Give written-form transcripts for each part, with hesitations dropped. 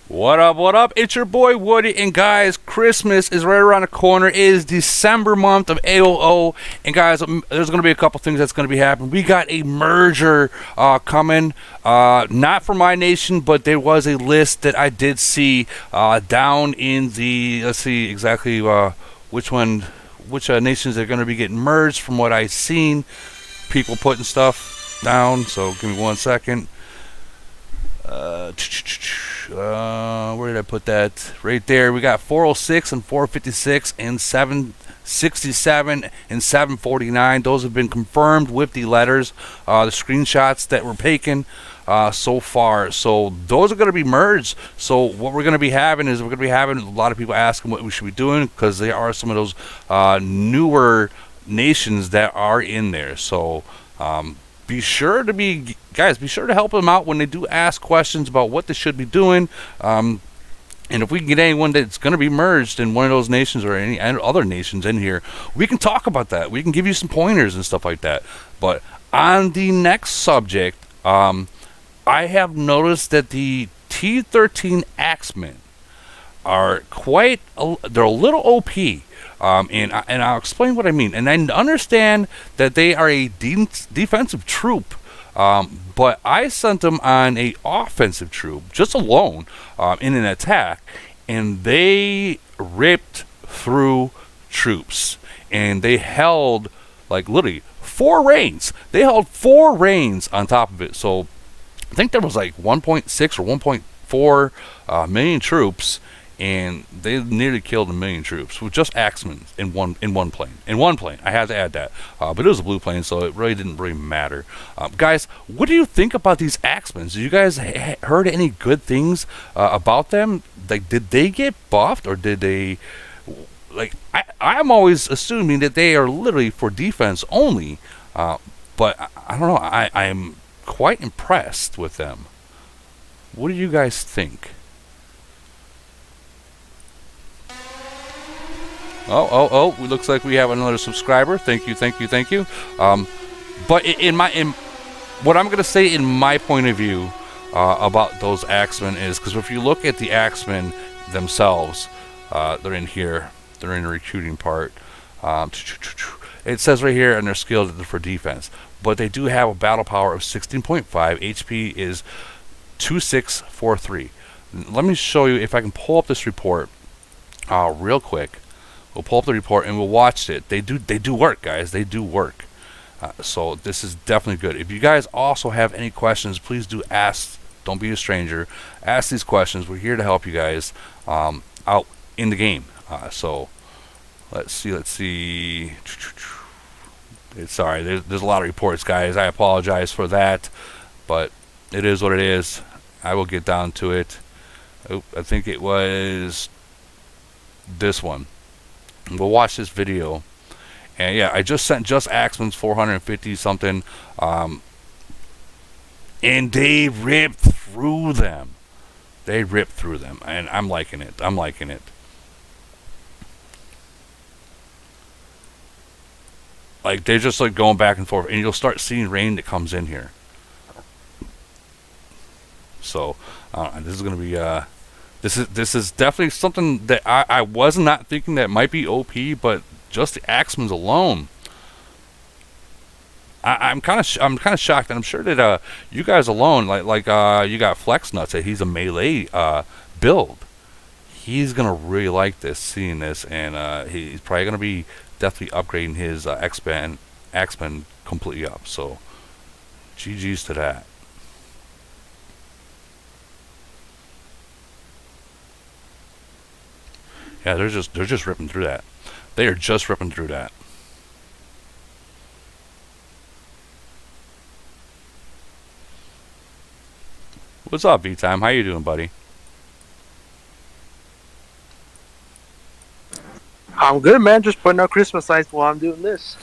What up, what up? It's your boy Woody, and guys, Christmas is right around the corner. It is December month of AOO, and guys, there's going to be a couple things that's going to be happening. We got a merger coming, not for my nation, but there was a list that I did see down in the, let's see exactly which nations are going to be getting merged from what I've seen. People putting stuff down, so give me 1 second. Where did I put that? Right there. We got 406 and 456 and 767 and 749. Those have been confirmed with the letters, the screenshots that were taken so far. So those are going to be merged. So what we're going to be having is we're going to be having a lot of people asking what we should be doing, because there are some of those newer nations that are in there. So be sure to help them out when they do ask questions about what they should be doing. And if we can get anyone that's going to be merged in one of those nations or any other nations in here, we can talk about that. We can give you some pointers and stuff like that. But on the next subject, I have noticed that the T13 Axemen are they're a little OP. And I'll explain what I mean. And I understand that they are a defensive troop, but I sent them on a offensive troop, just alone, in an attack, and they ripped through troops. And they held, like, literally 4 reigns. They held 4 reigns on top of it. So I think there was like 1.6 or 1.4 million troops. And they nearly killed 1 million troops with just axemen in one plane. In one plane, I had to add that, but it was a blue plane, so it really didn't matter. Guys, what do you think about these axemen? Did you guys heard any good things about them? Like, did they get buffed, or did they? Like, I'm always assuming that they are literally for defense only, but I don't know. I'm quite impressed with them. What do you guys think? Oh! It looks like we have another subscriber. Thank you. But what I'm gonna say in my point of view about those axemen is, because if you look at the axemen themselves, they're in here. They're in the recruiting part. It says right here, and they're skilled for defense, but they do have a battle power of 16.5. HP is 2643. Let me show you if I can pull up this report real quick. We'll pull up the report and we'll watch it. They do work, guys. They do work. So this is definitely good. If you guys also have any questions, please do ask. Don't be a stranger. Ask these questions. We're here to help you guys out in the game. So let's see. Sorry, there's a lot of reports, guys. I apologize for that, but it is what it is. I will get down to it. I think it was this one. We'll watch this video, and yeah, I just sent just Axemen's 450 something, and they ripped through them. And I'm liking it. Like, they're just like going back and forth, and you'll start seeing rain that comes in here. So this is gonna be This is definitely something that I was not thinking that might be OP, but just the axemen alone, I'm kind of shocked, and I'm sure that you guys alone, like you got Flex Nuts, that he's a melee build. He's gonna really like this, seeing this, and he's probably gonna be definitely upgrading his axemen completely up. So GG's to that. Yeah, they're just ripping through that. They are just ripping through that. What's up, V-Time? How you doing, buddy? I'm good, man. Just putting out Christmas lights while I'm doing this.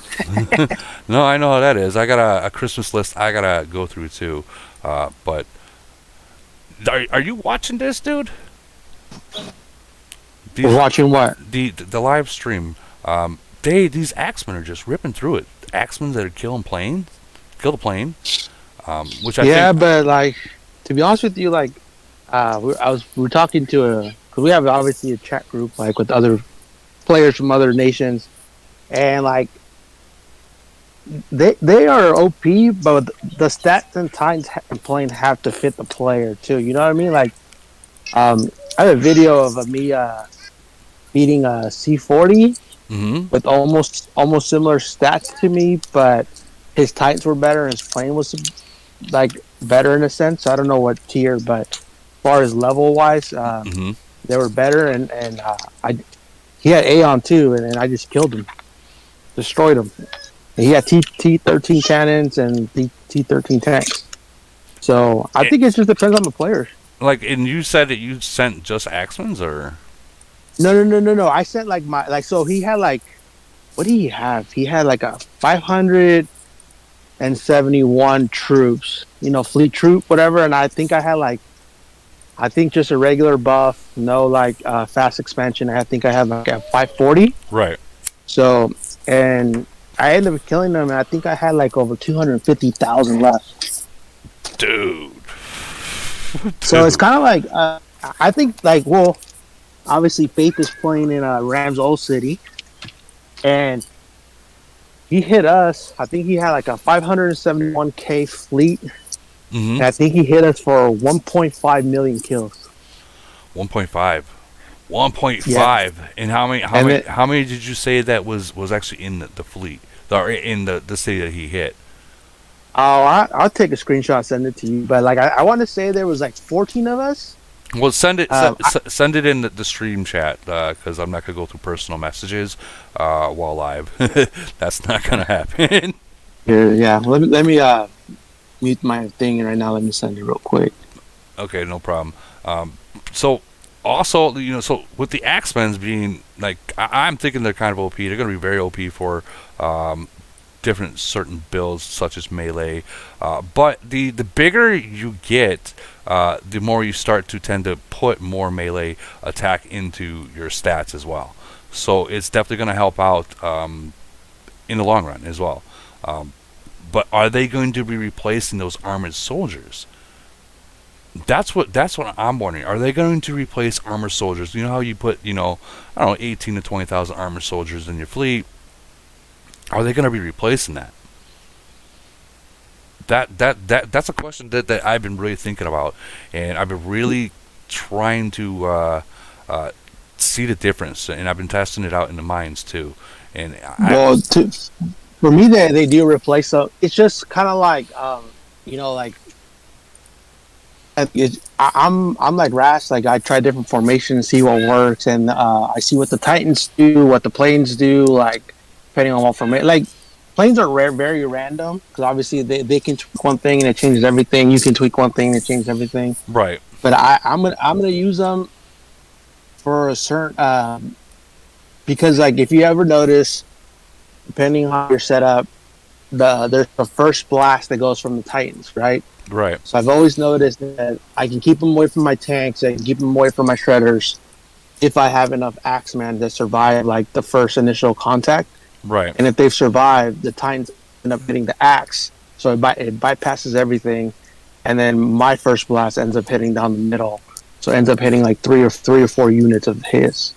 No, I know how that is. I got a Christmas list I gotta go through too. But are you watching this, dude? Watching what? The live stream. These axemen are just ripping through it. Axemen that are kill the plane. Which I think, but like, to be honest with you, like, we were talking to because we have obviously a chat group like with other players from other nations, and like they are OP, but the stats and times and playing have to fit the player too. You know what I mean? Like, I have a video of me beating a C40 Mm-hmm. with almost similar stats to me, but his Titans were better and his plane was like better in a sense. I don't know what tier, but as far as level wise, Mm-hmm. they were better. And I he had Aeon too, and then I just killed him, destroyed him. And he had T13 cannons and T13 tanks. So I think it just depends on the players. Like, and you said that you sent just Axmans, or No. I sent like my like so he had like what did he have? He had like a 571 troops, fleet troop, whatever. And I think I had like I think just a regular buff, no like fast expansion. I think I had like a 540. right? So and I ended up killing them, and I think I had like over 250,000 left. Dude. So it's kind of like I think like well, obviously Faith is playing in Rams Old City, and he hit us. I think he had like a 571K fleet, Mm-hmm. and I think he hit us for 1.5 million kills. 1.5. 1.5. Yeah, And how many? How and many? then How many did you say that was actually in the fleet, or in the city that he hit? I'll take a screenshot, send it to you. But like I want to say there was like 14 of us. Well, send it. Um, I, Send it in the stream chat, because I'm not gonna go through personal messages while live. That's not gonna happen. Here, yeah. Let me mute my thing right now. Let me send it real quick. Okay, no problem. So also, so with the Axemans being like, I'm thinking they're kind of OP. They're going to be very OP for different certain builds, such as melee. But the bigger you get, the more you start to tend to put more melee attack into your stats as well. So it's definitely going to help out in the long run as well. But are they going to be replacing those armored soldiers? That's what I'm wondering. Are they going to replace armored soldiers? You know how you put, I don't know, 18 to 20,000 armored soldiers in your fleet? Are they going to be replacing that? That's a question that I've been really thinking about, and I've been really trying to see the difference, and I've been testing it out in the mines too. And Well, for me, they do replace. So it's just kind of like, like I'm like Ras. Like I try different formations, see what works, and I see what the Titans do, what the planes do. Like depending on what formation. Like planes are very random because obviously they can tweak one thing and it changes everything. You can tweak one thing and it changes everything. right, But I'm gonna use them for a certain because like if you ever notice, depending on how you're set up, there's the first blast that goes from the Titans, right? right, So I've always noticed that I can keep them away from my tanks, I can keep them away from my shredders if I have enough Axeman to survive like the first initial contact. right. And if they've survived, the Titans end up hitting the axe, so it bypasses everything, and then my first blast ends up hitting down the middle, so it ends up hitting like three or four units of his.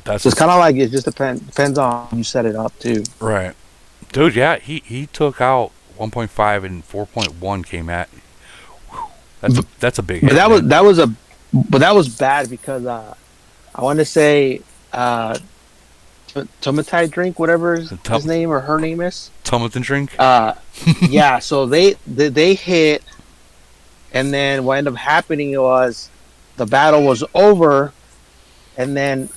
That's So it's kind of like it just depends on how you set it up too. right, dude. Yeah, he took out 1.5 and 4.1 came at. That's a big hit. But Man. that was bad because I want to say Tomatai drink, whatever his name or her name is. Tomilton drink. Yeah. So they hit, and then what ended up happening was the battle was over, and then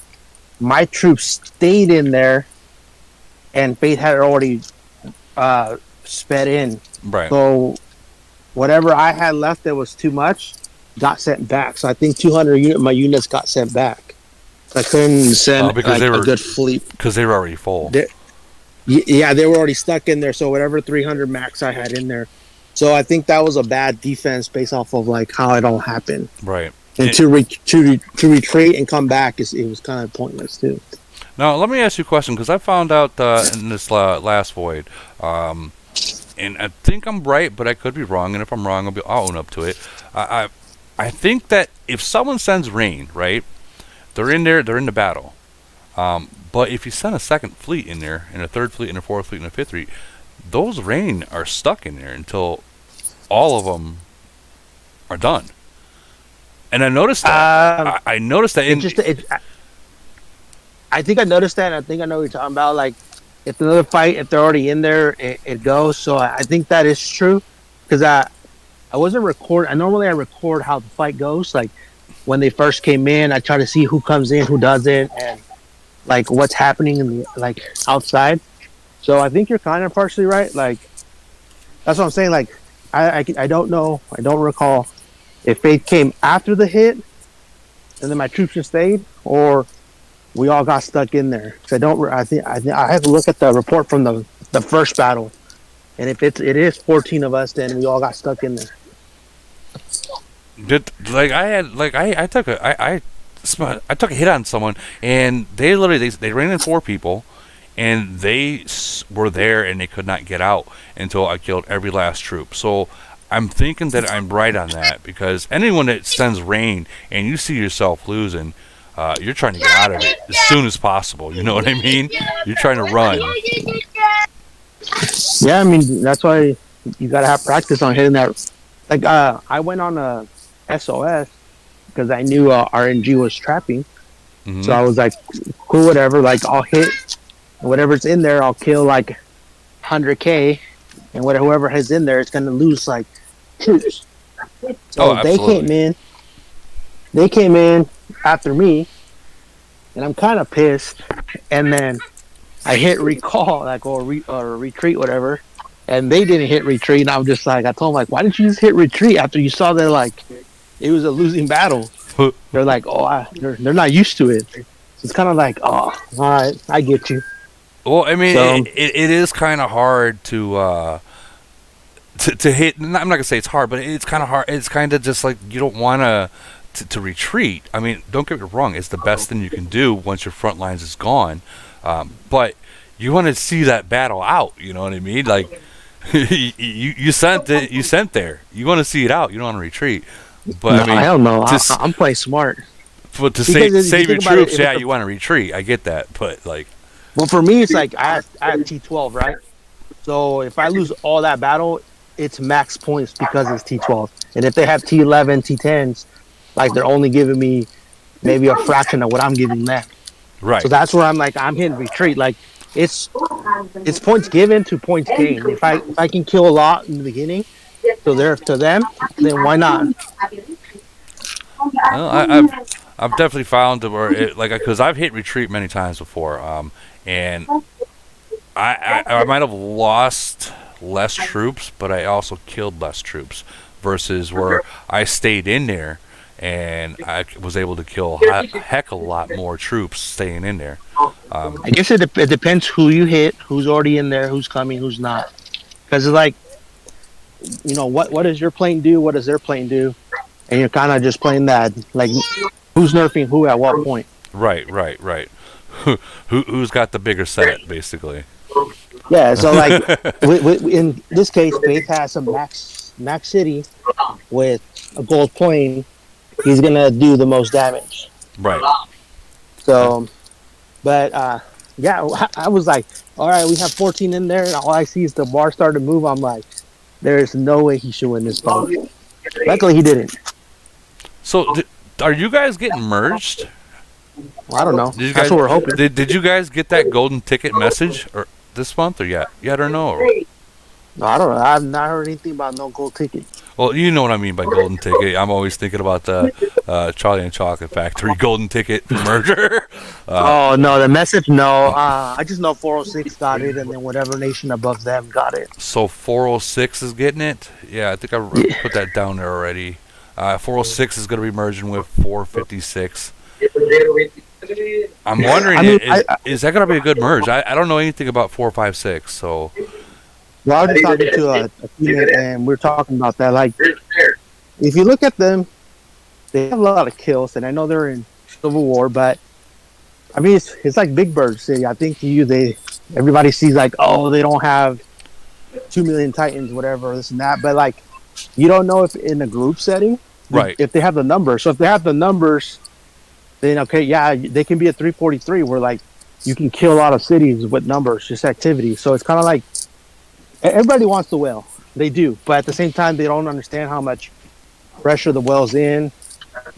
my troops stayed in there, and Faith had already sped in. Right. So whatever I had left that was too much got sent back. So I think 200 my units got sent back. So I couldn't send because like, a good fleet. Because they were already full. Yeah, they were already stuck in there. So whatever 300 max I had in there. So I think that was a bad defense based off of like how it all happened. Right. And to retreat and come back, it was kind of pointless too. Now let me ask you a question, because I found out in this last void, and I think I'm right, but I could be wrong. And if I'm wrong, I'll own up to it. I think that if someone sends rain, right, they're in there, they're in the battle. But if you send a second fleet in there, and a third fleet, and a fourth fleet, and a fifth fleet, those rain are stuck in there until all of them are done. And I noticed that. I noticed that it in. just it. I think I noticed that. And I think I know what you're talking about. Like, if another fight, if they're already in there, it goes. So I think that is true. Because I wasn't record. I normally I record how the fight goes. Like when they first came in, I try to see who comes in, who doesn't, and like what's happening in the like outside. So I think you're kind of partially right. Like that's what I'm saying. Like I don't know. I don't recall if Faith came after the hit, and then my troops just stayed, or we all got stuck in there. So I have to look at the report from the first battle, and if it is 14 of us, then we all got stuck in there. I took I took a hit on someone, and they literally they ran in 4 people, and they were there and they could not get out until I killed every last troop. So I'm thinking that I'm right on that, because anyone that sends rain and you see yourself losing, you're trying to get out of it as soon as possible. You know what I mean? You're trying to run. Yeah, I mean that's why you gotta have practice on hitting that. Like I went on a SOS because I knew RNG was trapping, so I was like, cool, whatever. Like I'll hit whatever's in there. I'll kill like 100K, and whoever has in there is gonna lose like troops. So they came in after me, and I'm kind of pissed. And then I hit recall, like or retreat, whatever, and they didn't hit retreat. And I'm just like, I told them like, why didn't you just hit retreat after you saw that like it was a losing battle? They're like, oh, they're not used to it. So it's kind of like, oh, all right, I get you. Well, I mean, So, it is kind of hard to hit. I'm not gonna say it's hard, but it's kind of hard. It's kind of just like you don't want to retreat. I mean, don't get me wrong; it's the best thing you can do once your front lines is gone. But you want to see that battle out. You know what I mean? Like you sent it. You sent there. You want to see it out. You don't want to retreat. But no, I mean, hell no. I'm playing smart. but to Because save your think about troops, it, yeah, you want to retreat. I get that, but like, well, for me, it's like I have T12, right? So if I lose all that battle, it's max points because it's T12. And if they have T11, T10s, like they're only giving me maybe a fraction of what I'm giving them. right. So that's where I'm like, I'm hitting retreat. Like it's points given to points gained. If I can kill a lot in the beginning, so they're to them, then why not? Well, I've definitely found where because I've hit retreat many times before, and I might have lost less troops, but I also killed less troops versus where I stayed in there and I was able to kill a heck of a lot more troops staying in there. I guess it depends who you hit, who's already in there, who's coming, who's not. Because it's like, you know, what does your plane do? What does their plane do? And you're kind of just playing that, like, who's nerfing who at what point. Right. Who's got the bigger set, basically? Yeah, so like in this case, Faith has a max city with a gold plane. He's gonna do the most damage. Right. So, but yeah, I was like, all right, we have 14 in there, and all I see is the bar start to move. I'm like, there's no way he should win this fight. Luckily, he didn't. So, are you guys getting merged? Well, I don't know. That's what we're hoping. Did you guys get that golden ticket message or this month or yet? Yet or no? No, I don't know. I've not heard anything about no gold ticket. Well, you know what I mean by golden ticket. I'm always thinking about the Charlie and Chocolate Factory golden ticket merger. Oh no, the message. No, I just know 406 got it, and then whatever nation above them got it. So 406 is getting it. Yeah, I think I put that down there already. 406 is going to be merging with 456. I'm wondering, is that going to be a good merge? I don't know anything about 456, so. Well, I was just talking to a teammate, and we are talking about that. Like, if you look at them, they have a lot of kills, and I know they're in Civil War, but I mean, it's like Big Bird City. I think everybody sees like, oh, they don't have 2 million Titans, whatever, this and that. But like, you don't know if in a group setting, Right. if they have the numbers. So if they have the numbers, then okay, yeah, they can be at 343. Where like you can kill a lot of cities with numbers, just activity. So it's kind of like everybody wants the whale. They do, but at the same time, they don't understand how much pressure the whale's in,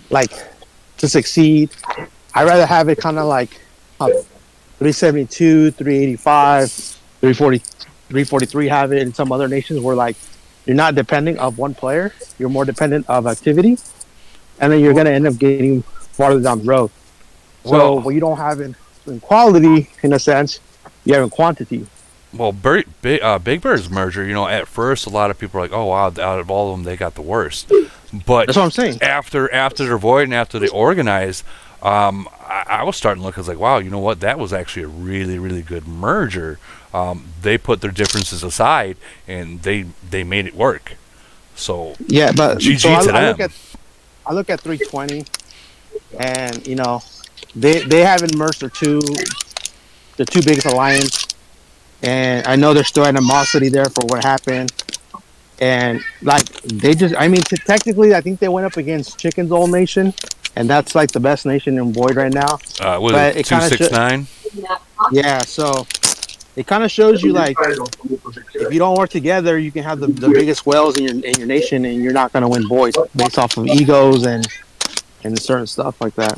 like to succeed. I'd rather have it kind of like 372, 385, 340, 343 have it in some other nations where like you're not depending of one player, you're more dependent of activity, and then you're going to end up getting farther down the road. So Well, what you don't have in quality, in a sense, you have in quantity. well, Big Bird's merger. At first, a lot of people are like, "Oh wow, out of all of them, they got the worst." But That's what I'm saying. after their void and after they organized, I was starting to look. I was like, "Wow, you know what? That was actually a really, really good merger." They put their differences aside and they made it work. So Yeah, but GG so to them. I look at 320, and they haven't merged the two biggest alliance, and I know there's still animosity there for what happened, and like they just, I mean, technically, I think they went up against Chicken's old nation, and that's like the best nation in Void right now. Was But it it kind of 269? yeah, so it kind of shows you like if you don't work together, you can have the biggest whales in your nation, and you're not going to win Void based off of egos and certain stuff like that.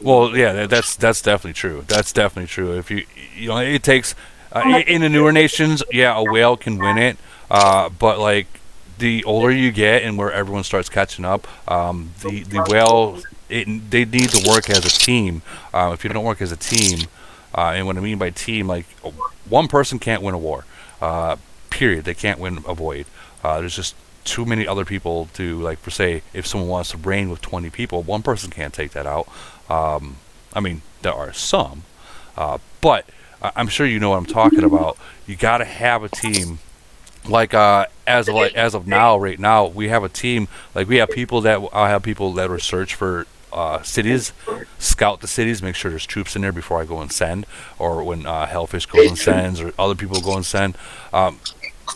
Well, yeah, that's definitely true. That's definitely true. If it takes in the newer nations, yeah, a whale can win it, but like the older you get and where everyone starts catching up, the whale they need to work as a team. If you don't work as a team, and what I mean by team, like one person can't win a war. Period. They can't win a void. There's just too many other people to like. For say, if someone wants to reign with 20 people, one person can't take that out. I mean, there are some, but I'm sure you know what I'm talking about. You got to have a team. Like as of now, right now, we have a team. Like we have people that I have people that research for cities, scout the cities, make sure there's troops in there before I go and send, or when Hellfish goes and sends, or other people go and send.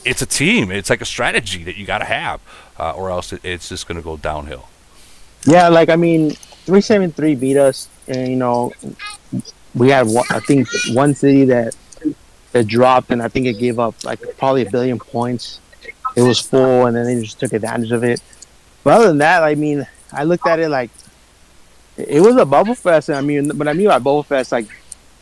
It's a team. It's like a strategy that you got to have, or else it's just going to go downhill. Yeah, like I mean, 373 beat us, and we had I think one city that dropped, and I think it gave up like probably 1 billion points. It was full, and then they just took advantage of it. But other than that, I mean, I looked at it like it was a bubble fest. And I mean, but I mean by bubble fest, like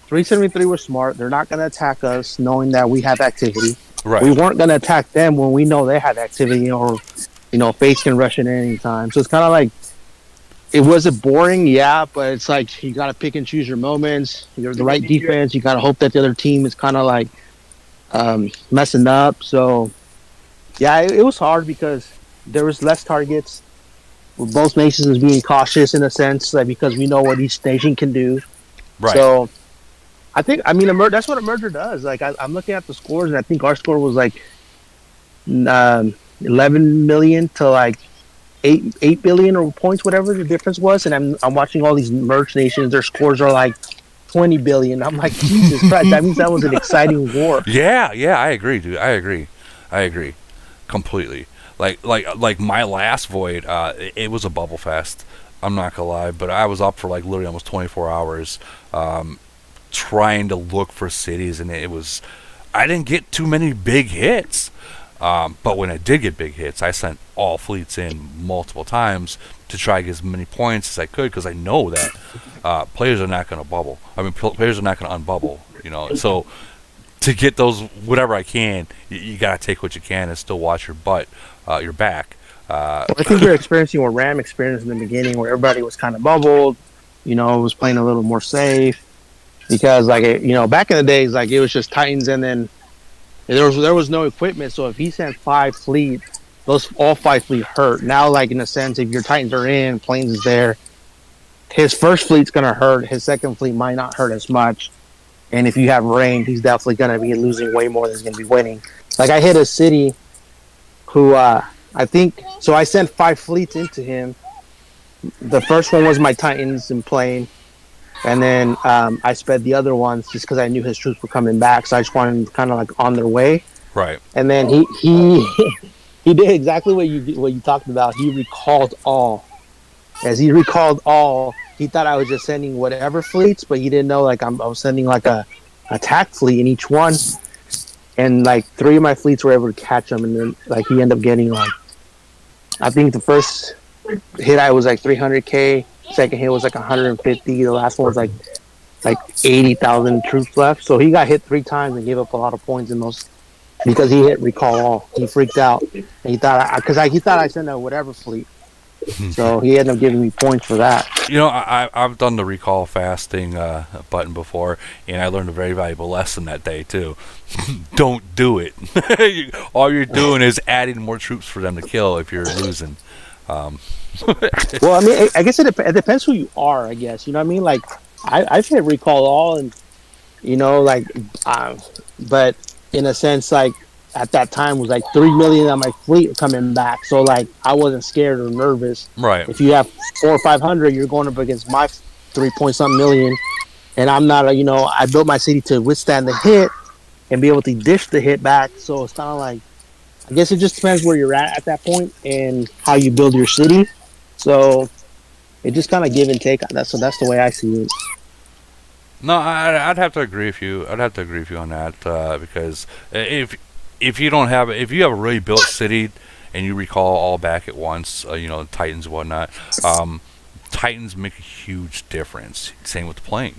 373 was smart. They're not going to attack us, knowing that we have activity. Right. We weren't going to attack them when we know they had activity, or Face can rush in at any time. So it's kind of like, it wasn't boring, yeah, but it's like you got to pick and choose your moments. You're the right defense. You got to hope that the other team is kind of like messing up. So yeah, it was hard because there was less targets. Both nations being cautious in a sense, like because we know what each nation can do. Right. So I think, I mean, that's what a merger does. Like I'm looking at the scores, and I think our score was like 11 million to like 8 billion or points, whatever the difference was. And I'm watching all these merged nations. Their scores are like 20 billion. I'm like, Jesus Christ, that means that was an exciting war. Yeah, I agree, dude. I agree completely. Like my last void, it was a bubble fest. I'm not gonna lie, but I was up for like literally almost 24 hours, trying to look for cities, and I didn't get too many big hits. But when I did get big hits, I sent all fleets in multiple times to try to get as many points as I could, because I know that players are not going to bubble. I mean, players are not going to unbubble. So to get those whatever I can, you got to take what you can and still watch your back. Well, I think you're experiencing what Ram experienced in the beginning, where everybody was kind of bubbled. Was playing a little more safe, because like back in the days, like it was just Titans, and then there was no equipment. So if he sent 5 fleet, all 5 fleet hurt. Now, like in a sense, if your Titans are in, planes is there, his first fleet's gonna hurt. His second fleet might not hurt as much. And if you have rain, he's definitely gonna be losing way more than he's gonna be winning. Like I hit a city who I think so. I sent 5 fleets into him. The first one was my Titans in plane. And then I sped the other ones just because I knew his troops were coming back. So I just wanted them kind of like on their way. Right. And then he he did exactly what you talked about. He recalled all. As he recalled all, he thought I was just sending whatever fleets, but he didn't know like I was sending like a attack fleet in each one, and like three of my fleets were able to catch him, and then like he ended up getting like I think the first hit I was like 300K, second hit was like 150, the last one was like 80,000 troops left. So he got hit three times and gave up a lot of points in those because he hit recall all. He freaked out. And he thought because he thought I sent a whatever fleet. So he ended up giving me points for that. I've done the recall fasting button before, and I learned a very valuable lesson that day too. Don't do it. All you're doing is adding more troops for them to kill if you're losing. Um, Well, I mean, I guess it depends who you are. I guess you know what I mean. Like I've hit recall all, and you know, like, uh, but in a sense, like at that time was like 3 million of my fleet coming back, so like I wasn't scared or nervous. right. If you have 400 or 500, you're going up against my 3 point something million, and I'm not a, you know, I built my city to withstand the hit and be able to dish the hit back. So it's kind of like I guess it just depends where you're at that point and how you build your city. So it just kind of give and take. That's the way I see it. No, I'd have to agree with you. I'd have to agree with you on that because if you don't have if you have a really built city and you recall all back at once, Titans and whatnot, um, Titans make a huge difference. Same with the plane.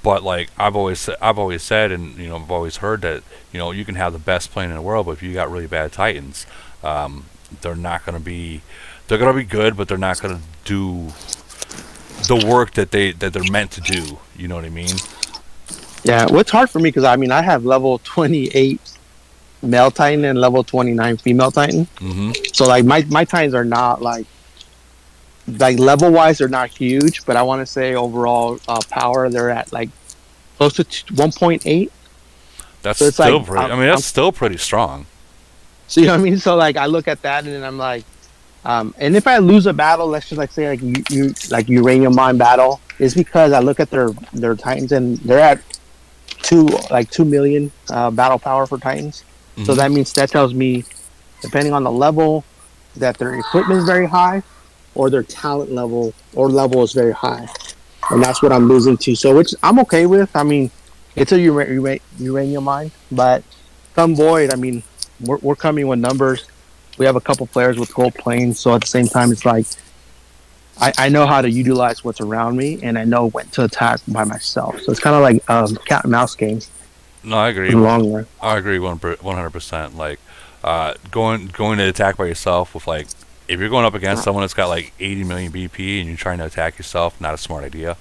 But like I've always said, and I've always heard that you can have the best plane in the world, but if you got really bad Titans, um, they're not going to be they're going to be good, but they're not going to do the work that they're meant to do. You know what I mean? Yeah, what's hard for me because I mean I have level 28 male Titan and level 29 female Titan. Mm-hmm. So like my Titans are not like level wise they're not huge, but I want to say overall power they're at like close to 1.8. That's So it's like still pretty. I mean, that's still pretty strong. so you know what I mean. So like I look at that and then I'm like, and if I lose a battle, let's just like say like you like uranium mine battle, is because I look at their Titans and they're at 2 million battle power for Titans. So Mm-hmm. that means that tells me, depending on the level, that their equipment is very high, or their talent level or level is very high, and that's what I'm losing to. So which I'm okay with. I mean, it's a uranium mine, but come void, I mean, we're coming with numbers. We have a couple players with gold planes, so at the same time, it's like I know how to utilize what's around me, and I know when to attack by myself. So it's kind of like cat and mouse game No, I agree. in the long run. I agree 100%. Like going to attack by yourself with like if you're going up against someone that's got like 80 million BP and you're trying to attack yourself, not a smart idea.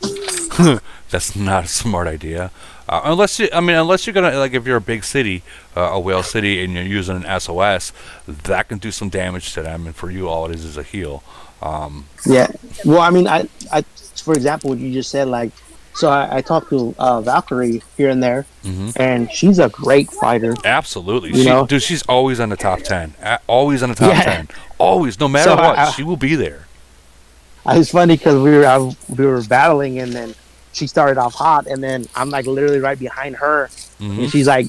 That's not a smart idea. Unless you're gonna like if you're a big city, a whale city, and you're using an SOS, that can do some damage to them. And for you, all it is a heal. Um, Yeah. Well, I mean, for example, what you just said, like, so I talked to Valkyrie here and there, mhm. and she's a great fighter. Absolutely, You know. she's always on the top 10. Always on the top Yeah. 10. Always, no matter So what, she will be there. it's funny because we were battling, and then she started off hot, and then I'm like literally right behind her, Hmm. and she's like,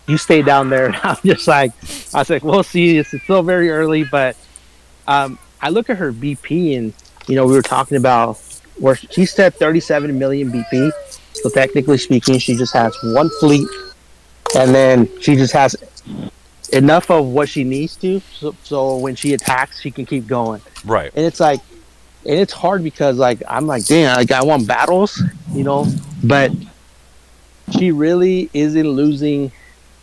"You stay down there." And I'm just like, I was like, "We'll see. It's still very early," but I look at her BP, and we were talking about where she said 37 million BP. So technically speaking, she just has one fleet, and then she just has enough of what she needs to, so when she attacks, she can keep going. Right. And it's like, and it's hard because like I'm like, damn, like I want battles, but she really isn't losing.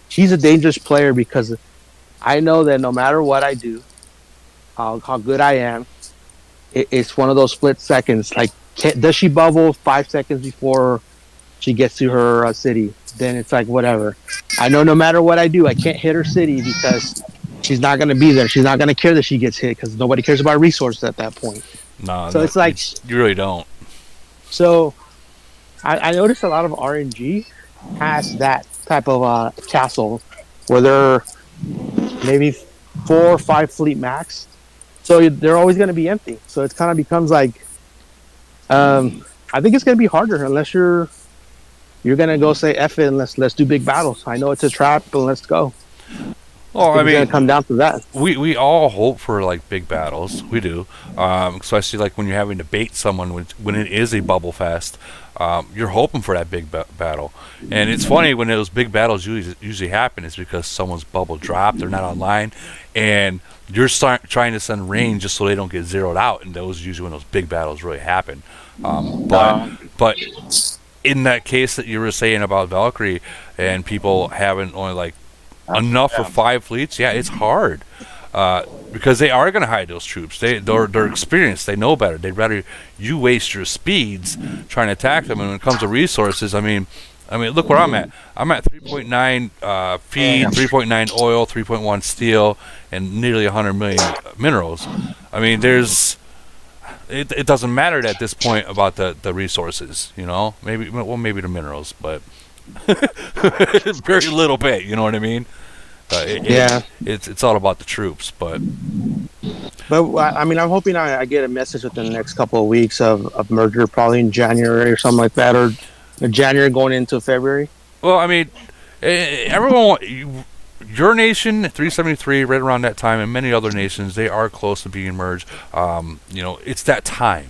She's a dangerous player because I know that no matter what I do, how good I am, it's one of those split seconds. Like, does she bubble 5 seconds before she gets to her city? Then it's like whatever. I know no matter what I do, I can't hit her city because she's not going to be there. She's not going to care that she gets hit because nobody cares about resources at that point. No, So no, it's like, you really don't. so I noticed a lot of RNG has that type of castle where they're maybe 4 or 5 fleet max. So they're always going to be empty. So it kind of becomes like, I think it's going to be harder unless you're going to go say F it and let's do big battles. I know it's a trap, but let's go. Well, If I it's gonna mean, come down to that. we all hope for like big battles. We do, especially like when you're having to bait someone when it is a bubble fest. You're hoping for that big battle, and it's funny when those big battles usually happen is because someone's bubble dropped, they're not online, and you're trying to send rain just so they don't get zeroed out, and those are usually when those big battles really happen. But Uh, but in that case that you were saying about Valkyrie and people having only like enough for yeah. 5 fleets, yeah, it's hard because they are going to hide those troops. They're experienced. They know better. They'd rather you waste your speeds trying to attack them. And when it comes to resources, I mean, look where I'm at. I'm at 3.9 feed, 3.9 oil, 3.1 steel, and nearly 100 million minerals. I mean, it doesn't matter at this point about the resources, maybe the minerals, but very little bit, you know what I mean? Yeah. It's all about the troops, but But I mean, I'm hoping I get a message within the next couple of weeks of merger, probably in January or something like that, or January going into February. well, I mean, everyone, your nation, 373, right around that time, and many other nations, they are close to being merged. It's that time.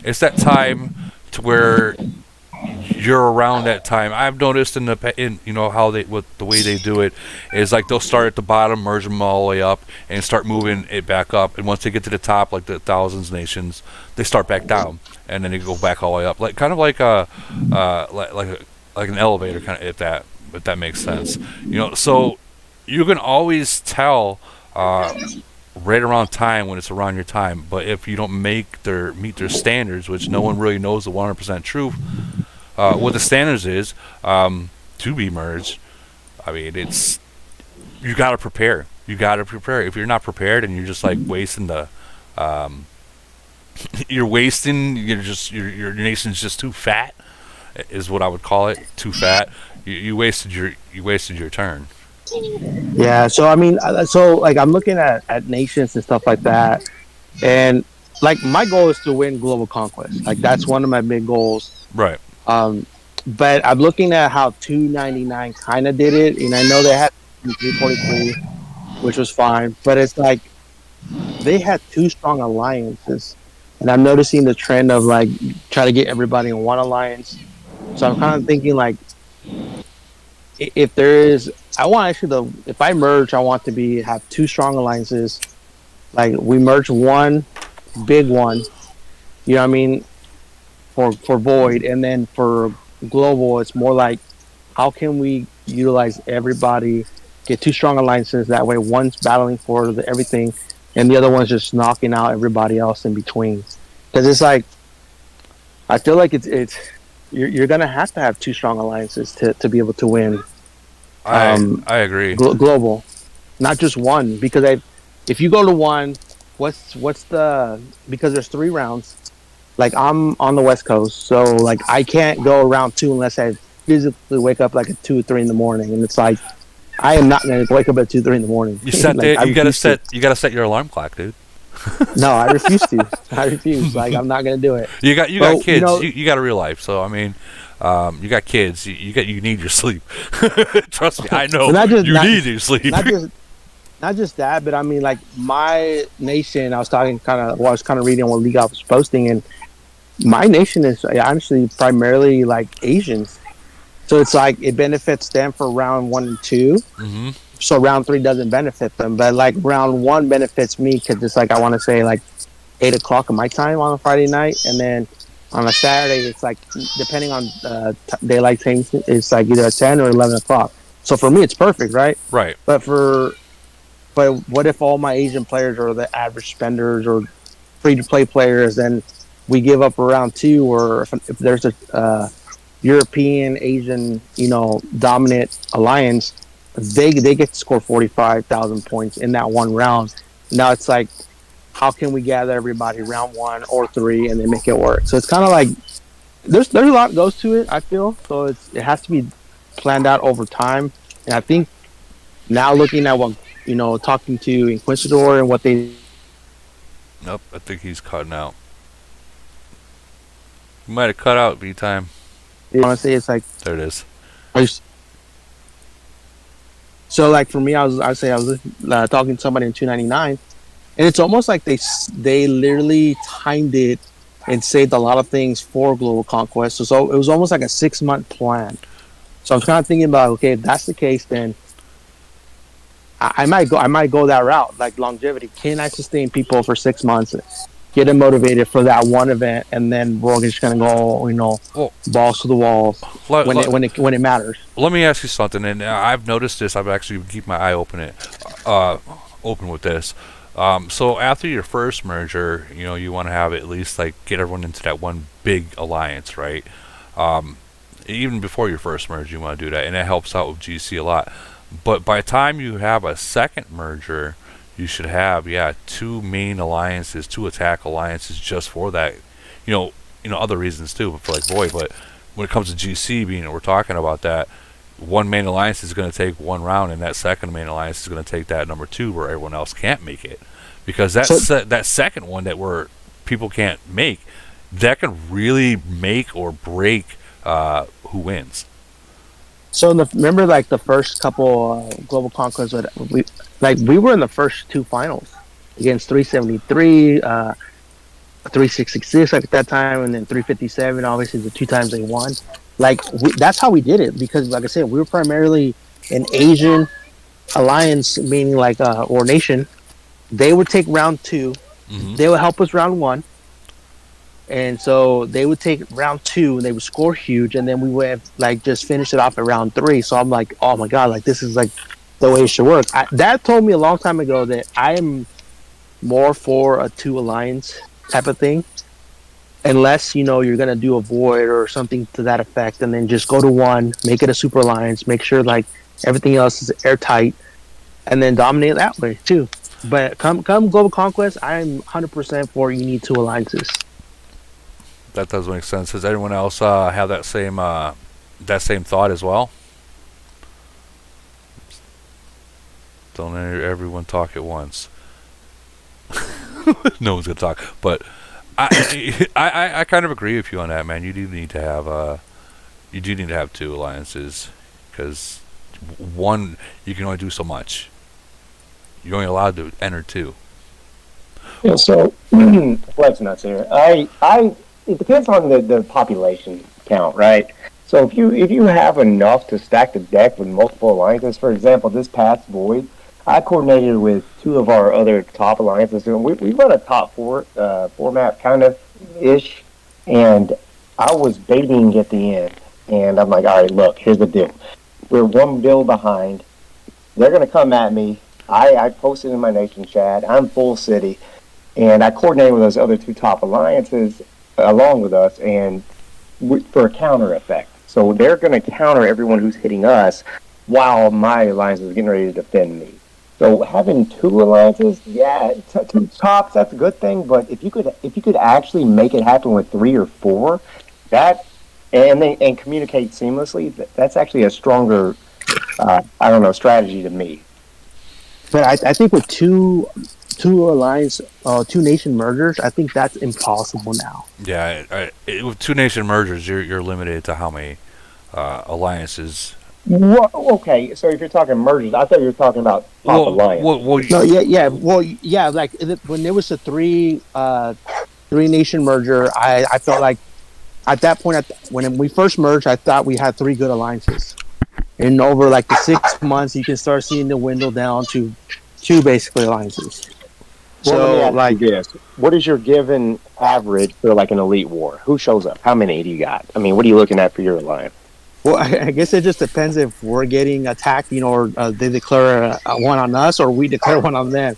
It's that time to where you're around that time. I've noticed how they with the way they do it is like they'll start at the bottom, merge them all the way up, and start moving it back up. And once they get to the top, like the thousands nations, they start back down, and then they go back all the way up, like kind of like like an elevator, kind of if that makes sense. So you can always tell. Right around time when it's around your time, but if you don't meet their standards, which no one really knows the 100% truth, what the standards is to be merged. I mean, it's you got to prepare. You got to prepare. If you're not prepared and you're just like wasting you're wasting. Your nation's just too fat, is what I would call it. Too fat. You wasted your turn. Yeah. So I mean, so like I'm looking at nations and stuff like that, and like my goal is to win global conquest. Like that's one of my big goals. Right. Um, but I'm looking at how 299 kind of did it, and I know they had 343, which was fine, but it's like they had two strong alliances, and I'm noticing the trend of like try to get everybody in one alliance. So I'm kind of thinking like if there is, I want actually if I merge, I want to be have two strong alliances. Like we merge one big one, you know what I mean, for void, and then for global, it's more like how can we utilize everybody, get two strong alliances. That way, one's battling for everything, and the other one's just knocking out everybody else in between. Because it's like I feel like it's you're gonna have to have two strong alliances to be able to win. I agree. Global, not just one. Because if you go to one, what's the because there's 3 rounds. Like I'm on the West Coast, so like I can't go around 2 unless I physically wake up like at 2 or 3 in the morning, and it's like I am not gonna wake up at 2 3 in the morning. You set like, you gotta set your alarm clock, dude. No, I refuse to. I refuse. Like I'm not gonna do it. You got kids. You know, You got a real life. So I mean, you got kids. You need your sleep. Trust me, I know. You need your sleep. Not just that, but I mean like my nation. I was talking I was kind of reading what League Off was posting, and my nation is honestly primarily like Asians. So it's like it benefits them for round 1 and 2. Mm-hmm. So round 3 doesn't benefit them, but like round 1 benefits me because it's like I want to say like 8 o'clock of my time on a Friday night, and then on a Saturday it's like depending on daylight savings, it's like either 10 or 11 o'clock. So for me it's perfect, right? Right. But what if all my Asian players are the average spenders or free to play players? Then we give up around 2, or if there's a European Asian dominant alliance, they get to score 45,000 points in that one round. Now it's like, how can we gather everybody round 1 or 3 and then make it work? So it's kind of like there's a lot goes to it. I feel so it has to be planned out over time. And I think now looking at what talking to Inquisitor and what they. Nope, I think he's cutting out. You might have cut out B-time. Honestly, it's like there it is. So like for me, I say I was talking to somebody in 299, and it's almost like they literally timed it and saved a lot of things for global conquest. So it was almost like a 6 month plan. So I'm kind of thinking about, okay, if that's the case, then I might go that route, like longevity. Can I sustain people for 6 months, get them motivated for that one event, and then we're just gonna go, Well, balls to the walls let, let, when it matters. let me ask you something, and I've noticed this. I've actually keep my eye open with this. So after your first merger, you want to have at least like get everyone into that one big alliance, right? Um, Even before your first merger, you want to do that, and it helps out with GC a lot. But by the time you have a second merger, you should have two main alliances, two attack alliances just for that. Other reasons too, but for like Void. But when it comes to GC, being we're talking about that, one main alliance is going to take one round, and that second main alliance is going to take that number two, where everyone else can't make it, because that second one that where people can't make, that can really make or break who wins. So remember, like the first couple global conquests, we were in the first two finals against 373, 3666 at that time, and then 357. Obviously, the two times they won. Like that's how we did it, because, like I said, we were primarily an Asian alliance, meaning like or nation. They would take round two. Mm-hmm. They would help us round one. And so they would take round two and they would score huge, and then we would have like just finish it off at round three. So I'm like, oh my god, like this is like the way it should work. That told me a long time ago that I am more for a two alliance type of thing, unless you're gonna do a void or something to that effect, and then just go to one, make it a super alliance, make sure like everything else is airtight, and then dominate that way too. But come global conquest, I'm 100% for you need two alliances. That does make sense. Does anyone else have that same thought as well? Don't everyone talk at once. No one's gonna talk, but I kind of agree with you on that, man. You do need to have two alliances, because one, you can only do so much. You're only allowed to enter two. Yeah, so Flex nuts here. It depends on the population count, right? So if you have enough to stack the deck with multiple alliances, for example, this past Void, I coordinated with two of our other top alliances. We run a top four format kind of ish, and I was baiting at the end, and I'm like, all right, look, here's the deal. We're one bill behind. They're gonna come at me. I posted in my nation chat. I'm full city, and I coordinated with those other two top alliances along with us, and for a counter effect. So they're going to counter everyone who's hitting us while my alliance is getting ready to defend me. So having two alliances, two tops, that's a good thing. But if you could actually make it happen with three or four, and communicate seamlessly, that's actually a stronger, strategy to me. But I think with two alliance, two nation mergers, I think that's impossible now. Yeah, with two nation mergers, you're limited to how many alliances. Well, okay, so if you're talking mergers, I thought you were talking about top alliance. No, like when there was a three nation merger, I felt like at that point, when we first merged, I thought we had three good alliances. And over like the 6 months, you can start seeing the window down to two basically alliances. Well, like this, what is your given average for like an elite war? Who shows up? How many do you got? I mean, what are you looking at for your alliance? Well, I guess it just depends if we're getting attacked, or they declare one on us, or we declare one on them.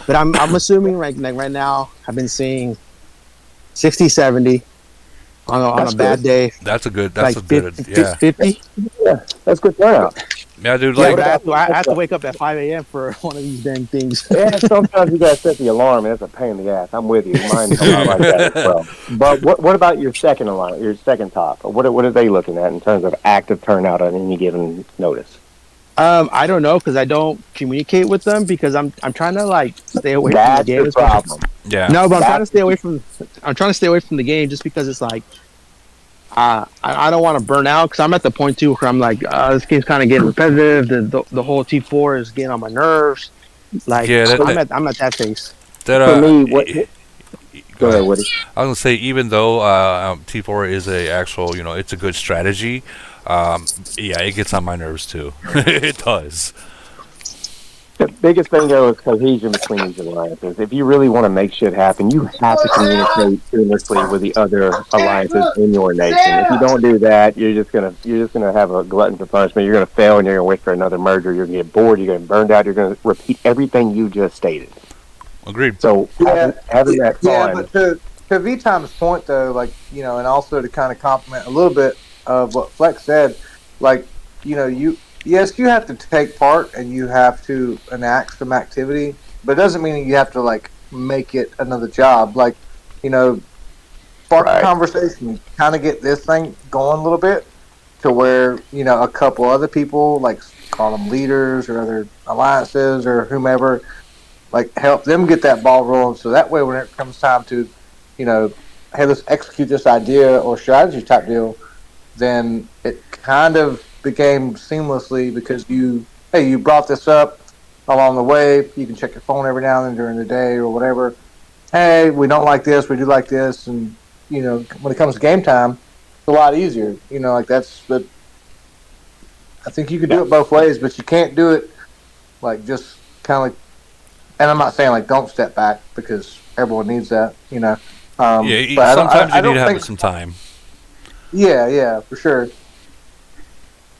But I'm assuming like right now, I've been seeing 60, 70 on a bad day. That's a good. That's like 50. Yeah, that's good turnout. Yeah, dude. Like I have to wake up at 5 a.m. for one of these damn things. Yeah, sometimes you gotta set the alarm, and it's a pain in the ass. I'm with you. Mine's a lot like that as well. But what about your second alliance, your second top? What are they looking at in terms of active turnout on any given notice? I don't know, because I don't communicate with them, because I'm trying to like stay away from the game. That's the problem. Yeah. No, but I'm trying to stay away from the game, just because it's like I don't want to burn out because I'm at the point too where I'm like, this game's kind of getting repetitive. The whole T4 is getting on my nerves. Like Yeah, I'm at that phase. that For me, go go ahead, ahead. Woody. I was gonna say, even though T4 is a actual, it's a good strategy. Yeah, it gets on my nerves too. It does. The biggest thing though is cohesion between these alliances. If you really want to make shit happen, you have to communicate seamlessly with the other alliances in your nation. If you don't do that, you're just gonna have a glutton for punishment. You're gonna fail, and you're gonna wait for another merger. You're gonna get bored. You're gonna burn out. You're gonna repeat everything you just stated. Agreed. So having that Yeah, fun. but to V Time's point though, like and also to kind of complement a little bit of what Flex said, like you yes, you have to take part and you have to enact some activity, but it doesn't mean you have to like make it another job. Like spark a conversation, kind of get this thing going a little bit to where a couple other people, like call them leaders or other alliances or whomever, like help them get that ball rolling. So that way, when it comes time to, hey, let's execute this idea or strategy type deal, then it kind of became seamlessly because you brought this up along the way. You can check your phone every now and then during the day or whatever. Hey, we don't like this, we do like this, and when it comes to game time, it's a lot easier. Like that's the. I think you can do it both ways, but you can't do it like just kind of like. And I'm not saying like don't step back because everyone needs that. Yeah, but sometimes I you need don't to have think, some time. Yeah, for sure.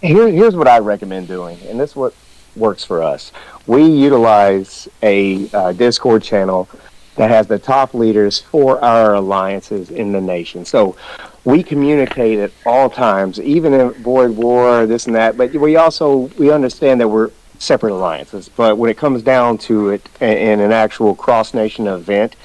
Here's what I recommend doing, and this is what works for us. We utilize a Discord channel that has the top leaders for our alliances in the nation. So we communicate at all times, even in void war, this and that. But we understand that we're separate alliances. But when it comes down to it in an actual cross-nation event,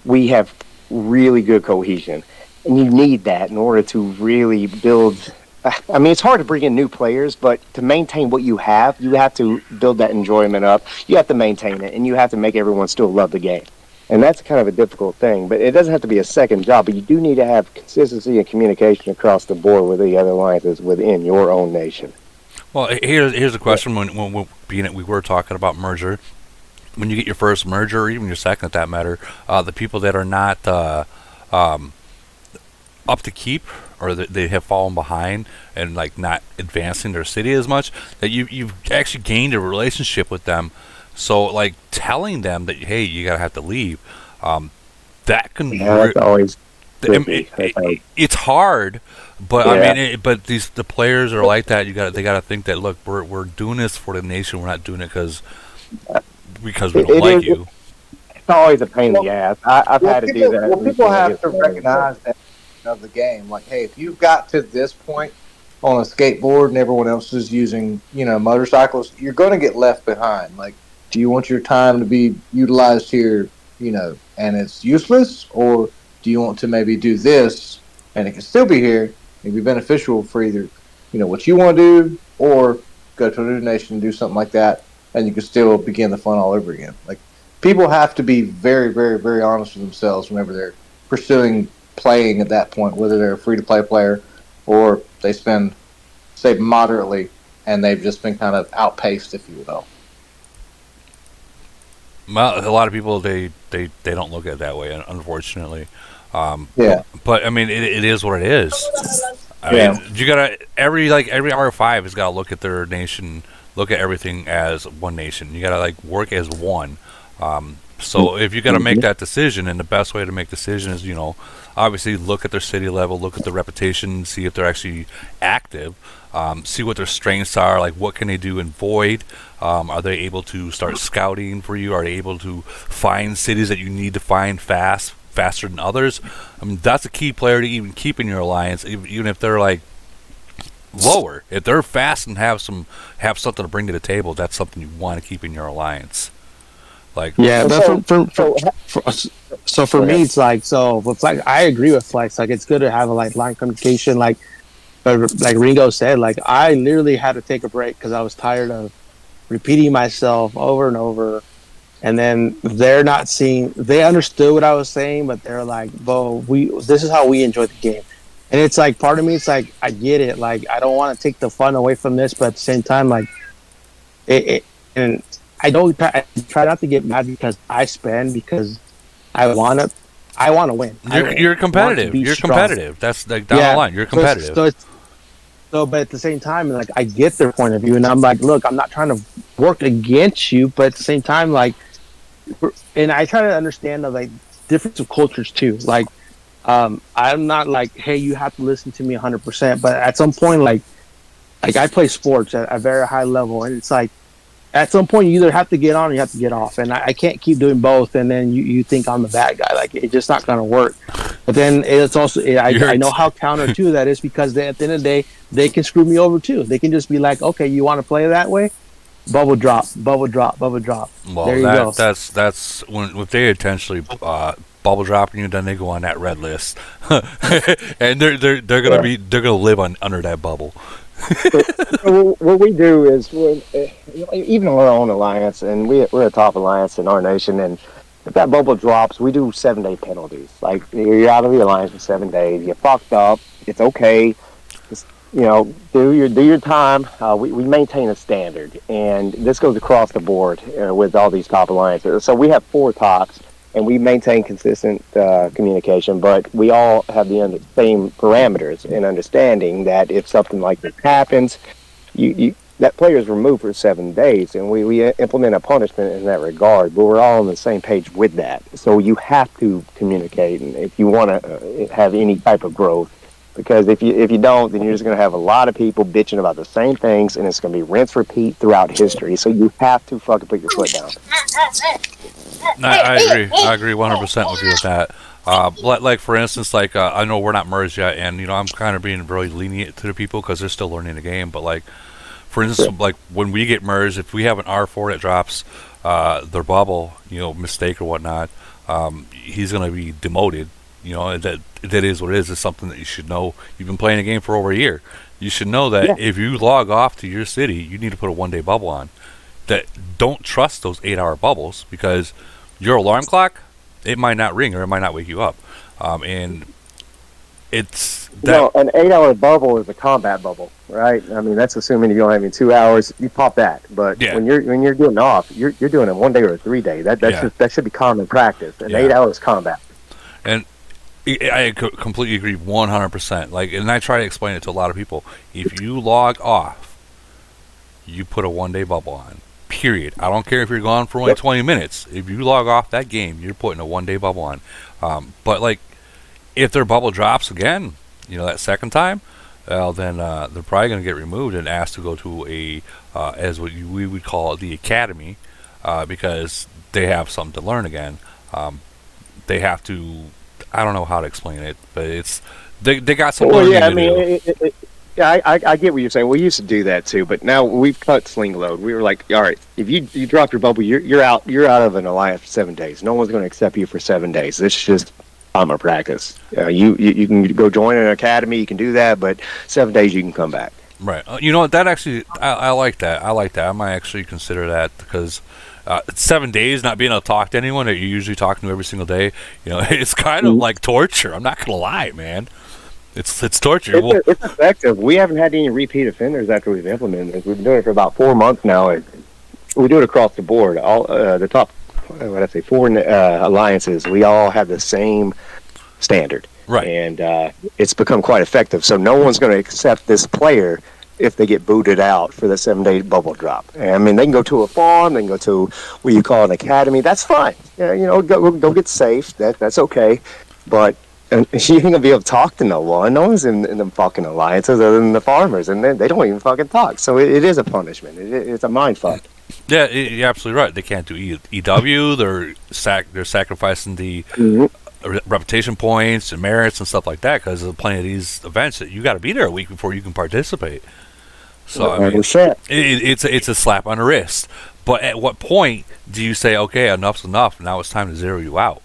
we have really good cohesion. And you need that in order to really build. I mean, it's hard to bring in new players, but to maintain what you have to build that enjoyment up. You have to maintain it, and you have to make everyone still love the game. And that's kind of a difficult thing, but it doesn't have to be a second job, but you do need to have consistency and communication across the board with the other alliances within your own nation. Well, here's a question. When we were talking about merger, when you get your first merger, or even your second, at that matter, the people that are not up to keep, or they have fallen behind and like not advancing their city as much, that you've actually gained a relationship with them. So like telling them that, hey, you gotta have to leave, that can that's always it's hard, but Yeah. I mean, but the players are like that. They gotta think that, look, we're doing this for the nation. We're not doing it because we don't like you. It's always a pain in the ass. I've had to do that. Well, people have to recognize that of the game. Like, hey, if you've got to this point on a skateboard and everyone else is using, motorcycles, you're going to get left behind. Like, do you want your time to be utilized here, and it's useless, or do you want to maybe do this and it can still be here and be beneficial for either, what you want to do, or go to a new nation and do something like that, and you can still begin the fun all over again. Like, people have to be very, very, very honest with themselves whenever they're pursuing playing at that point, whether they're a free-to-play player or they spend, say, moderately, and they've just been kind of outpaced, if you will. Well, a lot of people they don't look at it that way, unfortunately. Yeah. But I mean, it is what it is. I mean, you gotta every R5 has got to look at their nation, look at everything as one nation. You gotta like work as one. So if you got to make that decision, and the best way to make decision is, obviously look at their city level, look at their reputation, see if they're actually active, see what their strengths are, like what can they do in Void. Are they able to start scouting for you? Are they able to find cities that you need to find faster than others? I mean, that's a key player to even keep in your alliance, even if they're like lower. If they're fast and have something to bring to the table, that's something you want to keep in your alliance. Like, yeah, but for me, it's like, so with Flex, I agree with Flex. Like, it's good to have a line communication. Like Ringo said, like I literally had to take a break because I was tired of repeating myself over and over. And then they're not seeing. They understood what I was saying, but they're like, "Bo, this is how we enjoy the game." And it's like part of me, it's like I get it. Like I don't want to take the fun away from this, but at the same time, like it and I try not to get mad because I spend because I want to win. You're competitive. You're strong. competitive. That's like down the line. You're competitive. But at the same time, like I get their point of view, and I'm like, look, I'm not trying to work against you, but at the same time, like, and I try to understand the like difference of cultures too. Like, I'm not like, hey, you have to listen to me 100%, but at some point, like I play sports at a very high level, and it's like at some point you either have to get on or you have to get off, and I can't keep doing both. And then you think I'm the bad guy, like it's just not gonna work. But then it's also I know how counter to that is because at the end of the day they can screw me over too. They can just be like, okay, you want to play that way? Bubble drop, bubble drop, bubble drop. Well, there you go. That's when if they intentionally bubble dropping you, then they go on that red list, and they're gonna live under that bubble. So what we do is, even our own alliance, and we're a top alliance in our nation, and if that bubble drops, we do 7-day penalties. Like, you're out of the alliance for 7 days, you fucked up, it's okay, just, do your time. We maintain a standard, and this goes across the board with all these top alliances. So we have 4 tops, and we maintain consistent communication, but we all have the same parameters and understanding that if something like this happens, that player is removed for 7 days, and we implement a punishment in that regard, but we're all on the same page with that. So you have to communicate, and if you want to have any type of growth, because if you don't, then you're just going to have a lot of people bitching about the same things, and it's going to be rinse repeat throughout history. So you have to fucking put your foot down. I agree. I agree 100% with you with that. Like for instance, like I know we're not merged yet, and I'm kind of being really lenient to the people because they're still learning the game. But like, for instance, like when we get merged, if we have an R4 that drops their bubble, mistake or whatnot, he's gonna be demoted. That is what it is. It's something that you should know. You've been playing a game for over a year. You should know that if you log off to your city, you need to put a 1-day bubble on. That don't trust those 8-hour bubbles because your alarm clock, it might not ring or it might not wake you up, and it's that. An 8-hour bubble is a combat bubble, right? I mean, that's assuming you don't have any 2 hours. You pop that, but when you're getting off, you're doing a 1 day or a 3 day. That should be common practice. And 8 hours combat. And I completely agree 100%. Like, and I try to explain it to a lot of people. If you log off, you put a 1-day bubble on. Period. I don't care if you're gone for only 20 minutes. If you log off that game, you're putting a 1-day bubble on. But like, if their bubble drops again, that second time, well, then they're probably going to get removed and asked to go to a, as we would call it, the academy, because they have something to learn again. They have to. I don't know how to explain it, but it's they got some learning to do. I get what you're saying. We used to do that too, but now we've cut sling load. We were like, all right, if you drop your bubble, you're out of an alliance for 7 days. No one's going to accept you for 7 days. This is just common practice. You can go join an academy. You can do that, but 7 days you can come back. Right. That actually I like that. I might actually consider that because 7 days not being able to talk to anyone that you're usually talking to every single day, it's kind of like torture. I'm not gonna lie, man. It's torture. It's effective. We haven't had any repeat offenders after we've implemented this. We've been doing it for about 4 months now. We do it across the board. All the top, 4 alliances. We all have the same standard, right? And it's become quite effective. So no one's going to accept this player if they get booted out for the 7-day bubble drop. I mean, they can go to a farm, they can go to what you call an academy. That's fine. Go get safe. That's okay. But you ain't gonna be able to talk to no one. No one's in them fucking alliances other than the farmers, and they don't even fucking talk. So it is a punishment. It's a mind fuck. Yeah, you're absolutely right. They can't do EW. They're sacrificing the reputation points and merits and stuff like that because of plenty of these events that you got to be there a week before you can participate. So I mean, it's a slap on the wrist. But at what point do you say, okay, enough's enough? Now it's time to zero you out?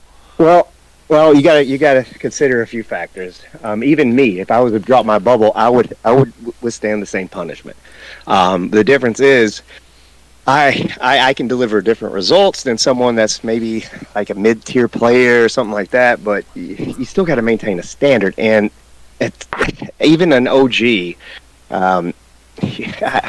Well, you gotta consider a few factors. Even me, if I was to drop my bubble, I would withstand the same punishment. The difference is, I can deliver different results than someone that's maybe like a mid-tier player or something like that. But you still got to maintain a standard, and even an OG. I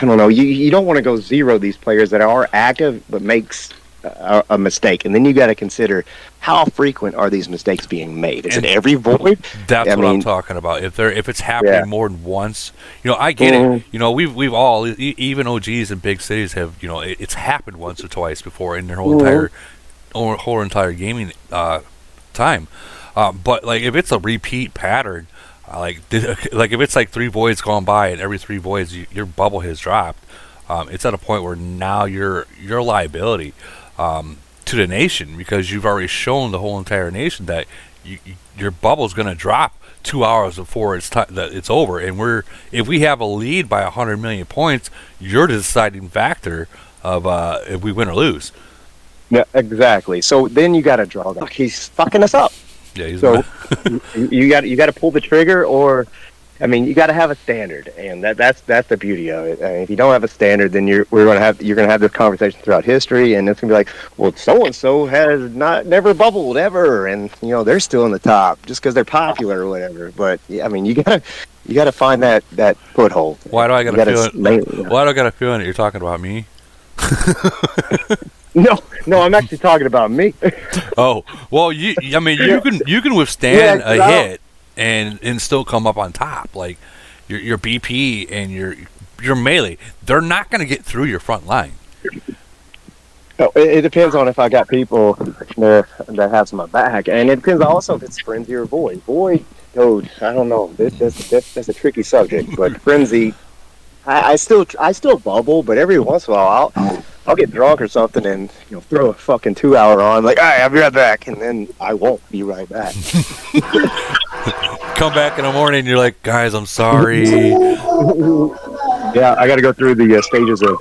don't know. You don't want to go zero these players that are active but makes a mistake, and then you got to consider how frequent are these mistakes being made. Is it every void? That's what I'm talking about. If it's happening more than once, I get it. We've all, even OGs in big cities have, it's happened once or twice before in their whole entire gaming time. But like if it's a repeat pattern, like if it's like 3 voids gone by and every 3 voids your bubble has dropped, it's at a point where now you're liability to the nation, because you've already shown the whole entire nation that your bubble's going to drop 2 hours before it's over. And if we have a lead by 100 million points, you're the deciding factor of if we win or lose. Yeah, exactly. So then you got to draw. Look, he's fucking us up. Yeah, so you got to pull the trigger, or you got to have a standard, and that's the beauty of it. If you don't have a standard, then you're gonna have this conversation throughout history, and it's gonna be like, well, so and so has never bubbled ever, and they're still in the top just because they're popular or whatever. But you gotta find that foothold. Why do I got a feeling that you're talking about me? No, I'm actually talking about me. Oh, well, you can withstand a hit and still come up on top. Like your BP and your melee, they're not going to get through your front line. No, it depends on if I got people that has my back, and it depends also if it's frenzy or void. Void, dude, I don't know. That's a tricky subject, but frenzy, I still bubble, but every once in a while I'll get drunk or something and throw a fucking 2-hour on, like, all right, I'll be right back, and then I won't be right back. Come back in the morning and you're like, guys, I'm sorry. Yeah, I got to go through the stages of.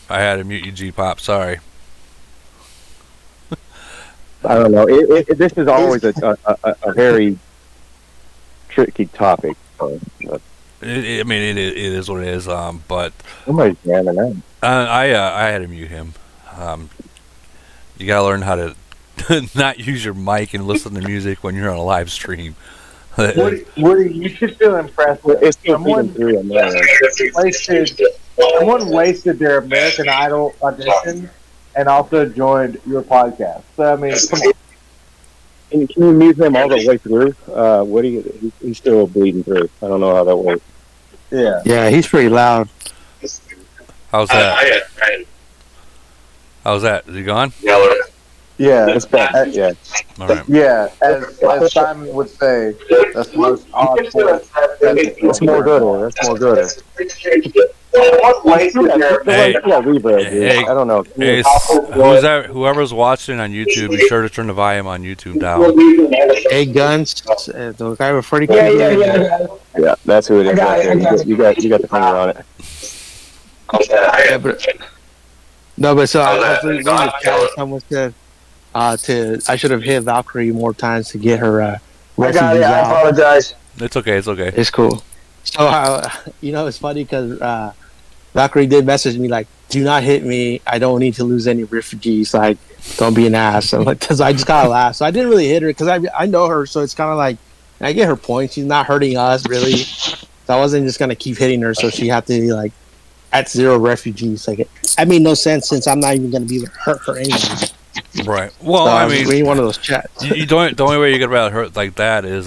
I had to mute you, G-Pop. Sorry. I don't know. This is always a very tricky topic. It is what it is. But somebody's jamming out. I had to mute him. You gotta learn how to not use your mic and listen to music when you're on a live stream. Woody, you should feel impressed. Someone wasted their American Idol audition and also joined your podcast. So come on. Can you mute him all the way through? Woody, he's still bleeding through. I don't know how that works. Yeah, he's pretty loud. How's that? How's that? Is he gone? Yeah, it's bad. Yeah. All right. Yeah, as Simon would say, that's the most awful. That's more gooder. That's more gooder. Hey, I don't know. Hey, who's that? Whoever's watching on YouTube, be sure to turn the volume on YouTube down. Hey, Guns, the guy with Freddy. Yeah, that's who it is. Right there. You got the finger on it. Yeah, but so I was reading the chat. Someone said I should have hit Valkyrie more times to get her. I got it. I apologize. It's okay. It's okay. It's cool. So it's funny because Valkyrie did message me like, "Do not hit me. I don't need to lose any refugees. Like, don't be an ass." I'm like, because I just gotta laugh. So I didn't really hit her because I know her. So it's kind of like I get her point. She's not hurting us really. So I wasn't just gonna keep hitting her. So she had to be like at 0 refugees. Like, I made no sense since I'm not even gonna be hurt her anyway. Right. Well, So I mean, reading one of those chats. the only way you get about hurt like that is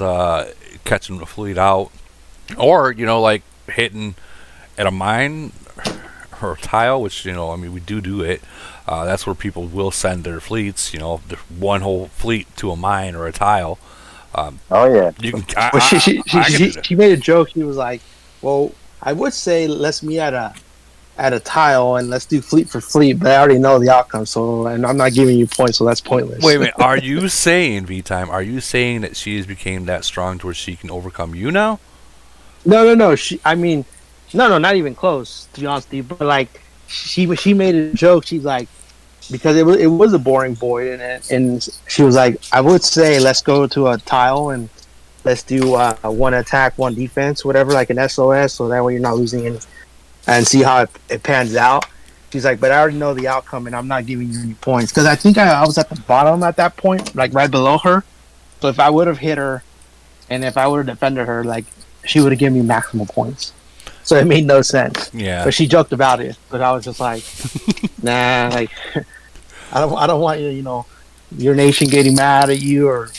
catching the fleet out, or like hitting at a mine or a tile, which we do it. That's where people will send their fleets. One whole fleet to a mine or a tile. Oh yeah. You can. Well, she made a joke. She was like, "Well, I would say let's meet at a tile and let's do fleet for fleet, but I already know the outcome, and I'm not giving you points, so that's pointless." Wait a minute. Are you saying, V-Time, that she has became that strong to where she can overcome you now? No. No, not even close, to be honest with you. But like, she made a joke. She's like, because it was a boring void, and she was like, I would say let's go to a tile and let's do one attack, one defense, whatever, like an SOS, so that way you're not losing any, and see how it pans out. She's like, but I already know the outcome, and I'm not giving you any points because I think I was at the bottom at that point, like right below her. So if I would have hit her and if I would have defended her, like she would have given me maximum points. So it made no sense. Yeah. But she joked about it. But I was just like, nah, like I don't want your nation getting mad at you or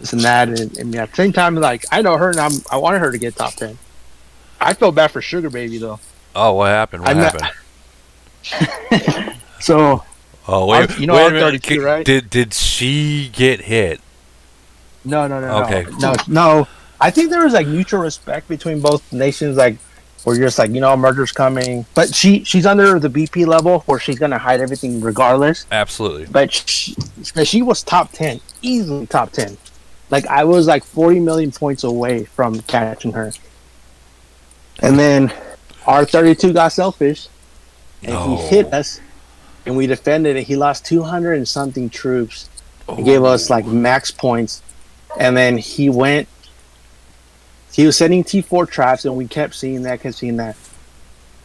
this and that. And at the same time, like I know her, and I wanted her to get top 10. I feel bad for Sugar Baby though. Oh, what happened? What happened? So, Oh, wait. I'm 32, right? Did she get hit? No. Okay. No. I think there was like mutual respect between both nations, like where you're just like, murder's coming. But she's under the BP level where she's gonna hide everything regardless. Absolutely. But she was top 10, easily top 10. Like I was like 40 million points away from catching her. And then our 32 got selfish, and he hit us, and we defended it. He lost 200 and something troops. He gave us like max points, and then he was sending T4 traps, and we kept seeing that.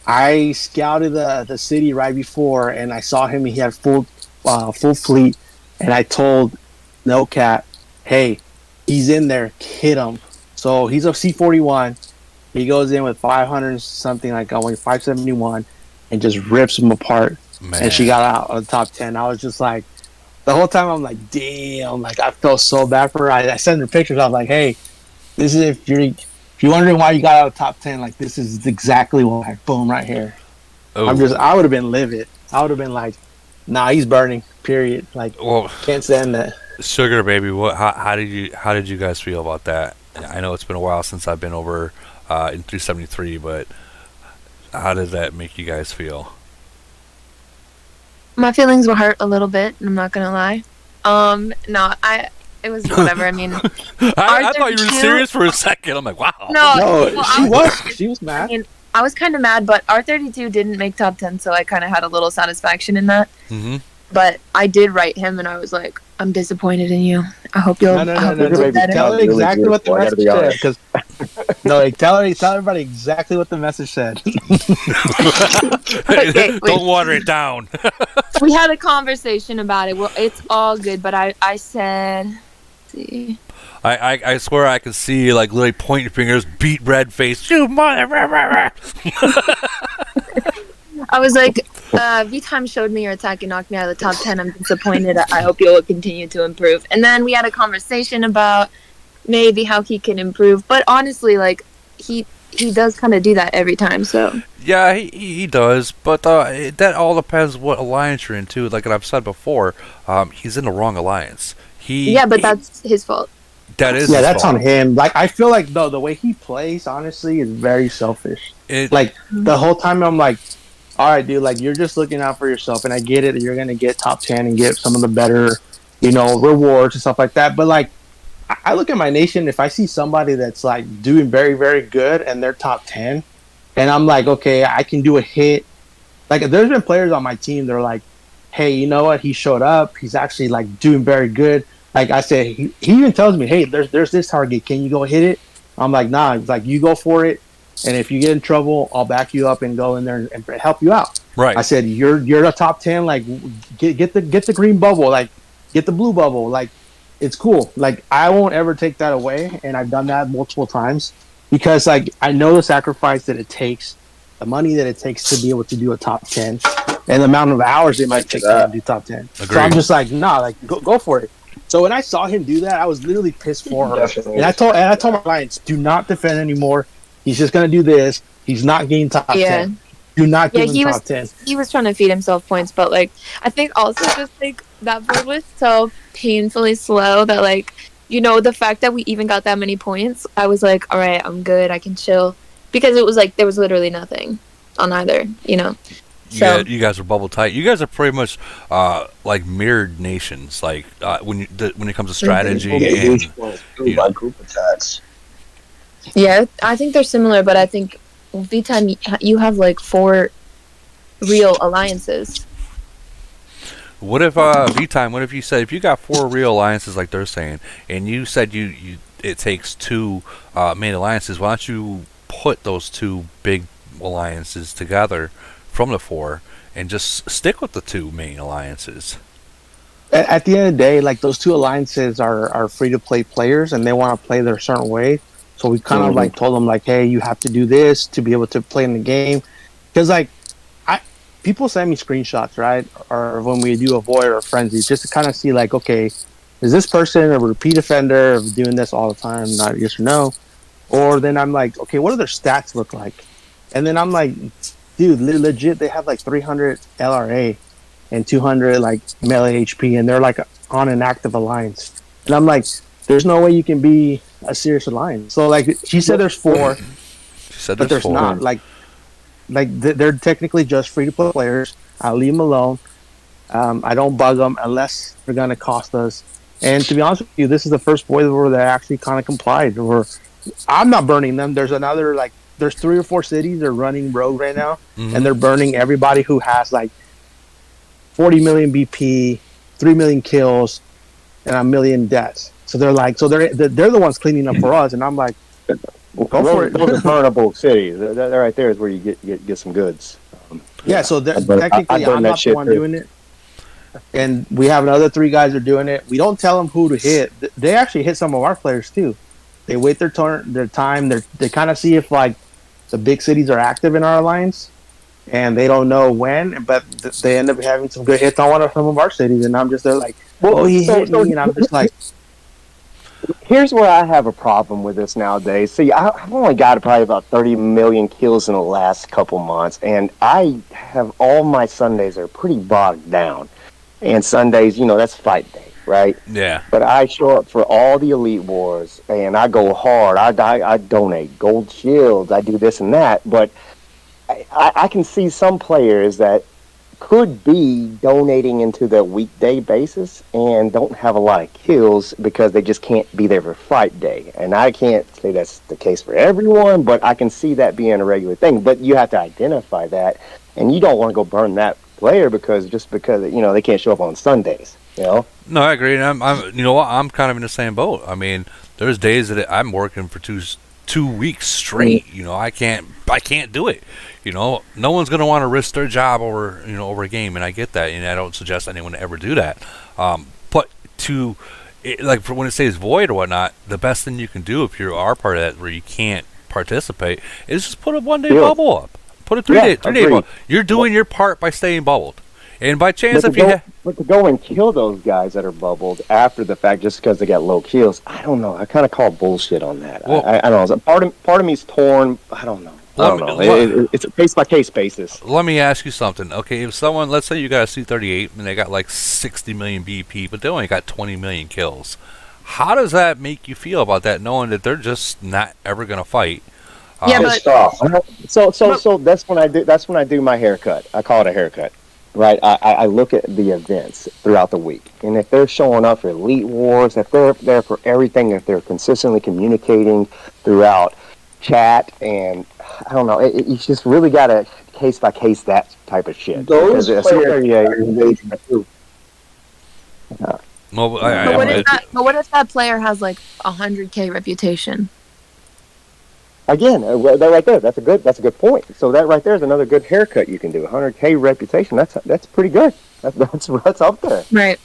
I scouted the city right before, and I saw him. He had full fleet, and I told No Cat, "Hey, he's in there. Hit him." So he's a C41. He goes in with 500 something, like going 571, and just rips him apart. Man. And she got out of the top 10. I was just like, the whole time I'm like, damn, like I felt so bad for her. I sent her pictures. I was like, hey, this is if you're wondering why you got out of the top 10, like this is exactly why. Boom, right here. Oh. I would have been livid. I would have been like, nah, he's burning. Period. Like, can't stand that. Sugar Baby, how did you guys feel about that? I know it's been a while since I've been over in 373, but how did that make you guys feel? My feelings were hurt a little bit. I'm not gonna lie. No, it was whatever. I mean, I thought you were serious for a second. I'm like, wow. No, she was mad. I mean, I was kind of mad, but R32 didn't make top 10, so I kind of had a little satisfaction in that. Mm-hmm. But I did write him, and I was like, I'm disappointed in you. I hope you'll do better. Tell her exactly what the message said. Tell everybody exactly what the message said. Okay, don't water it down. We had a conversation about it. Well, it's all good, but I said, let's see. I swear I can see like literally pointing fingers, beat red face, you mother. I was like, V-Time showed me your attack and knocked me out of the top 10. I'm disappointed. I hope you'll continue to improve. And then we had a conversation about maybe how he can improve. But honestly, like, he does kind of do that every time, so. Yeah, he does. But that all depends what alliance you're in, too. Like I've said before, he's in the wrong alliance. But that's his fault. That is that's fault. on him. Like, I feel like, though, the way he plays, honestly, is very selfish. Like, the whole time I'm like, all right, dude, like you're just looking out for yourself, and I get it. You're gonna get top 10 and get some of the better, rewards and stuff like that. But like, I look at my nation. If I see somebody that's like doing very, very good and they're top 10, and I'm like, okay, I can do a hit. Like, there's been players on my team that are like, hey, you know what? He showed up. He's actually like doing very good. Like I said, he even tells me, hey, there's this target. Can you go hit it? I'm like, nah. It's like, you go for it. And if you get in trouble, I'll back you up and go in there and help you out. Right. I said, you're a top 10. Like, get the green bubble. Like, get the blue bubble. Like, it's cool. Like, I won't ever take that away. And I've done that multiple times because, like, I know the sacrifice that it takes, the money that it takes to be able to do a top 10, and the amount of hours it might take to do top 10. Agreed. So I'm just like, nah, like, go for it. So when I saw him do that, I was literally pissed for her. And I told my clients, do not defend anymore. He's just going to do this. He's not getting top 10. Do not give him top 10. He was trying to feed himself points, but, like, I think also just, like, that build was so painfully slow that, like, the fact that we even got that many points, I was like, all right, I'm good. I can chill. Because it was, like, there was literally nothing on either, So you guys are bubble tight. You guys are pretty much like mirrored nations. Like when it comes to strategy and group attacks. Yeah, I think they're similar, but I think V-Time, you have like 4 real alliances. What if V-Time? What if you said if you got 4 real alliances like they're saying, and you said it takes 2 main alliances? Why don't you put those 2 big alliances together from the 4 and just stick with the 2 main alliances? at the end of the day, like those two alliances are free to play players, and they want to play their certain way. So we kind of like told them like, hey, you have to do this to be able to play in the game, because like people send me screenshots, right, or when we do a void or a frenzy, just to kind of see like, okay, is this person a repeat offender of doing this all the time? Not yes or no. Or then I'm like, okay, what do their stats look like? And then I'm like, dude, legit, they have like 300 LRA and 200 like melee HP, and they're like on an active alliance. And I'm like, there's no way you can be a serious alliance. So like, she said there's 4, She said but there's 4. not. They're technically just free to play players. I leave them alone. I don't bug them unless they're gonna cost us. And to be honest with you, this is the first void where they actually kind of complied. Or I'm not burning them. There's another like there's 3 or 4 cities they're running rogue right now, and they're burning everybody who has like 40 million BP, 3 million kills, and a million deaths. So they're the ones cleaning up for us, and I'm like, go for it. Those are burnable cities. That right there is where you get some goods. Yeah, so I technically, burn I'm that not the shit one too. doing it. And we have another 3 guys that are doing it. We don't tell them who to hit. They actually hit some of our players too. They wait their turn, their time. They kind of see if like the big cities are active in our alliance, and they don't know when. But they end up having some good hits on some of our cities, and I'm just there like, oh, he hit me, and I'm just like, Here's where I have a problem with this nowadays. See, I've only got probably about 30 million kills in the last couple months, and I have all my Sundays are pretty bogged down. And Sundays, that's fight day, right? Yeah. But I show up for all the Elite Wars, and I go hard. I donate gold shields. I do this and that. But I can see some players that could be donating into their weekday basis and don't have a lot of kills because they just can't be there for fight day. And I can't say that's the case for everyone, but I can see that being a regular thing. But you have to identify that, and you don't want to go burn that player because they can't show up on Sundays. No, I agree. And I'm you know what? I'm kind of in the same boat. I mean, there's days that I'm working for two weeks straight. I can't do it. No one's gonna want to risk their job over a game, and I get that, and I don't suggest anyone to ever do that. But like for when it says void or whatnot, the best thing you can do if you are part of that where you can't participate is just put a 1-day bubble up. Put a 3-day bubble. You're doing your part by staying bubbled, and by chance But to go and kill those guys that are bubbled after the fact just because they got low kills, I don't know. I kind of call bullshit on that. Well, I don't know. Part of me's torn. I don't know. It's a case by case basis. Let me ask you something. Okay, if someone, let's say you got a C-38 and they got like 60 million BP, but they only got 20 million kills, how does that make you feel about that, knowing that they're just not ever going to fight? Yeah, but So that's when I do my haircut. I call it a haircut. Right, I look at the events throughout the week, and if they're showing up for Elite Wars, if they're there for everything, if they're consistently communicating throughout chat, and I don't know, you just really got to case by case that type of shit. Those players engagement too. Well, but what if that player has like 100K reputation? Again, that right there, that's a good point. So that right there is another good haircut you can do. 100K reputation, that's pretty good. That's up there. Right.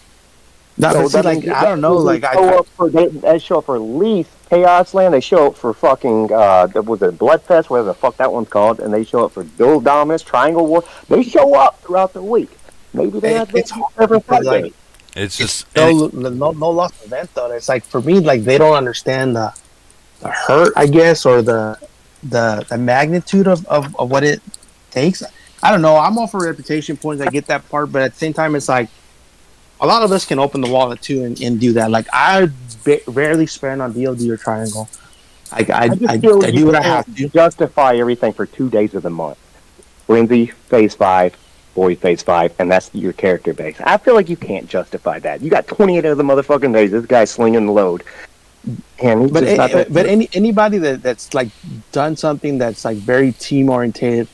I don't know, they show up for Leaf, Chaos Land. They show up for fucking was it Bloodfest, whatever the fuck that one's called, and they show up for Dual Dominance, Triangle War. They show up throughout the week. Maybe they have this every Friday. It's just no lost event though. It's like for me, like they don't understand the hurt, I guess, or the magnitude of what it takes. I don't know. I'm all for reputation points. I get that part, but at the same time, it's like a lot of us can open the wallet too and do that. Like I rarely spend on DLD or Triangle. I do what I have to. Justify everything for 2 days of the month. Lindsay, phase 5, Boy, phase 5, and that's your character base. I feel like you can't justify that. You got 28 of the motherfucking days. This guy's slinging the load. And anybody that's like done something that's like very team oriented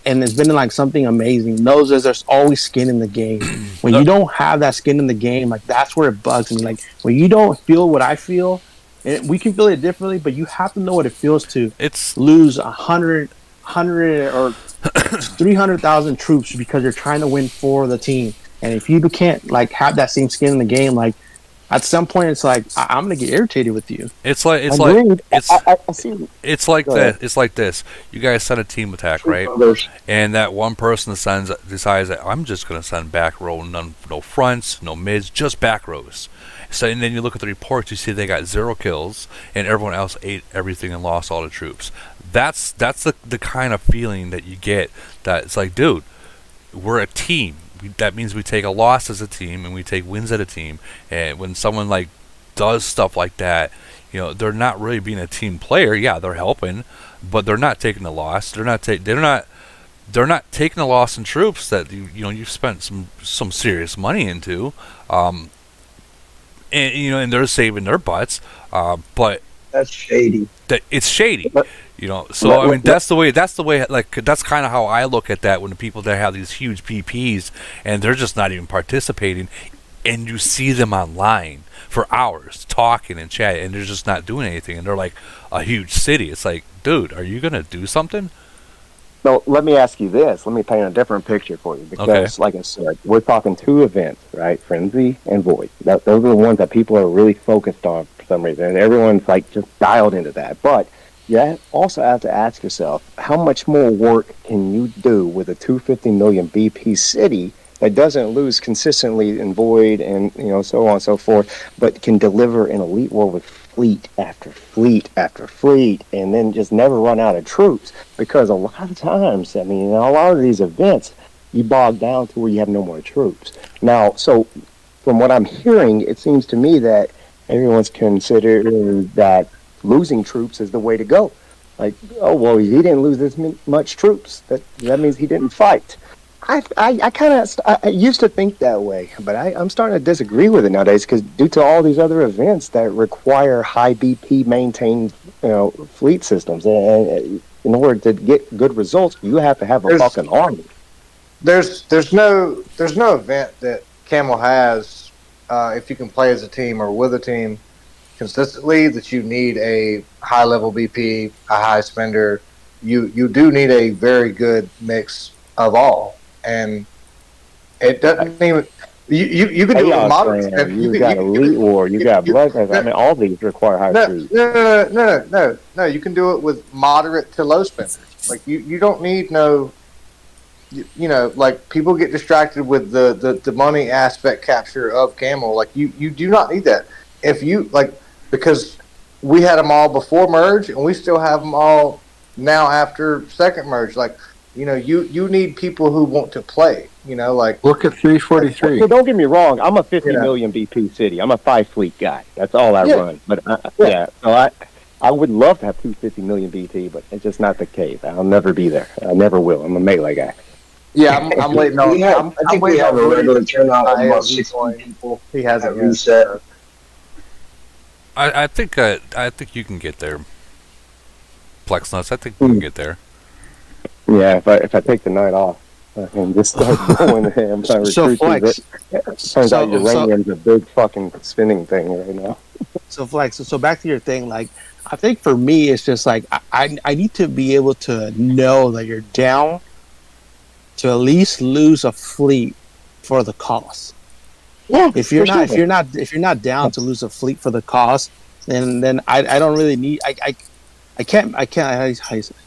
and has been in like something amazing knows there's always skin in the game. When you don't have that skin in the game, like that's where it bugs me. Like when you don't feel what I feel, and we can feel it differently, but you have to know what it feels to lose 100 or 300,000 troops because you're trying to win for the team. And if you can't like have that same skin in the game, like at some point, it's like I'm gonna get irritated with you. It's like Agreed. I see. it's like Go this. ahead. It's like this. You guys send a team attack, right? There's- And that one person decides that I'm just gonna send back row, no fronts, no mids, just back rows. So and then you look at the reports, you see they got 0 kills, and everyone else ate everything and lost all the troops. That's the kind of feeling that you get. That it's like, dude, we're a team. That means we take a loss as a team and we take wins as a team. And when someone like does stuff like that, they're not really being a team player. Yeah, they're helping, but they're not taking the loss. They're not taking the loss in troops that you've spent some serious money into, and and they're saving their butts. But That's shady. it's shady. But- So I mean, but- that's the way. Like that's kind of how I look at that when the people that have these huge PPs and they're just not even participating, and you see them online for hours talking and chatting, and they're just not doing anything, and they're like a huge city. It's like, dude, are you gonna do something? So let me ask you this. Let me paint a different picture for you because, like I said, we're talking 2 events, right? Frenzy and Void. Those are the ones that people are really focused on for some reason, and everyone's like just dialed into that. But you also have to ask yourself, how much more work can you do with a 250 million BP city that doesn't lose consistently in Void and so on and so forth, but can deliver an elite war with fleet after fleet after fleet, and then just never run out of troops? Because a lot of times, I mean, in a lot of these events, you bog down to where you have no more troops. Now, so from what I'm hearing, it seems to me that everyone's considered that losing troops is the way to go. Like, oh well, he didn't lose this much troops. That means he didn't fight. I used to think that way, but I'm starting to disagree with it nowadays because due to all these other events that require high BP maintained, fleet systems, and in order to get good results, you have to have a fucking army. There's no event that Camel has if you can play as a team or with a team consistently that you need a high level BP, a high spender. You do need a very good mix of all, and it doesn't even. You can do it with moderate. You got elite war. You got blood. I mean, all these require high troops. No. You can do it with moderate to low spenders. Like you don't need no. Like people get distracted with the money aspect capture of Camel. Like you do not need that. If you because we had them all before merge and we still have them all now after second merge. Like you need people who want to play. Look at 343. So don't get me wrong. I'm a 50 million BP city. I'm a 5 fleet guy. That's all I run. But so I would love to have 250 million BP, but it's just not the case. I'll never be there. I never will. I'm a melee guy. Yeah, I'm waiting on. I think we have a regular turnout of about 60 people. He hasn't reset. I think you can get there. Plex nuts. I think you can get there. Yeah, if I take the night off and just start going, I'm trying to So recruit Flex. Turns out uranium's a big fucking spinning thing right now. So Flex. So back to your thing. Like, I think for me, it's just like I need to be able to know that you're down to at least lose a fleet for the cost. Yeah, if you're not down to lose a fleet for the cost, then I don't really need I can't how you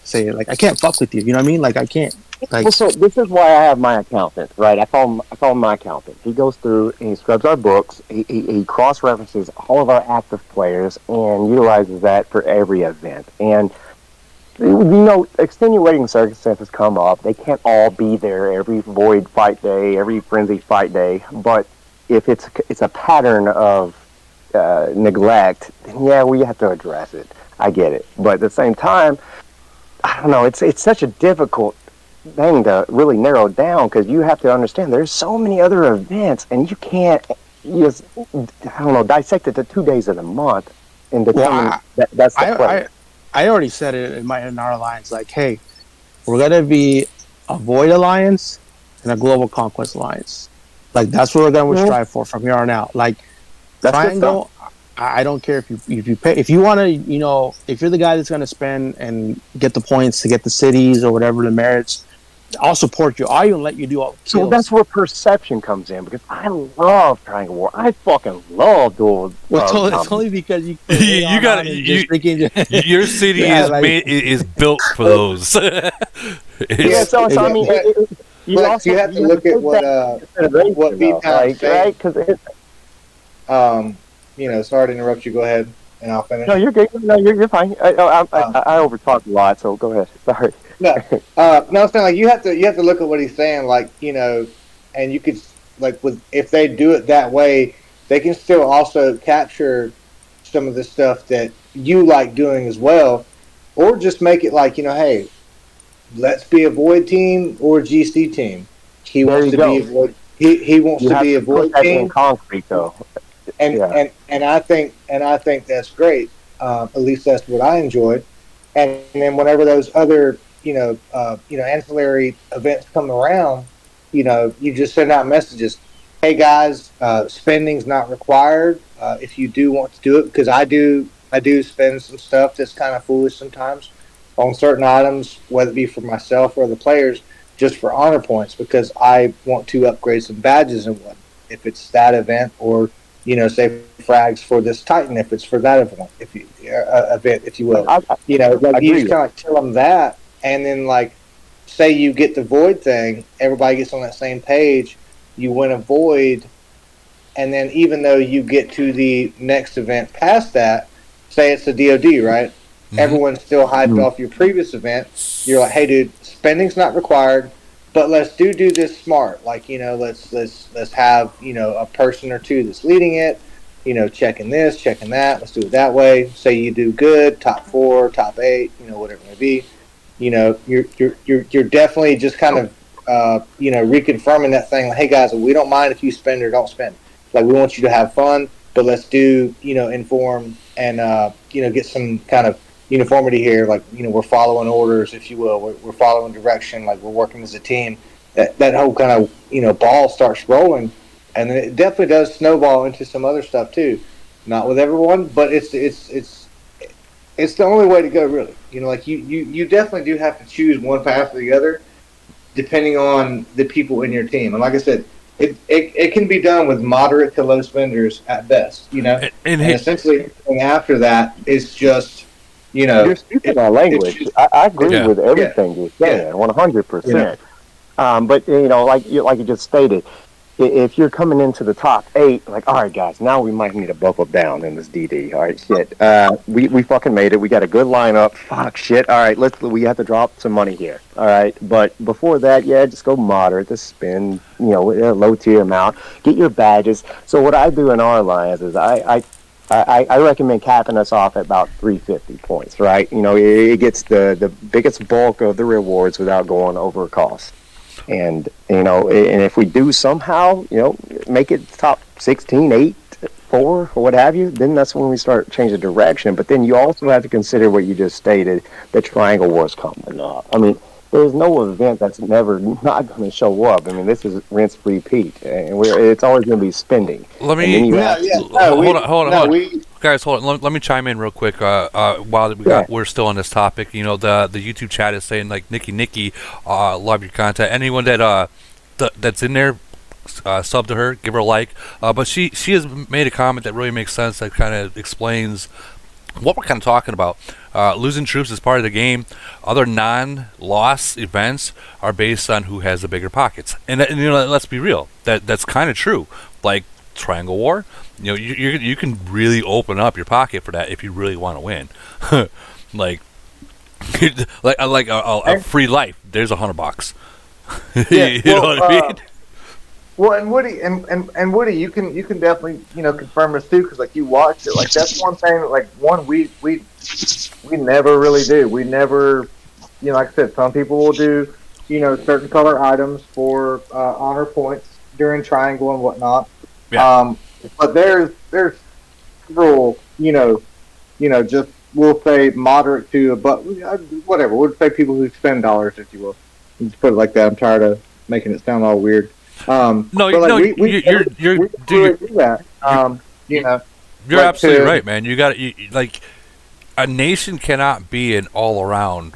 say it, like I can't fuck with you. You know what I mean? Like I can't. Like, well, so this is why I have my accountant, right? I call him my accountant. He goes through and he scrubs our books. He cross references all of our active players and utilizes that for every event. And extenuating circumstances come up. They can't all be there every Void fight day, every Frenzy fight day. But if it's a pattern of neglect, then yeah, we have to address it. I get it, but at the same time, I don't know. It's such a difficult thing to really narrow down because you have to understand there's so many other events, and you can't just dissect it to 2 days of the month and determine that's the play. I already said it in our alliance. Like, hey, we're gonna be a Void alliance and a Global Conquest alliance. Like that's what we're gonna strive for from here on out. Like Triangle. I don't care if you pay, if you want to, if you're the guy that's going to spend and get the points to get the cities or whatever the merits, I'll support you. I'll even let you do all the So kills. that's where perception comes in, because I love Triangle War. I fucking love dual. Well, it's only because you put You got your city Yeah, is like- made is built for those. Yeah, It's- so I mean, you have to look at what V-Pound's saying. right? Because Sorry to interrupt you. Go ahead, and I'll finish. no, you're good. No, you're fine. I overtalk a lot, so go ahead. Sorry. No, it's not like you have to look at what he's saying, like, and you could, like, if they do it that way, they can still also capture some of the stuff that you like doing as well, or just make it like, hey, let's be a Void team or a GC team. He There wants you to go. be a Void. He wants You to have be a to put Void that in team, concrete, though. and Yeah. and I think that's great. At least that's what I enjoyed. And then whenever those other ancillary events come around, you just send out messages. Hey guys, spending's not required. If you do want to do it, because I do spend some stuff that's kind of foolish sometimes on certain items, whether it be for myself or the players, just for honor points, because I want to upgrade some badges and what. If it's that event, or say frags for this Titan, if it's for that event, if you will, you just kind of like tell them that, and then like say you get the Void thing, everybody gets on that same page, you win a Void, and then even though you get to the next event past that, say it's a DoD, right? Mhm. Everyone's still hyped off your previous event. You're like, hey, dude, spending's not required, but let's do this smart. Like, let's have a person or two that's leading it. Checking this, checking that. Let's do it that way. Say you do good, top 4, top 8, whatever it may be. You're definitely just kind of reconfirming that thing. Like, hey guys, we don't mind if you spend or don't spend. Like, we want you to have fun, but let's do inform and get some kind of uniformity here. Like, we're following orders, if you will. We're following direction. Like, we're working as a team. That whole kind of ball starts rolling, and then it definitely does snowball into some other stuff too. Not with everyone, but it's the only way to go, really. Like you definitely do have to choose one path or the other, depending on the people in your team. And like I said, it can be done with moderate to low spenders at best. And essentially, after that, it's just You're speaking our language. I agree with everything you're saying, 100%. But like you just stated, if you're coming into the top 8, like, all right, guys, now we might need to buckle down in this DD. All right, shit. We fucking made it. We got a good lineup. Fuck, shit. All right, we have to drop some money here. All right, but before that, just go moderate. Just spend, a low tier amount. Get your badges. So what I do in our alliance is I recommend capping us off at about 350 points, right? It gets the biggest bulk of the rewards without going over cost. And, and if we do somehow, make it top 16, 8, 4, or what have you, then that's when we start changing direction. But then you also have to consider what you just stated, the Triangle Wars coming up. I mean, there's no event that's never not going to show up. I mean, this is rinse, repeat, and it's always going to be spending. Let me hold on. Guys, hold on. Let me chime in real quick. While we're still on this topic, the YouTube chat is saying like Nikki, love your content. Anyone that's in there, sub to her, give her a like. But she has made a comment that really makes sense. That kind of explains what we're kind of talking about. Losing troops is part of the game. Other non-loss events are based on who has the bigger pockets, and let's be real. That's kind of true. Like Triangle War, you can really open up your pocket for that if you really want to win. like a free life. There's $100. You know what I mean? Well, and Woody, and Woody, you can definitely confirm this too, because like you watched it. Like that's one thing that we never really do. We never, like I said, some people will do certain color items for honor points during Triangle and whatnot. Yeah. But there's several just we'll say moderate to but whatever. We'll say people who spend dollars, if you will. Just put it like that. I'm tired of making it sound all weird. You're absolutely right, man. You got like a nation cannot be an all around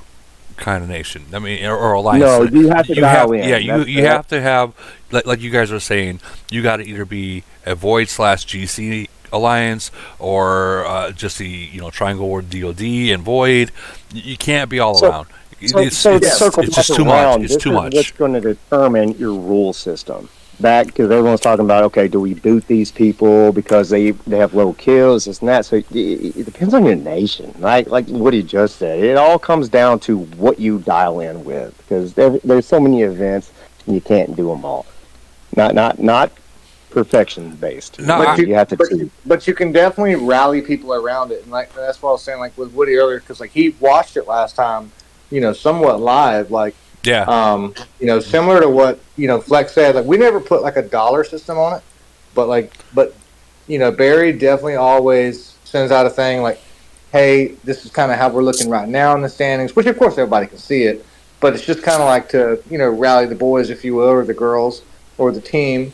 kind of nation. I mean, or alliance. No, you have to dial in. Yeah, you have to have like you guys were saying. You got to either be a Void / GC alliance or just the Triangle or DoD and Void. You can't be all around. It's just too much. It's too much. What's going to determine your rule system? That because everyone's talking about, okay, do we boot these people because they have low kills, this and that. So it depends on your nation, right? Like what he just said. It all comes down to what you dial in with, because there's so many events and you can't do them all. Not perfection based. No, you have to choose. But you can definitely rally people around it, and like that's what I was saying, like with Woody earlier, because like he watched it last time, somewhat live, like. Yeah. Similar to what, Flex said, like we never put like a dollar system on it, but Barry definitely always sends out a thing like, hey, this is kind of how we're looking right now in the standings, which of course everybody can see it, but it's just kind of like to, rally the boys, if you will, or the girls or the team,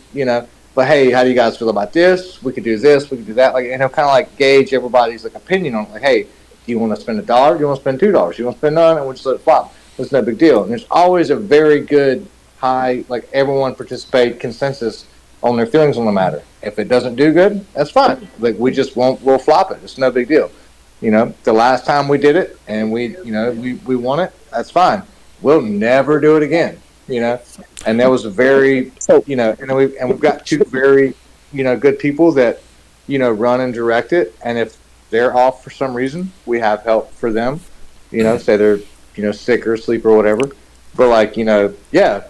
but hey, how do you guys feel about this? We could do this, we could do that. Like, and he'll kind of like gauge everybody's like opinion on it. Like, hey, do you want to spend $1? Do you want to spend $2? Do you want to spend none? And we'll just let it flop. It's no big deal. And there's always a very good, high, like everyone participate consensus on their feelings on the matter. If it doesn't do good, that's fine. Like we'll flop it. It's no big deal. The last time we did it and we won it, that's fine. We'll never do it again. And that was a very, and we've got two very, good people that, run and direct it. And if they're off for some reason, we have help for them. Say they're sick or asleep or whatever, but like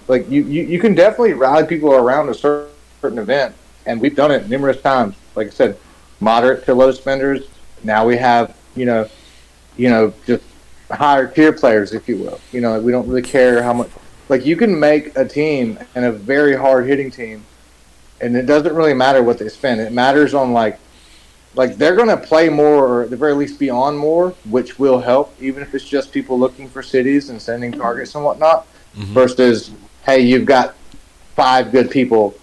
like you can definitely rally people around a certain event, and we've done it numerous times. Like I said, moderate to low spenders. Now we have just higher tier players, if you will. We don't really care how much. Like you can make a team and a very hard hitting team, and it doesn't really matter what they spend. It matters on like they're going to play more, or at the very least be on more, which will help, even if it's just people looking for cities and sending targets and whatnot, versus, hey, you've got 5 good people,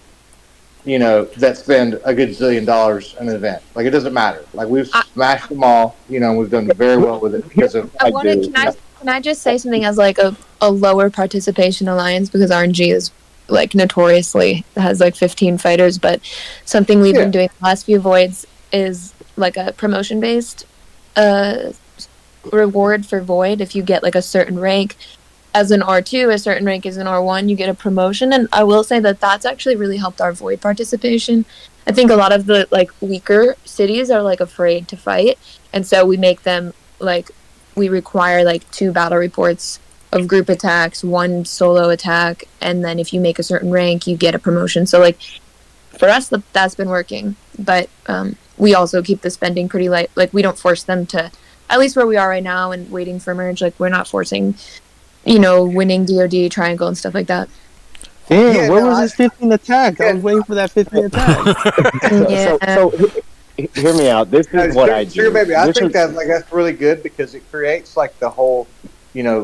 that spend a good $1 an event. Like, it doesn't matter. Like, we've smashed them all, and we've done very well with it because of... Can I just say something as, like, a lower participation alliance, because RNG is, like, notoriously has, like, 15 fighters, but something we've been doing the last few voids is like a promotion based reward for Void. If you get like a certain rank as an R2, a certain rank as an R1, you get a promotion. And I will say that that's actually really helped our Void participation. I think a lot of the like weaker cities are like afraid to fight, and so we make them like we require like 2 battle reports of group attacks, 1 solo attack, and then if you make a certain rank you get a promotion. So like for us that's been working, but we also keep the spending pretty light. Like, we don't force them to, at least where we are right now and waiting for merge, like, we're not forcing, winning DOD, triangle, and stuff like that. Damn, where was this 15 attack? I was waiting for that 15 attack. So hear me out. This is what I do. Sure, baby. I think that's really good because it creates, like, the whole,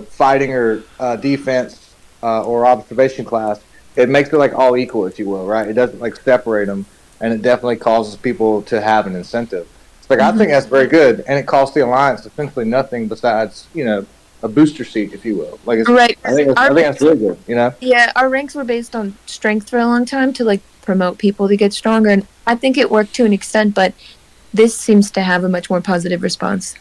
fighting or defense or observation class. It makes it, like, all equal, if you will, right? It doesn't, like, separate them. And it definitely causes people to have an incentive. It's like, I think that's very good. And it costs the Alliance essentially nothing besides, a booster seat, if you will. Like, it's, right. I think that's really good, Yeah, our ranks were based on strength for a long time to, like, promote people to get stronger. And I think it worked to an extent, but this seems to have a much more positive response.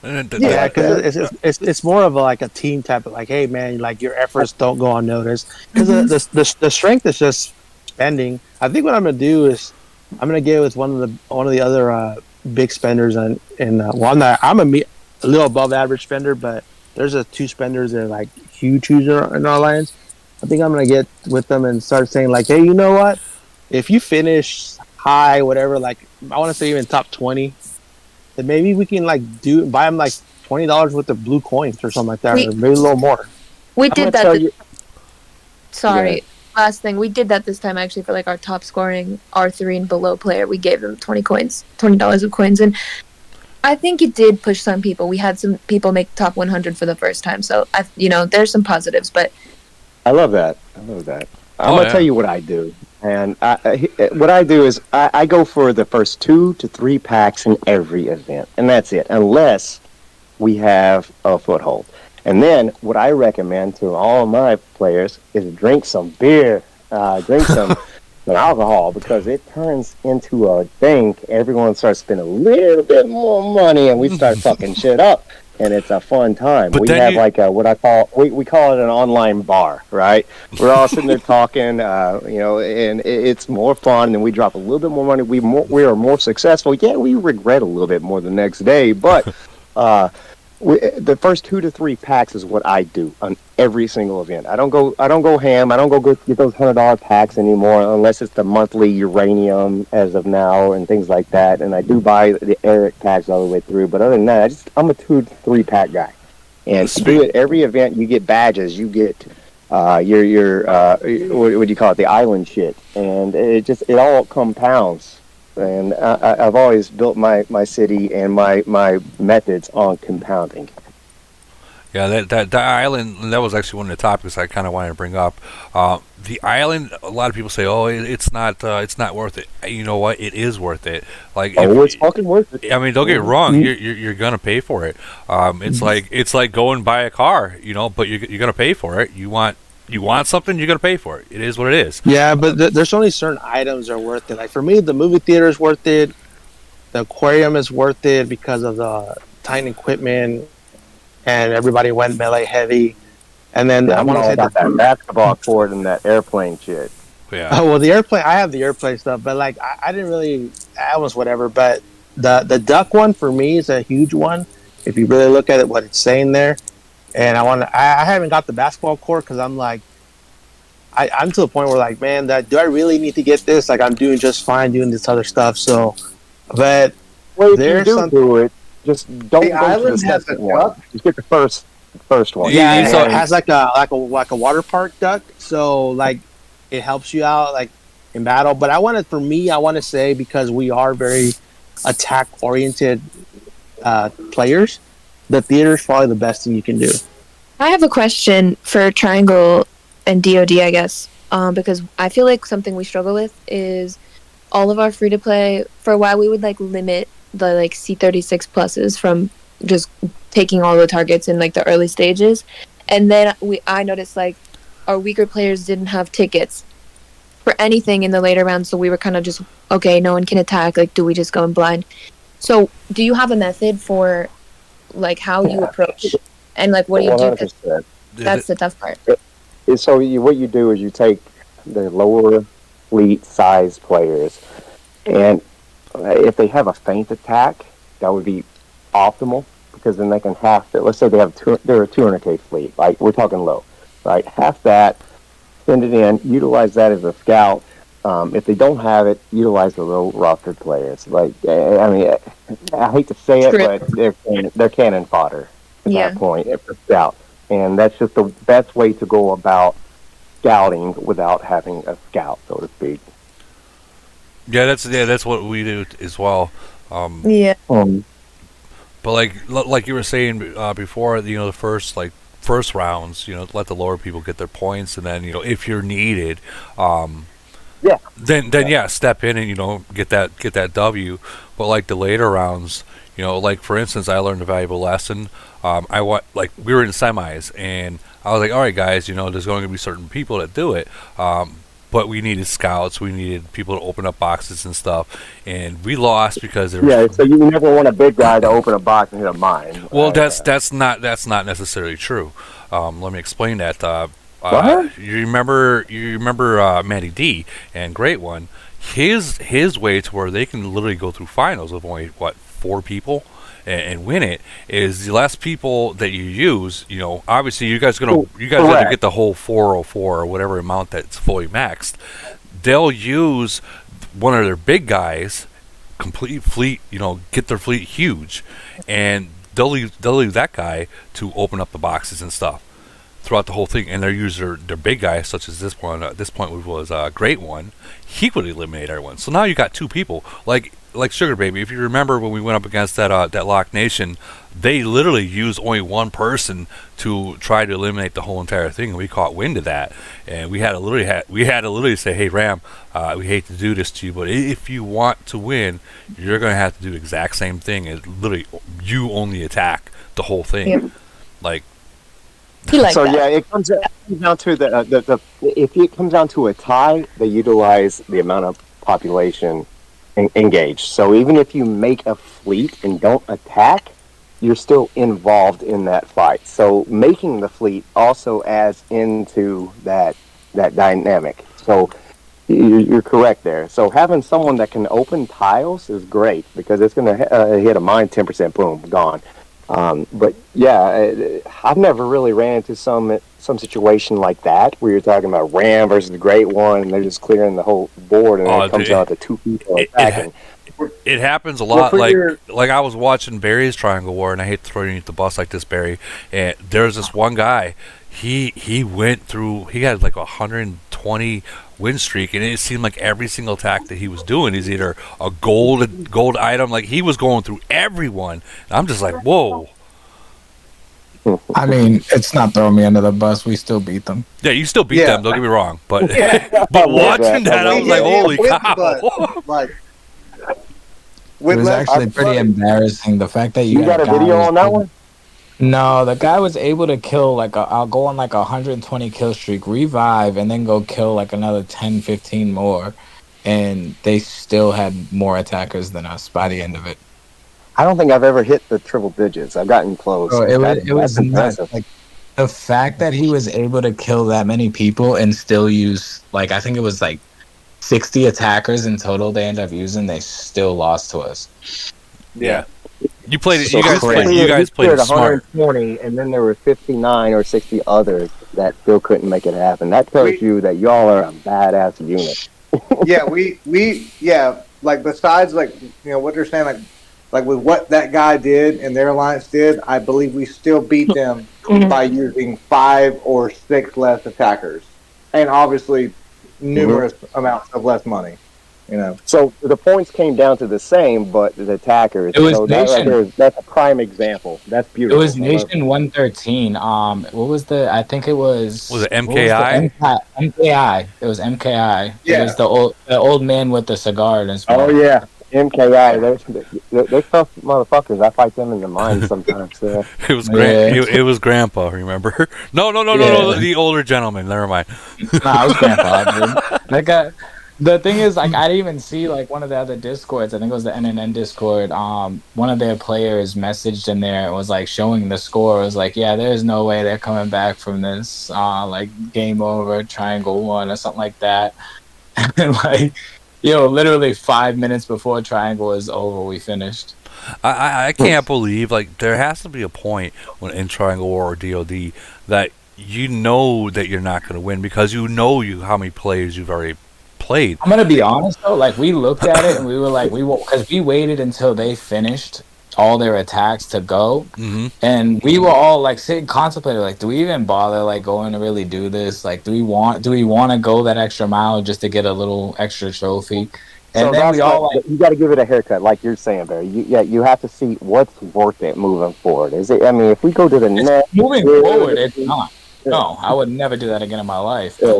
Yeah, because it's more of like a team type of like, hey, man, like, your efforts don't go unnoticed. Because the strength is just spending. I think what I'm going to do is I'm gonna get with one of the other big spenders, and one that I'm a little above average spender, but there's 2 spenders that are like huge in our alliance. I think I'm gonna get with them and start saying like, hey, you know what? If you finish high, whatever, like I want to say even top 20, then maybe we can like buy them like $20 worth of blue coins or something like that, or maybe a little more. We did that. Sorry. Last thing, we did that this time actually for like our top scoring R3 and below player. We gave them $20 of coins, and I think it did push some people. We had some people make top 100 for the first time, so there's some positives. But I love that. I'm gonna tell you what I do, and what I do is I go for the first 2 to 3 packs in every event, and that's it, unless we have a foothold. And then what I recommend to all of my players is drink some beer, drink some alcohol, because it turns into a thing. Everyone starts spending a little bit more money, and we start fucking shit up. And it's a fun time. But We then have you- like what I call we call it an online bar, right? We're all sitting there talking, and it's more fun. And we drop a little bit more money. We are more successful. Yeah, we regret a little bit more the next day, but the first 2 to 3 packs is what I do on every single event. I don't go ham. I don't go get those $100 packs anymore unless it's the monthly uranium as of now and things like that. And I do buy the Eric packs all the way through. But other than that, I'm a 2 to 3 pack guy. And do it every event. You get badges. You get your what do you call it? The island shit. And it all compounds. And I've always built my city and my methods on compounding. Yeah, that island, that was actually one of the topics I kind of wanted to bring up. The island, a lot of people say, "Oh, it's not worth it." You know what? It is worth it. Like, It's fucking worth it. I mean, don't get me wrong. You're gonna pay for it. It's like going buy a car, but you're gonna pay for it. You want something, you're gonna pay for it. It is what it is. Yeah, but there's only certain items that are worth it. Like for me, the movie theater is worth it. The aquarium is worth it because of the Titan equipment, and everybody went melee heavy. And then I I'm want to all say about that basketball court and that airplane shit. Yeah. Oh well, the airplane. I have the airplane stuff, but like I didn't really. I was whatever. But the duck one for me is a huge one. If you really look at it, what it's saying there, and I haven't got the basketball court because I'm like, I'm to the point where like, man, do I really need to get this? Like I'm doing just fine doing this other stuff. So, but Well, if there's you do it, just don't The go to island the has second a one. duck? Just get the first one. Yeah, yeah, so- it has like a water park duck. So like it helps you out like in battle. But I want to say because we are very attack oriented players, the theater is probably the best thing you can do. I have a question for Triangle and DoD, I guess, because I feel like something we struggle with is all of our free to play. For a while, we would like limit the like C36 pluses from just taking all the targets in like the early stages, and then I noticed like our weaker players didn't have tickets for anything in the later rounds, so we were kind of just okay. No one can attack. Like, do we just go in blind? So, do you have a method for like how you approach and like what do you do? 'Cause 100%. that's the tough part. So what you do is you take the lower fleet size players, and if they have a feint attack, that would be optimal, because then they can half it. Let's say they're a 200k fleet, like we're talking low, right? Half that, send it in, utilize that as a scout. If they don't have it, utilize the low rostered players. Like, I mean, I hate to say it, True. but they're cannon fodder at Yeah. that point for scout. And that's just the best way to go about scouting without having a scout, so to speak. Yeah, that's what we do as well. Yeah. But like you were saying before, the first rounds, let the lower people get their points, and then if you're needed, then yeah, step in and get that W. But like the later rounds, like for instance, I learned a valuable lesson. We were in semis, and I was like, all right, guys, there's going to be certain people that do it. But we needed scouts, we needed people to open up boxes and stuff, and we lost because there was. Yeah, so you never want a big guy to open a box and hit a mine. Well, that's not necessarily true. Let me explain that. What? You remember Matty D and Great One. His way to where they can literally go through finals with only 4 people and win it is the less people that you use. Obviously you guys have to get the whole 404 or whatever amount that's fully maxed. They'll use one of their big guys, complete fleet. Get their fleet huge, and they'll leave that guy to open up the boxes and stuff throughout the whole thing, and they'll use their big guy, such as this one. At this point, was Great One. He would eliminate everyone. So now you got 2 people, like Sugar Baby. If you remember when we went up against that Lock Nation, they literally used only one person to try to eliminate the whole entire thing, and we caught wind of that, and we had to literally say, "Hey Ram, we hate to do this to you, but if you want to win, you're going to have to do the exact same thing. And literally, you only attack the whole thing." Yep. Like. He liked So that. yeah, it comes down to the if it comes down to a tie, they utilize the amount of population engaged. So even if you make a fleet and don't attack, you're still involved in that fight. So making the fleet also adds into that dynamic. So you're correct there. So having someone that can open tiles is great because it's going to hit a mine 10%, boom, gone. But yeah, I've never really ran into some situation like that where you're talking about Ram versus the Great One, and they're just clearing the whole board, and then it comes out to two people attacking. It happens a Well, lot. for Like your- I was watching Barry's Triangle War, and I hate to throw you into the bus like this, Barry. And there's this one guy. He went through. He had like 120 win streak, and it seemed like every single attack that he was doing is either a gold item. Like he was going through everyone. And I'm just like, whoa. I mean, it's not throwing me under the bus. We still beat them. Yeah, you still beat Yeah. them. Don't get me wrong, but I but love watching that, I was like, holy cow. But, like, It with was less- actually pretty embarrassing. The fact that You got a guy video was on that able- one? No, the guy was able to kill I'll go on like a 120 kill streak, revive, and then go kill like another 10, 15 more, and they still had more attackers than us by the end of it. I don't think I've ever hit the triple digits. I've gotten close. So it was That's nuts. impressive. Like the fact that he was able to kill that many people and still use I think it was like 60 attackers in total they ended up using, they still lost to us. Yeah. You played it. So You guys crazy. played. You guys played it smart. 120, and then there were 59 or 60 others that still couldn't make it happen. That tells you that y'all are a badass unit. yeah, like besides what they're saying, like with what that guy did and their alliance did, I believe we still beat them by using 5 or 6 less attackers, and obviously numerous amounts of less money. So the points came down to the same, but the attackers. It was so that right Nation. there, that's a prime example. That's It beautiful. was Nation 113. What was Was I think it was. it what was MKI? MKI. It was MKI. Yeah. It was the old man with the cigar in his Oh mouth. yeah, MKI. They're tough motherfuckers. I fight them in the mine sometimes. It was Yeah. it was Grandpa. Remember? No. Yeah. The older gentleman. Never mind. Nah, I was grandpa, dude. That guy. The thing is, I didn't even see one of the other discords. I think it was the NNN Discord. One of their players messaged in there. It was showing the score. It was like, yeah, there's no way they're coming back from this. Game over, Triangle 1 or something like that. And literally 5 minutes before Triangle is over, we finished. I can't believe there has to be a point when in Triangle War or DoD that you know that you're not going to win because how many players you've already played. I'm gonna be honest though, we looked at it and we were like, because we waited until they finished all their attacks to go, and we were all sitting contemplating, do we even bother going to really do this? Do we want to go that extra mile just to get a little extra trophy? And so then we all you got to give it a haircut, like you're saying, Barry. You have to see what's worth it moving forward. Is it? I mean, if we go to the next moving forward, it's not. No, I would never do that again in my life. But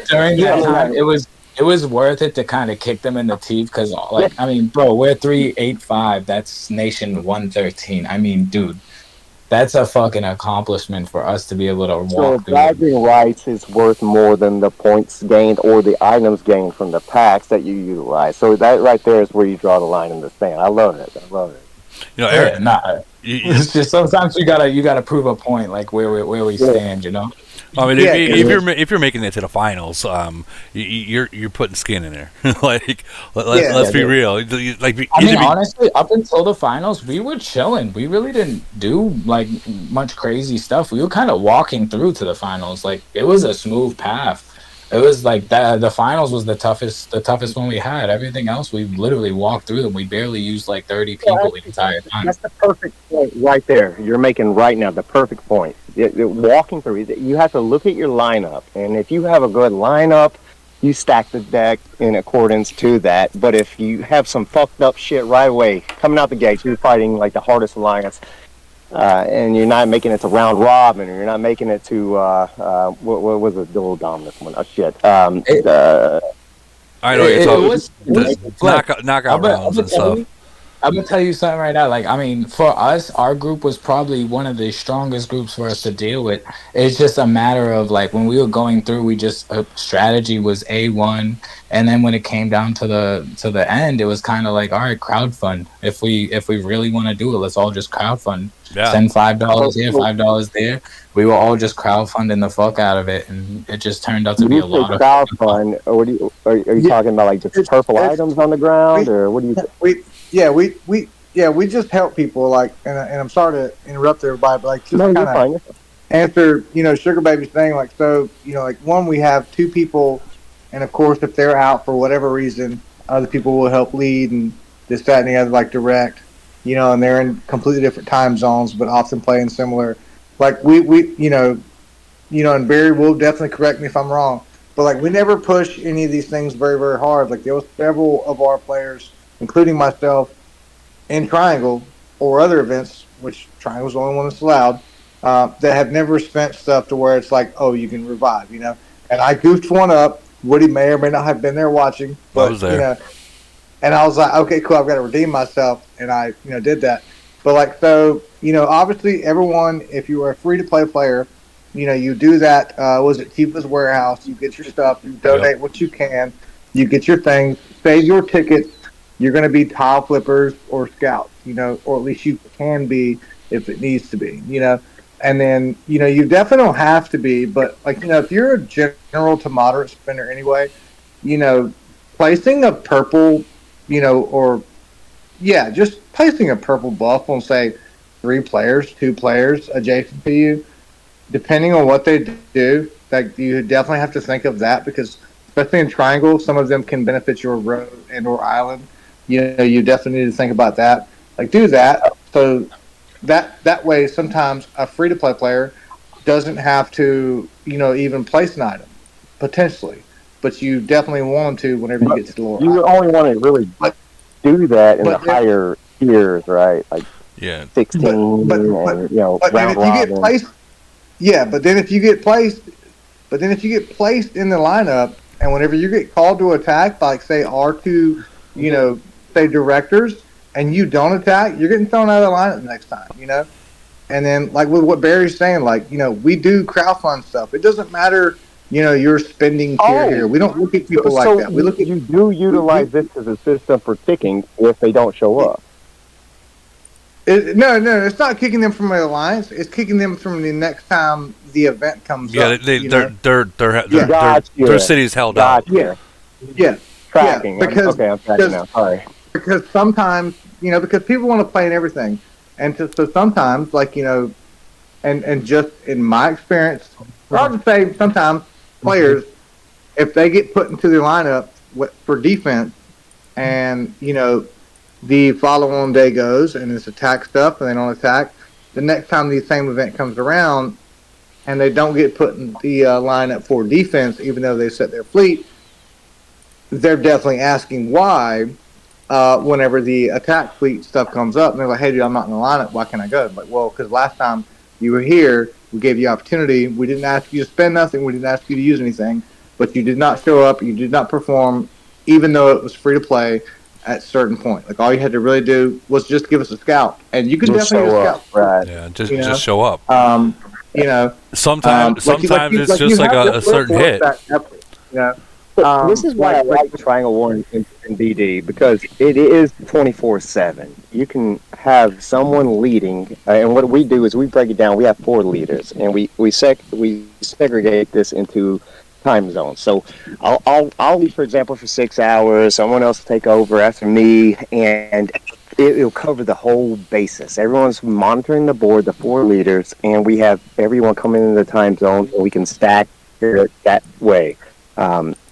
during that time, it was worth it to kind of kick them in the teeth because, I mean, bro, we're 385. That's Nation 113. I mean, dude, that's a fucking accomplishment for us to be able to walk through. Bragging rights is worth more than the points gained or the items gained from the packs that you utilize. So that right there is where you draw the line in the sand. I love it. Eric, It's just sometimes you gotta prove a point, where we stand, I mean, Yeah, if you're making it to the finals, you're putting skin in there. Let's be real. I mean, honestly, up until the finals, we were chilling. We really didn't do much crazy stuff. We were kind of walking through to the finals. It was a smooth path. It was the finals was the toughest one we had. Everything else, we literally walked through them. We barely used 30 people the entire time. That's the perfect point right there. You're making right now the perfect point. Walking through, you have to look at your lineup, and if you have a good lineup, you stack the deck in accordance to that. But if you have some fucked up shit right away coming out the gates, you're fighting the hardest alliance. And you're not making it to round robin, or you're not making it to what was the dual dominant one? Oh shit! I know what you're talking. Knockout rounds and stuff. I'm gonna tell you something right now. Like, I mean, for us, our group was probably one of the strongest groups for us to deal with. It's just a matter of like when we were going through, we just strategy was A1, and then when it came down to the end, it was kind of like, all right, crowdfund. If we really want to do it, let's all just crowdfund. Yeah. Send $5 here, So, $5 there. We were all just crowdfunding the fuck out of it, and it just turned out to when be you a say lot of fucking fun. crowdfund, or what do you are you Yeah, talking about? Like just it's, purple it's items on the ground, or what do you? we just help people like, and I'm sorry to interrupt everybody, but like No, just you're kind of fine. answer, Sugar Baby's thing. Like, so, like one, we have two people, and of course, if they're out for whatever reason, other people will help lead and this, that, and the other, like direct, and they're in completely different time zones, but often playing similar. Like we, and Barry will definitely correct me if I'm wrong, but like we never push any of these things very, very hard. Like there was several of our players, including myself, in Triangle or other events, which Triangle's the only one that's allowed, that have never spent stuff to where it's like, oh, you can revive. And I goofed one up. Woody may or may not have been there watching, I was but there. and I was like, okay, cool, I've got to redeem myself, and I, did that. But like, so, obviously, everyone, if you are a free to play player, you do that. Was it Tifa's Warehouse? You get your stuff, you Yep. donate what you can, you get your things, save your tickets. You're going to be tile flippers or scouts, or at least you can be if it needs to be. And then, you definitely don't have to be, but like, if you're a general to moderate spender anyway, you know, placing a purple, or yeah, just placing a purple buff on say 3 players, 2 players adjacent to you, depending on what they do, like you definitely have to think of that because especially in triangle, some of them can benefit your road and or island. You definitely need to think about that. Like do that so that way sometimes a free to play player doesn't have to even place an item potentially, but you definitely want them to whenever you But get to the lower you island. only want to really But do that in the but then, higher tiers, right? Like Yeah. 16 but but but and but then round if you get robin. placed, yeah. But then if you get placed in the lineup, and whenever you get called to attack, like say R2, say directors, and you don't attack, you're getting thrown out of the lineup the next time. And then like with what Barry's saying, like we do crowdfund stuff. It doesn't matter, your spending tier here. Oh, We don't look at so, people like so that. We look at you do we utilize this as a system for ticking if they don't show up. no, it's not kicking them from the alliance. It's kicking them from the next time the event comes Yeah. up. They Yeah, their city's held out. yeah, Gotcha. yeah, yeah. Tracking. Okay, I'm tracking Because now. Sorry. because sometimes because people want to play in everything, and so sometimes like and just in my experience, I'll just say sometimes players if they get put into the lineup for defense, and the following day goes and it's attack stuff and they don't attack. The next time the same event comes around and they don't get put in the lineup for defense, even though they set their fleet, they're definitely asking why. Whenever the attack fleet stuff comes up, and they're like, "Hey, dude, I'm not in the lineup. Why can't I go?" I'm like, well, because last time you were here, we gave you opportunity. We didn't ask you to spend nothing. We didn't ask you to use anything, but you did not show up. You did not perform, even though it was free to play at a certain point. Like all you had to really do was just give us a scout, and you could Just definitely show get a up. scout. Right. Yeah. You know, Just show up. you know, Sometimes it's like just like have a to certain force hit. that effort, But this is why I like Triangle War in BD because it is 24/7. You can have someone leading, and what we do is we break it down. We have 4 leaders, and we segregate this into time zones. So I'll lead, for example, for 6 hours. Someone else will take over after me, and it'll cover the whole basis. Everyone's monitoring the board, the 4 leaders, and we have everyone coming into the time zone, and we can stack it that way.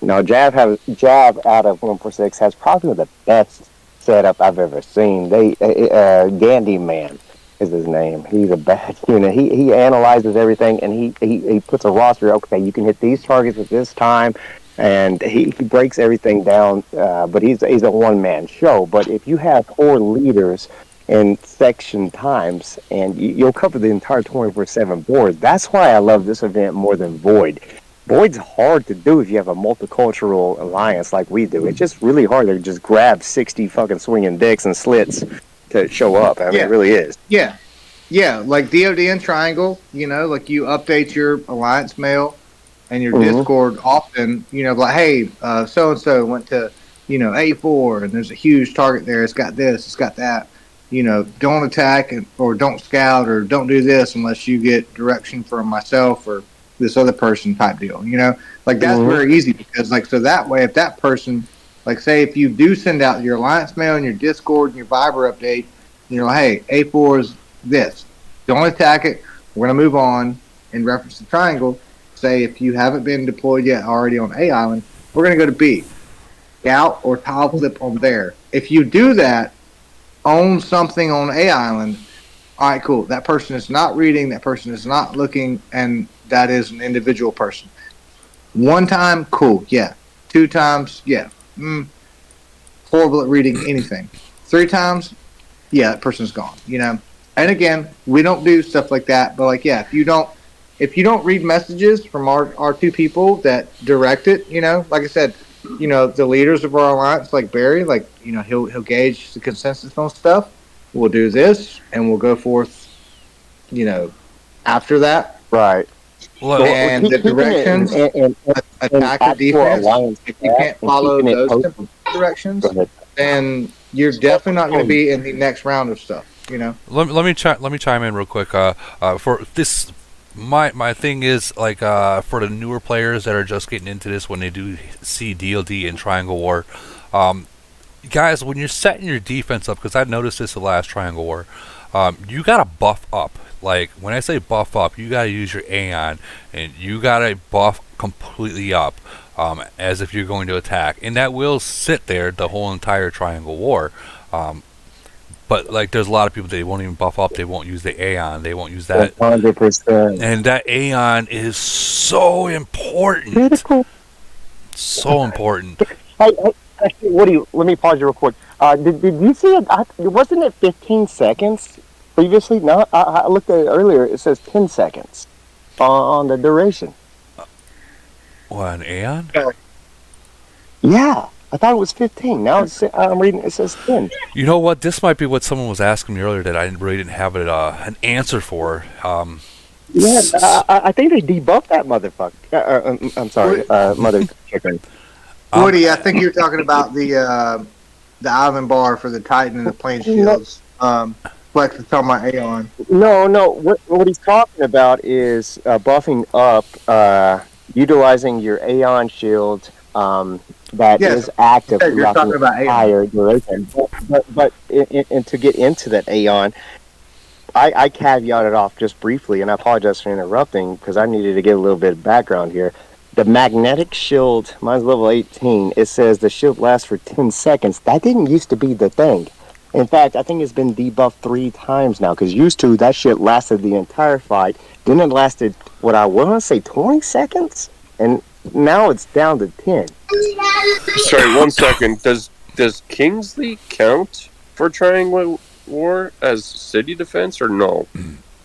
Now, Jav out of 146 has probably the best setup I've ever seen. Gandhi Man is his name. He's a bad unit. He analyzes everything and he puts a roster. Okay, you can hit these targets at this time, and he breaks everything down. But he's a one-man show. But if you have 4 leaders in section times, and you'll cover the entire 24/7 board. That's why I love this event more than Void. Void's hard to do if you have a multicultural alliance like we do. It's just really hard to just grab 60 fucking swinging dicks and slits to show up. I mean, it really is. Yeah. Yeah, like DOD and Triangle, like you update your alliance mail and your Discord often, like, hey, so-and-so went to, A4 and there's a huge target there. It's got this, it's got that. Don't attack or don't scout or don't do this unless you get direction from myself or this other person type deal. Like that's very easy because so that way if that person, like say if you do send out your alliance mail and your Discord and your Viber update, hey, A4 is this. Don't attack it. We're going to move on. In reference to Triangle, say if you haven't been deployed yet already on A Island, we're going to go to B. Scout or tile flip on there. If you do that, own something on A Island, all right, cool. That person is not reading. That person is not looking, and that is an individual person. One time, cool, yeah. 2 times, yeah. Horrible at reading anything. 3 times, yeah, that person's gone. And again, we don't do stuff like that. But if you don't read messages from our 2 people that direct it, like I said, the leaders of our alliance, like Barry, he'll gauge the consensus on stuff. We'll do this, and we'll go forth, after that. Right. And the directions, attack or defense, if you can't follow those directions, then you're definitely not going to be in the next round of stuff. Let me chime in real quick. For this, my thing is for the newer players that are just getting into this when they do see DLD and Triangle War, guys, when you're setting your defense up, because I noticed this the last Triangle War, you gotta buff up. Like when I say buff up, you gotta use your Aeon and you gotta buff completely up, as if you're going to attack, and that will sit there the whole entire Triangle War. But there's a lot of people they won't even buff up. They won't use the Aeon. They won't use that. 100%. And that Aeon is so important. Critical. So important. Actually, Woody, let me pause you real quick. Did you see it? Wasn't it 15 seconds previously? No, I looked at it earlier. It says 10 seconds on the duration. What, an Aeon? Yeah. I thought it was 15. Now I'm reading it says 10. You know what? This might be what someone was asking me earlier that I really didn't have an answer for. Yeah, I think they debuffed that motherfucker. I'm sorry, mother chicken. Woody, I think you're talking about the island bar for the Titan and the plane shields. Flex is talking about Aeon. No. What he's talking about is buffing up, utilizing your Aeon shield. That is active throughout the entire duration. But to get into that Aeon, I caveated off just briefly, and I apologize for interrupting because I needed to get a little bit of background here. The magnetic shield, mine's level 18, it says the shield lasts for 10 seconds. That didn't used to be the thing. In fact, I think it's been debuffed 3 times now, because used to, that shit lasted the entire fight. Then it lasted, what I want to say, 20 seconds? And now it's down to 10. Sorry, 1 second. Does Kingsley count for Triangle War as city defense or no?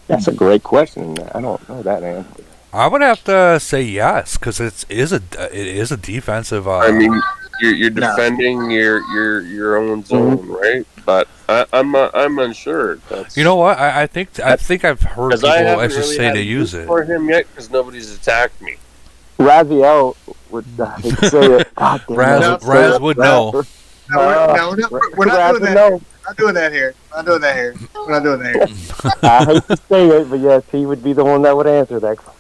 That's a great question. I don't know that answer. I would have to say yes, because it is a defensive. I mean, you're defending your own zone, right? But I'm unsure. You know what? I think I've heard people actually say they use it for him yet because nobody's attacked me. Raziel would say it. Raz would know. No, we're not doing that. We're not doing that here. We're not doing that here. I hate to say it, but yes, he would be the one that would answer that question.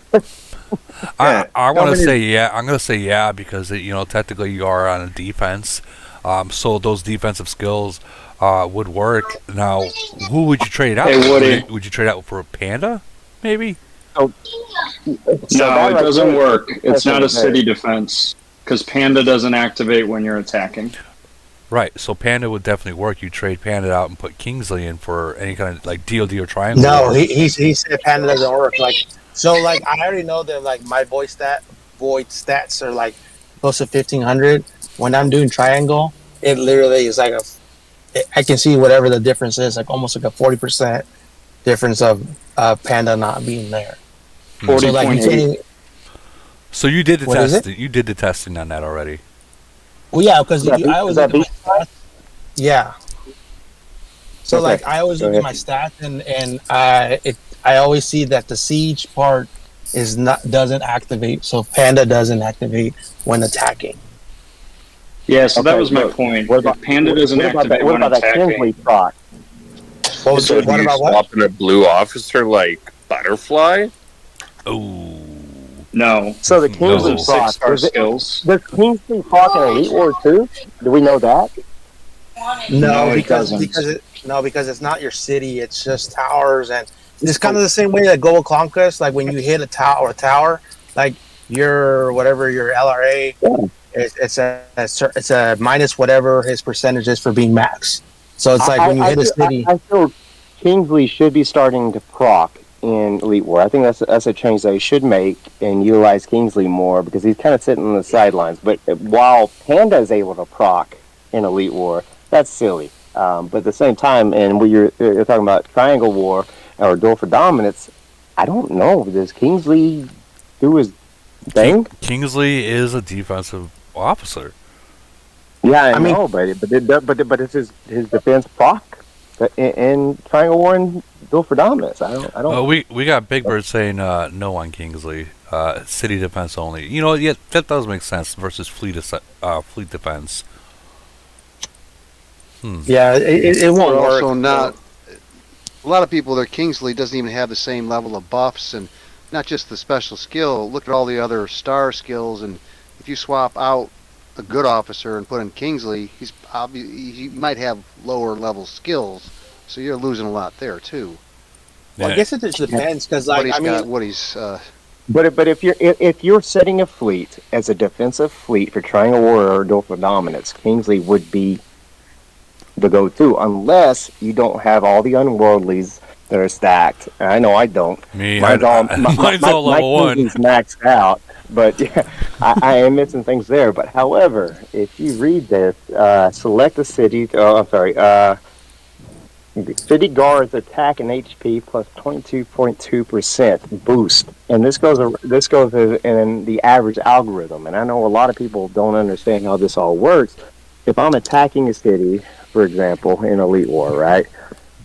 I want to say yeah. I'm going to say yeah because technically you are on a defense, so those defensive skills would work. Now, who would you trade out? Hey, would you trade out for a Panda? Maybe. No, it doesn't work. It's not a city defense because Panda doesn't activate when you're attacking. Right, so Panda would definitely work. You trade Panda out and put Kingsley in for any kind of DLD or Triangle. No, he said Panda doesn't work. I already know that my void stats are close to 1500. When I'm doing Triangle, it literally is I can see whatever the difference is, almost a 40% difference of Panda not being there. 40.8. So you did the What is it? testing. You did the testing on that already. Well, yeah, because Is that I always is that look at my stats. Yeah. So Okay, like I always go look at ahead. my stats and I always see that the siege part is not doesn't activate. So Panda doesn't activate when attacking. Yeah, so that Okay, was my but point. what about If Panda doesn't what about that? activate What when about that Kingsley attacking, proc? So do What you about what? swap in a blue officer like Butterfly? Oh So no. the Those Kingsley are no. proc, 6-star does it? skills. Does Kingsley proc in Elite War too? Do we know that? No, No, it because doesn't. because it's not your city. It's just towers, and it's kind of the same way that Global Conquest. Like when you hit a tower, like your LRA, Yeah. it's a minus whatever his percentage is for being max. So it's like when you hit a city. I feel Kingsley should be starting to proc in Elite War. I think that's a change they should make and utilize Kingsley more because he's kind of sitting on the sidelines. But while Panda is able to proc in Elite War, that's silly. But at the same time, and when you're talking about Triangle War or Duel for Dominance, I don't know. Does Kingsley do his thing? Kingsley is a defensive officer. Yeah, I I mean- know, but it's his defense proc in Triangle War and Duel for Dominance. I don't. We got Big Bird saying no on Kingsley. City defense only. You know, yeah, that does make sense versus fleet defense. Yeah, it won't We're work. also not. A lot of people, their Kingsley doesn't even have the same level of buffs, and not just the special skill. Look at all the other star skills, and if you swap out a good officer and put in Kingsley, he might have lower level skills, so you're losing a lot there too. Well, I guess it just depends because, What like, he's I mean, got, what he's But if you're setting a fleet as a defensive fleet for Triangle War or Duel for Dominance, Kingsley would be the go-to unless you don't have all the unworldlies that are stacked. And I know I don't. Me, Mine's all level one. Kingsley's maxed out, but yeah, I am missing things there. But however, if you read this, select a city. Oh, I'm sorry. City guards attack and HP plus 22.2% boost, and this goes in the average algorithm. And I know a lot of people don't understand how this all works. If I'm attacking a city, for example, in Elite War, right,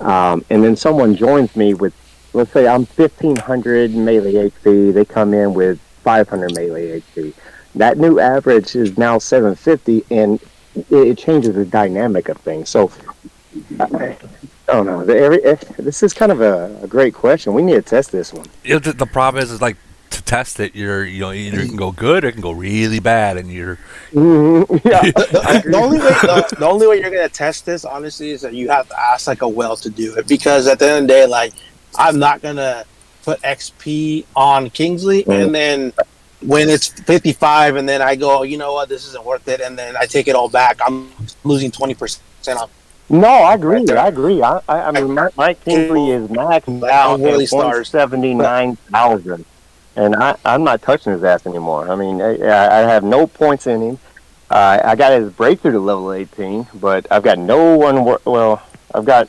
and then someone joins me with, let's say I'm 1500 melee HP, they come in with 500 melee HP. That new average is now 750, and it changes the dynamic of things. So. I don't know. This is kind of a great question. We need to test this one. The problem is like to test it. Either it can go good or it can go really bad, and you're Yeah. the only way you're gonna test this, honestly, is that you have to ask like a well to do it. Because at the end of the day, like, I'm not gonna put XP on Kingsley, and then when it's 55, and then I go, you know what, this isn't worth it, and then I take it all back. I'm losing 20% off. No, I agree. I mean, my Kingsley is maxed out Really at stars. 179,000, and I'm not touching his ass anymore. I mean, I have no points in him. I got his breakthrough to level 18, but I've got no one. Well, I've got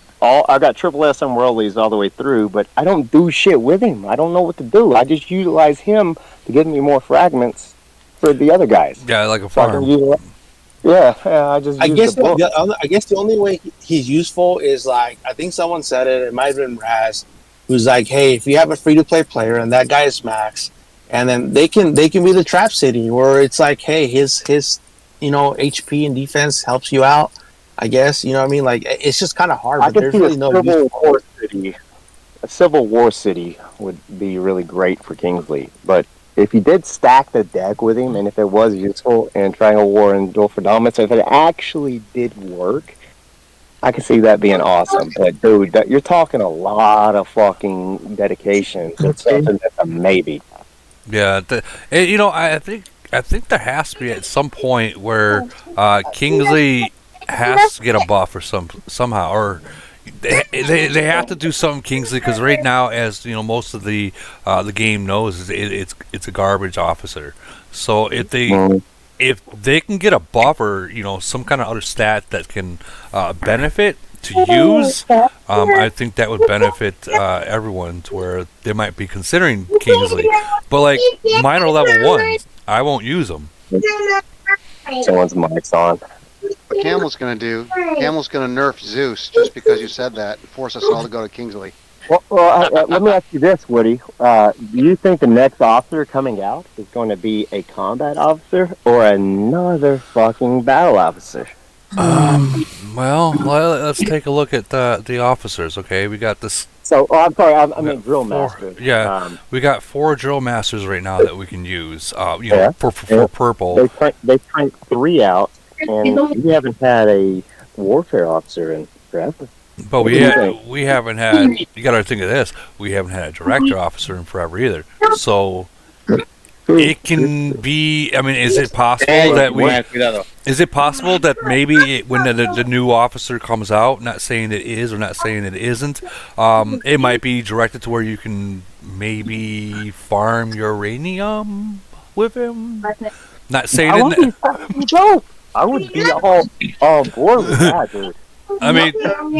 triple S unworldlies all the way through, but I don't do shit with him. I don't know what to do. I just utilize him to give me more fragments for the other guys. like a So I can farm. utilize- Yeah, I just I use guess the book. I guess the only way he's useful is, like, I think someone said it. It might have been Raz, who's like, "Hey, if you have a free to play player and that guy is max, and then they can be the trap city where it's like, hey, his HP and defense helps you out. I guess you know what I mean. Like, it's just kind of hard. I But could there's see really no use. a Civil War city would be really great for Kingsley. But if you did stack the deck with him, and if it was useful in Triangle War and Duel for Dominance, if it actually did work, I could see that being awesome. But dude, you're talking a lot of fucking dedication to something that's a maybe. Yeah, I think there has to be at some point where Kingsley has to get a buff or somehow, or they have to do something Kingsley, because right now, as you know, most of the game knows, is it's a garbage officer. So if they can get a buff or some kind of other stat that can benefit to use, I think that would benefit everyone to where they might be considering Kingsley. But like mine are level 1s, I won't use them. Someone's mic's on. What Camel's going to do, Camel's going to nerf Zeus just because you said that and force us all to go to Kingsley. Well, let me ask you this, Woody. Do you think the next officer coming out is going to be a combat officer or another fucking battle officer? Well, let's take a look at the officers. Okay, we got this. So, I'm sorry, I mean drill master. Yeah, we got 4 drill masters right now that we can use. For purple. They cranked 3 out, and we haven't had a warfare officer in forever. But we haven't had. You got to think of this. We haven't had a director officer in forever either. So it can be. I mean, is it possible that we? Is it possible that maybe when the new officer comes out, not saying it is or not saying it isn't, it might be directed to where you can maybe farm uranium with him. Not saying it. I would be all bored with that, dude. I mean,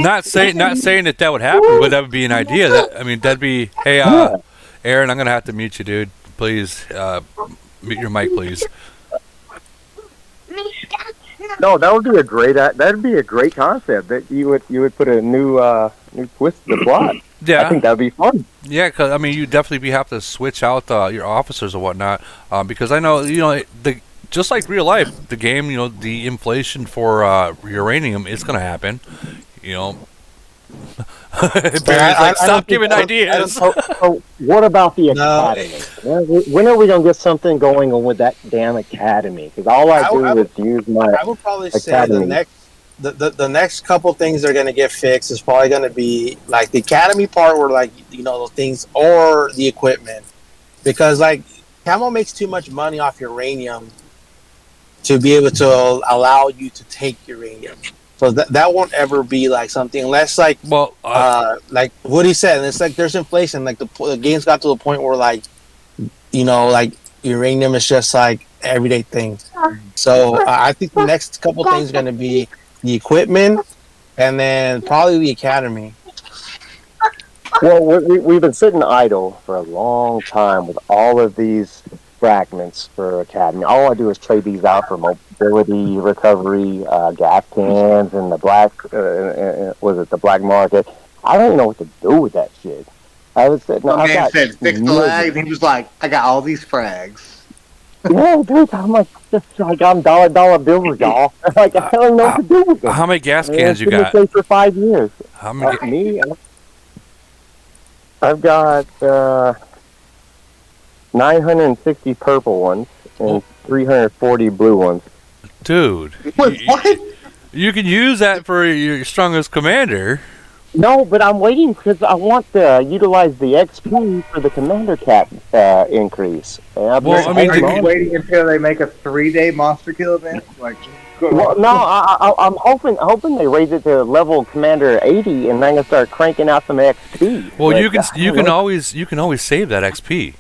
not saying that would happen, but that would be an idea. That'd be. Hey, Aaron, I'm gonna have to mute you, dude. Please, mute your mic, please. No, that would be a great. That'd be a great concept. That you would put a new twist to the plot. Yeah, I think that'd be fun. Yeah, because I mean, you definitely have to switch out your officers or whatnot. Because I know just like real life, the game, the inflation for uranium is going to happen. Barry's like, stop giving ideas. So what about the academy? When are we going to get something going on with that damn academy? Because all I do is use my I would probably academy. say the next couple things they're going to get fixed is probably going to be like the academy part where those things or the equipment. Because Camel makes too much money off uranium to be able to allow you to take uranium. So that won't ever be something unless like what he said. And it's there's inflation. The game's got to the point where uranium is just everyday thing. So I think the next couple things are going to be the equipment and then probably the academy. Well, we've been sitting idle for a long time with all of these fragments for academy. All I do is trade these out for mobility recovery, gas cans, and the black the black market. I don't know what to do with that shit. Man said fix the lag, and he was like, "I got all these frags." Yeah, dude, I'm dollar bills, y'all. I don't know what to do with them. How many gas cans you got? For 5 years. How many? I've got 960 purple ones and 340 blue ones. Dude, what? You can use that for your strongest commander. No, but I'm waiting because I want to utilize the XP for the commander cap increase. Are you waiting until they make a 3-day monster kill event? I'm hoping they raise it to level commander 80 and then gonna start cranking out some XP. Well, you can always save that XP.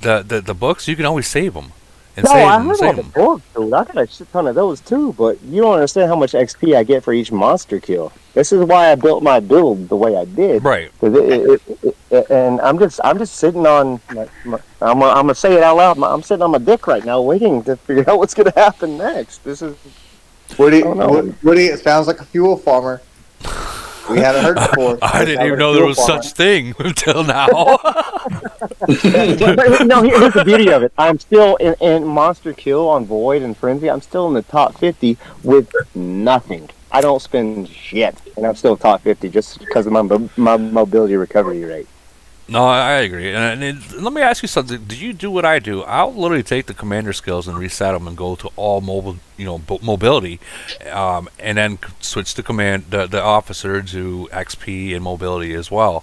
The books, you can always save them. I heard all the books, dude. I got a shit ton of those too, but you don't understand how much XP I get for each monster kill. This is why I built my build the way I did. Right. And I'm just sitting on. I'm gonna say it out loud. I'm sitting on my dick right now, waiting to figure out what's gonna happen next. This is Woody. It sounds like a fuel farmer. We haven't heard before. I didn't even know there was such thing until now. No, here's the beauty of it. I'm still in Monster Kill on Void and Frenzy. I'm still in the top 50 with nothing. I don't spend shit, and I'm still top 50 just because of my mobility recovery rate. No, I agree. And let me ask you something. Do you do what I do? I'll literally take the commander skills and reset them and go to all mobility, and then switch the officer to XP and mobility as well.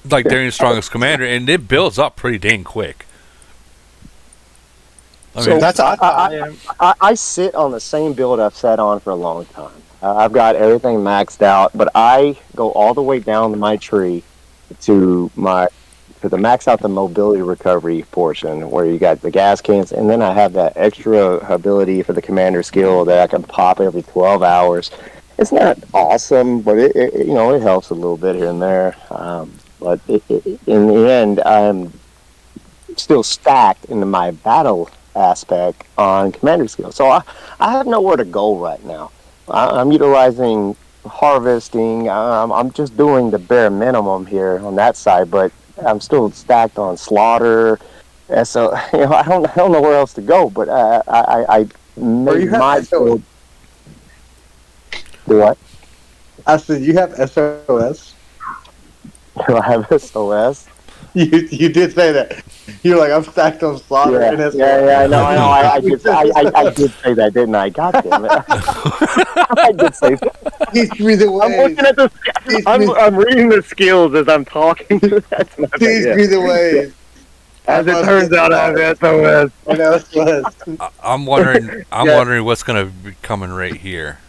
Like they're your strongest commander, and it builds up pretty dang quick. I sit on the same build I've sat on for a long time. I've got everything maxed out, but I go all the way down to my tree to the max out the mobility recovery portion where you got the gas cans, and then I have that extra ability for the commander skill that I can pop every 12 hours. it's not awesome, but it you know, it helps a little bit here and there. But in the end, I'm still stacked into my battle aspect on commander skill. So I have nowhere to go right now. I'm utilizing harvesting. I'm just doing the bare minimum here on that side, but I'm still stacked on slaughter. And so you know, I don't know where else to go. But I made my build. Do what? I said you have SOS. Do I have SOS? You did say that. You're like, I'm stacked on slaughter Yeah, and SOS. yeah, I know. I did say that, didn't I? God damn it! I did say that. Teach me the way. I'm looking at the. I'm reading the skills as I'm talking. That's not Teach me the way. As it turns out, I have SOS. I know SOS. I'm wondering. I'm wondering what's gonna be coming right here.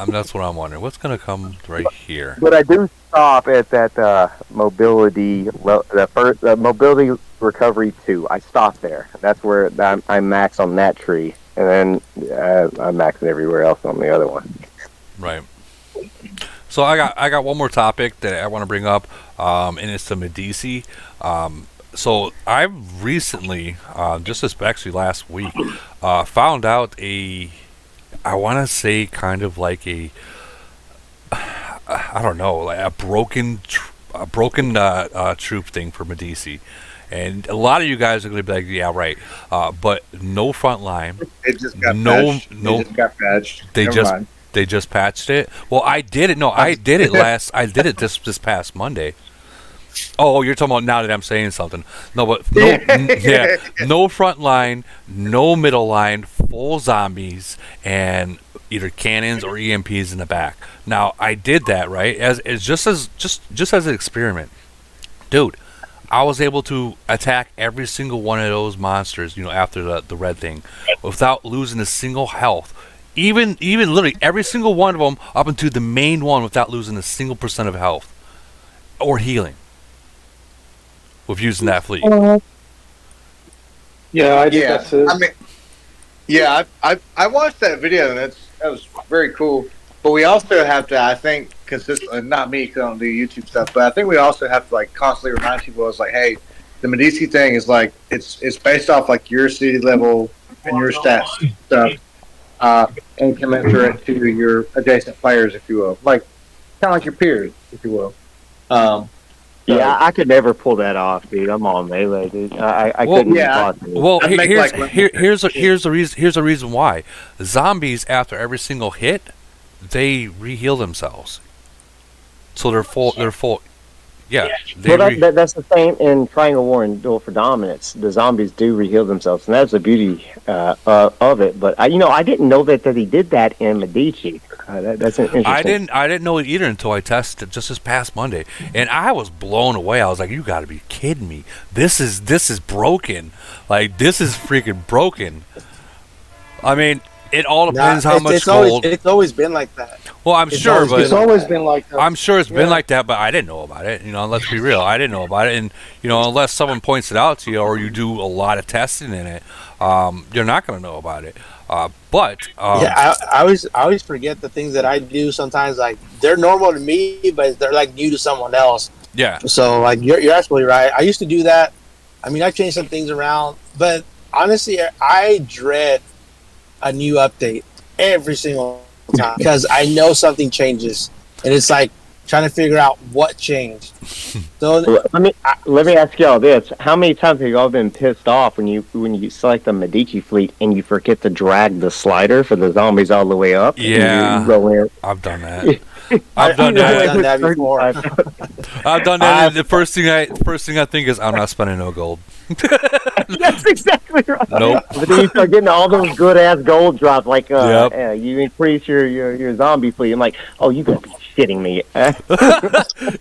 That's what I'm wondering. What's gonna come right here? But I do stop at that mobility, the first mobility recovery 2. I stop there. That's where I'm max on that tree, and then I'm maxing everywhere else on the other one. Right. So I got one more topic that I want to bring up, and it's the Medici. So I've recently, actually last week, found out I want to say kind of like I don't know, like a broken troop thing for Medici. And a lot of you guys are going to be like, yeah, right. But no front line. It just got patched. It just got patched. They just patched it. Well, I did it. No, I did it I did it this past Monday. Oh, you're talking about now that I'm saying something. No, but no front line, no middle line, full zombies, and either cannons or EMPs in the back. Now, I did that right as just as an experiment, dude. I was able to attack every single one of those monsters, after the red thing, without losing a single health. Even literally every single one of them up into the main one without losing a single % of health or healing. With using that fleet. Yeah, I did that too. I mean, I watched that video and that was very cool. But we also have to, I think, consistently, not me because I don't do YouTube stuff, but I think we also have to like constantly remind people, it's like, hey, the Medici thing is like it's based off like your city level and your stats stuff, and commensurate to your adjacent players, if you will, like kind of like your peers, if you will. Yeah, I could never pull that off, dude. I'm on melee, dude. I couldn't. Yeah. Well, here's the reason why. Zombies, after every single hit, they re-heal themselves. So they're full. Yeah. That's the same in Triangle War and Duel for Dominance. The zombies do re-heal themselves, and that's the beauty of it. But I didn't know that he did that in Medici. That's an interesting. I didn't know it either until I tested just this past Monday, and I was blown away. I was like, "You got to be kidding me! This is broken. Like this is freaking broken." I mean, it all depends how much gold. It's always been like that. Well, I'm sure, but it's always been like that. I'm sure it's been like that, but I didn't know about it. Let's be real, I didn't know about it, and unless someone points it out to you or you do a lot of testing in it, you're not going to know about it. I always forget the things that I do. Sometimes, like they're normal to me, but they're like new to someone else. Yeah. So, like you're absolutely right. I used to do that. I mean, I changed some things around, but honestly, I dread a new update every single time because I know something changes, and it's like trying to figure out what changed. So let me ask y'all this: how many times have y'all been pissed off when you select the Medici fleet and you forget to drag the slider for the zombies all the way up? Yeah, I've done that. I've done that before. I've done that. The first thing I think is I'm not spending no gold. That's exactly right. Nope. But then you start getting all those good ass gold drops, like you increase your zombie fleet. I'm like, oh, you gotta be shitting me.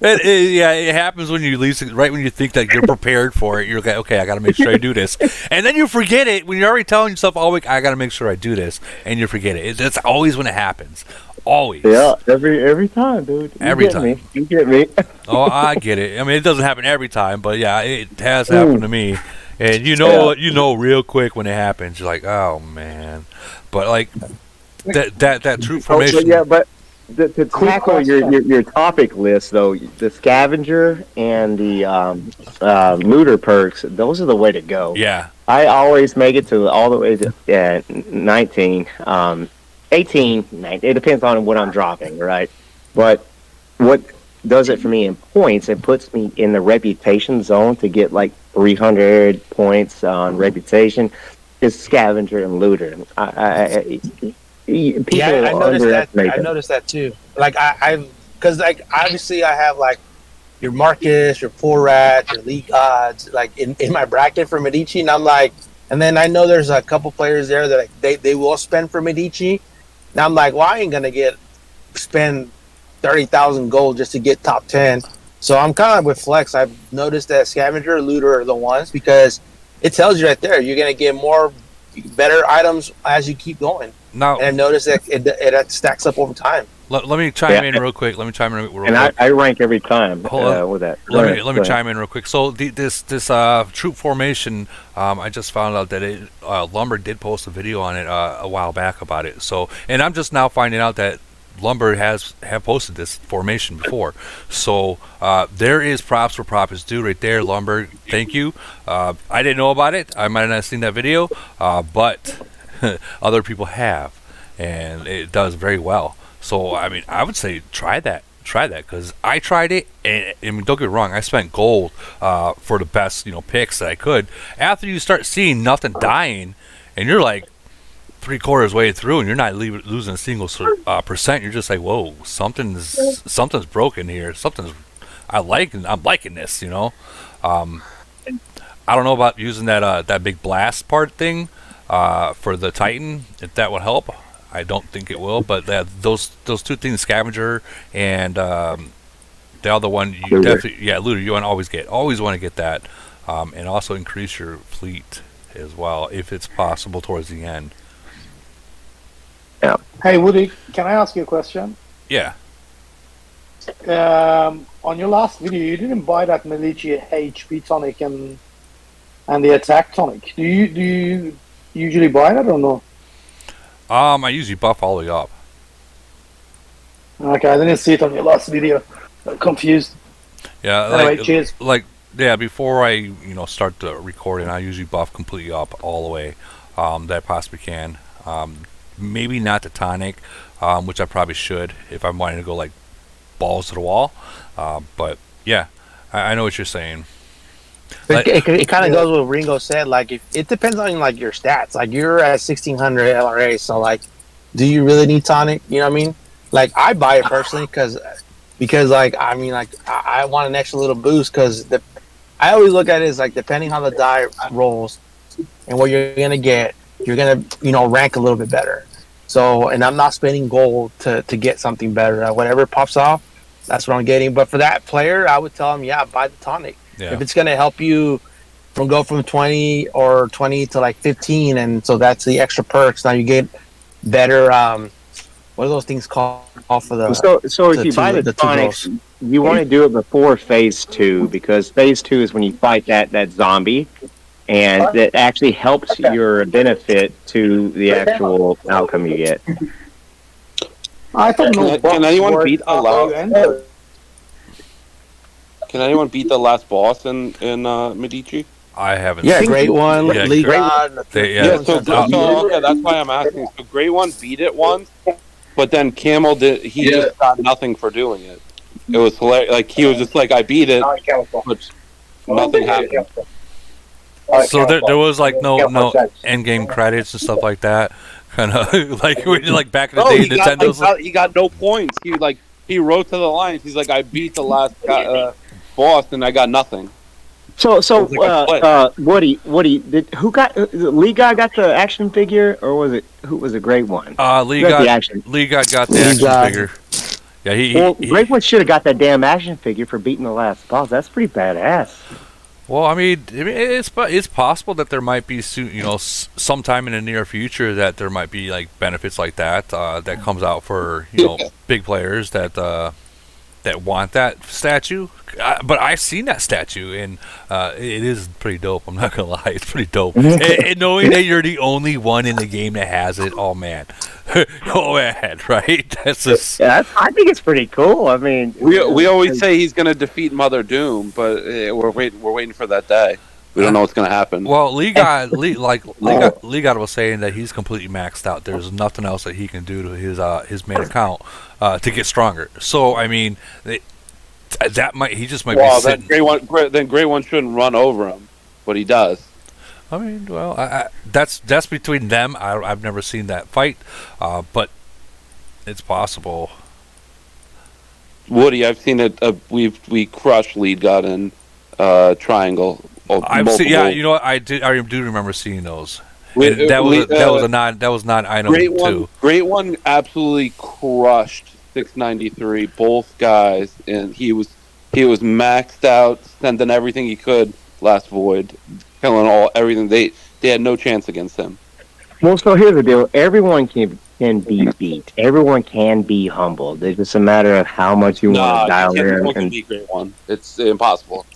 It happens when you least right when you think that you're prepared for it. You're like, okay, I gotta make sure I do this, and then you forget it when you're already telling yourself all week, I gotta make sure I do this, and you forget it. That's always when it happens. Always. Yeah, every time, dude. You get me. Oh, I get it. I mean, it doesn't happen every time, but yeah, it has happened to me. And you know real quick when it happens. You're like, oh man. But like, that troop Oh, but formation. yeah, but to tackle your topic list though, the scavenger and the looter perks, those are the way to go. Yeah. I always make it to all the way to 19, 18, 19. It depends on what I'm dropping, right? But what does it for me in points? It puts me in the reputation zone to get like 300 points on reputation. Is scavenger and looter. People I noticed that. underestimate I them. noticed that too. Like because like obviously I have like your Marcus, your Poor Rat, your League Odds, like in my bracket for Medici, and I'm like, and then I know there's a couple players there that like, they will spend for Medici. Now I'm like, well, I ain't gonna spend 30,000 gold just to get top 10. So I'm kind of with Flex. I've noticed that scavenger, looter are the ones because it tells you right there you're gonna get more better items as you keep going. Now, And I've noticed that it stacks up over time. let me chime in real quick. Let me chime in real quick. And I rank every time with that. Let me chime in real quick. So this troop formation, I just found out that Lumber did post a video on it a while back about it. So, and I'm just now finding out that Lumber have posted this formation before. So there is props where props is due right there. Lumber, thank you. I didn't know about it. I might not have seen that video, but other people have, and it does very well. So I mean, I would say try that because I tried it, and I mean, don't get me wrong, I spent gold for the best picks that I could. After you start seeing nothing dying, and you're like 3/4 way through, and you're not losing a single percent, you're just like, whoa, something's broken here. I'm liking this. I don't know about using that big blast part thing for the Titan, if that would help. I don't think it will, but those two things, scavenger and the other one, you definitely, looter, you always want to get that, and also increase your fleet as well if it's possible towards the end. Yeah. Hey Woody, can I ask you a question? Yeah. On your last video, you didn't buy that Medici HP tonic and the attack tonic. Do you usually buy that or no? I usually buff all the way up. Okay, I didn't see it on your last video. I'm confused. Yeah. Anyway, cheers. Before I start the recording, I usually buff completely up all the way that I possibly can. Maybe not the tonic, which I probably should if I'm wanting to go like balls to the wall. But yeah, I know what you're saying. It kind of goes with what Ringo said. Like, if it depends on like your stats. Like, you're at 1600 LRA, so like, do you really need tonic? You know what I mean? Like, I buy it personally because like, I mean, like, I want an extra little boost because I always look at it as like, depending on the die rolls and what you're gonna get, you're gonna rank a little bit better. So, and I'm not spending gold to get something better. Whatever pops off, that's what I'm getting. But for that player, I would tell him, buy the tonic. Yeah. If it's going to help you from 20 to like 15, and so that's the extra perks. Now you get better. What are those things called? For the so if you buy the tonics, you want to do it before phase 2 because phase 2 is when you fight that zombie, and that actually helps your benefit to the actual outcome you get. I thought can anyone beat the last? Can anyone beat the last boss in Medici? I haven't. Yeah, Great One, yeah, League God. Okay, that's why I'm asking. So Great One beat it once, but then Camel just got nothing for doing it. It was hilarious. Like, he was just like, I beat it, but nothing happened. So there was like no end game credits and stuff like that. Kind of like back in the day, Nintendo's. He got no points. He wrote to the Lions. He's like, I beat the last boss and I got nothing. So Woody, who got Lee guy got the action figure, or was it who was a Great One? Lee got the action figure. Yeah, Great One should have got that damn action figure for beating the last boss. That's pretty badass. Well, I mean, it's possible that there might be sometime in the near future that there might be like benefits like that that comes out for big players that that want that statue. But I've seen that statue, and it is pretty dope. I'm not gonna lie, it's pretty dope. And knowing that you're the only one in the game that has it, oh man, oh man, right? That's just. Yeah, I think it's pretty cool. I mean, we always say he's going to defeat Mother Doom, but we're waiting for that day. We don't know what's going to happen. Well, Lee God was saying that he's completely maxed out. There's nothing else that he can do to his main account to get stronger. So I mean, he just might be sitting. Then Great One shouldn't run over him, but he does. I mean, well, that's between them. I've never seen that fight, but it's possible. Woody, I've seen it. We crushed Lead God in Triangle. I've seen, yeah, you know what? I do remember seeing those. That was not item too. Great One absolutely crushed 693. Both guys, and he was maxed out, sending everything he could last void, killing everything. They had no chance against him. Well, so here's the deal. Everyone can be beat. Everyone can be humbled. It's just a matter of how much you want to dial in. And beat Great One. It's impossible.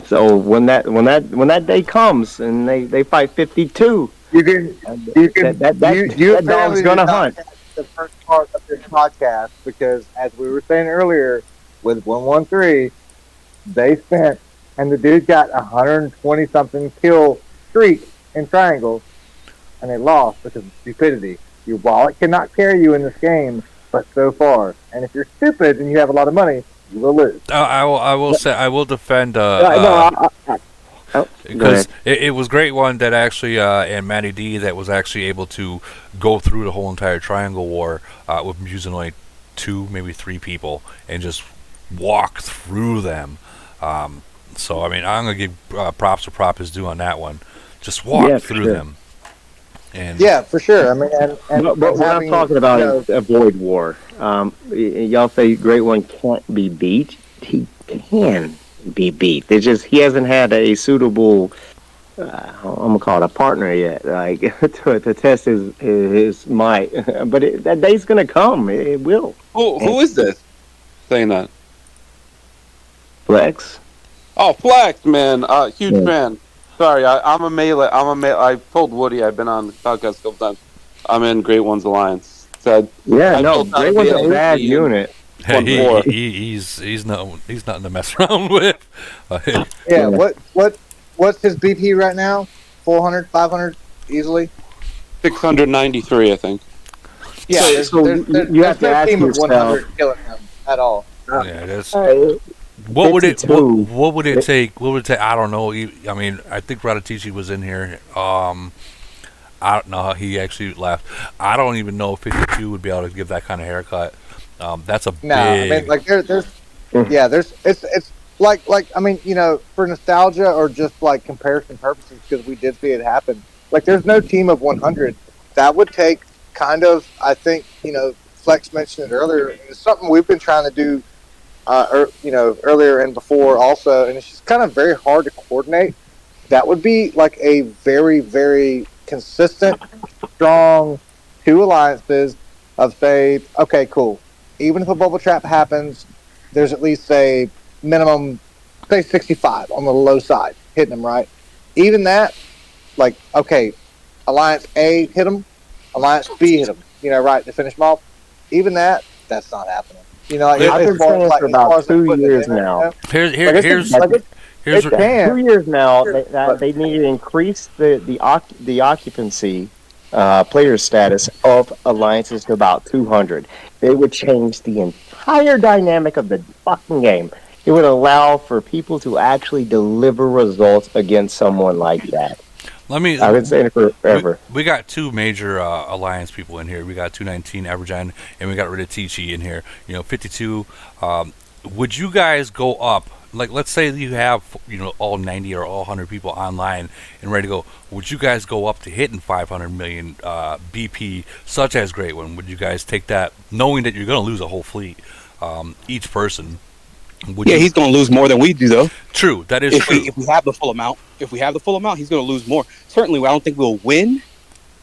So when that day comes and they fight 52, that dog's gonna hunt. The first part of this podcast, because as we were saying earlier, with 113, they spent, and the dude got 120 something kill streak in Triangle, and they lost because of stupidity. Your wallet cannot carry you in this game, but so far. And if you're stupid and you have a lot of money, you will lose. I will defend because it was Great One that actually and Matty D that was actually able to go through the whole entire Triangle War with using only 2, maybe 3 people and just walk through them. So I mean, I'm gonna give props to prop is due on that one. Just walk through them. And yeah, for sure. I mean, but what I'm talking about is a void war. Y'all say Great One can't be beat. He can be beat. It's just he hasn't had a suitable, I'm gonna call it a partner yet, like to test his might. But that day's gonna come. It will. Who is this saying that? Flex. Oh, Flex, man, huge fan. Sorry, I'm a melee. I told Woody I've been on the podcast a couple times. I'm in Great One's Alliance. So Great One's a bad unit. Hey, he's nothing to mess around with. Yeah. What's his BP right now? 400, 500 easily. 693, I think. Yeah. So you have to ask team yourself. Of 100 killing him at all. Yeah, that's. What would it take? What would it take? I don't know. I mean, I think Radatici was in here. I don't know. He actually left. I don't even know if 52 would be able to give that kind of haircut. That's a big. I mean, like it's like I mean, you know, for nostalgia or just like comparison purposes, because we did see it happen. Like, there's no team of 100 that would take kind of. I think, you know, Flex mentioned it earlier. It's something we've been trying to do. Earlier and before also, and it's just kind of very hard to coordinate. That would be like a very, very consistent, strong 2 alliances of say, okay, cool. Even if a bubble trap happens, there's at least a minimum, say 65 on the low side, hitting them right. Even that, like, okay, Alliance A hit them, Alliance B hit them, you know, right, to finish them off. Even that's not happening. You know, I've been saying for about 2 years now. Here's 2 years now that they need to increase the occupancy player status of alliances to about 200. They would change the entire dynamic of the fucking game. It would allow for people to actually deliver results against someone like that. I've been saying it forever. We got 2 major alliance people in here. We got 219 Evergen, and we got Radatici in here. You know, 52. Would you guys go up? Like, let's say you have, you know, all 90 or all 100 people online and ready to go. Would you guys go up to hitting 500 million BP, such as Great One? Would you guys take that, knowing that you're going to lose a whole fleet, each person? He's going to lose more than we do, though. True, that is true. If we have the full amount, he's going to lose more. Certainly, I don't think we'll win.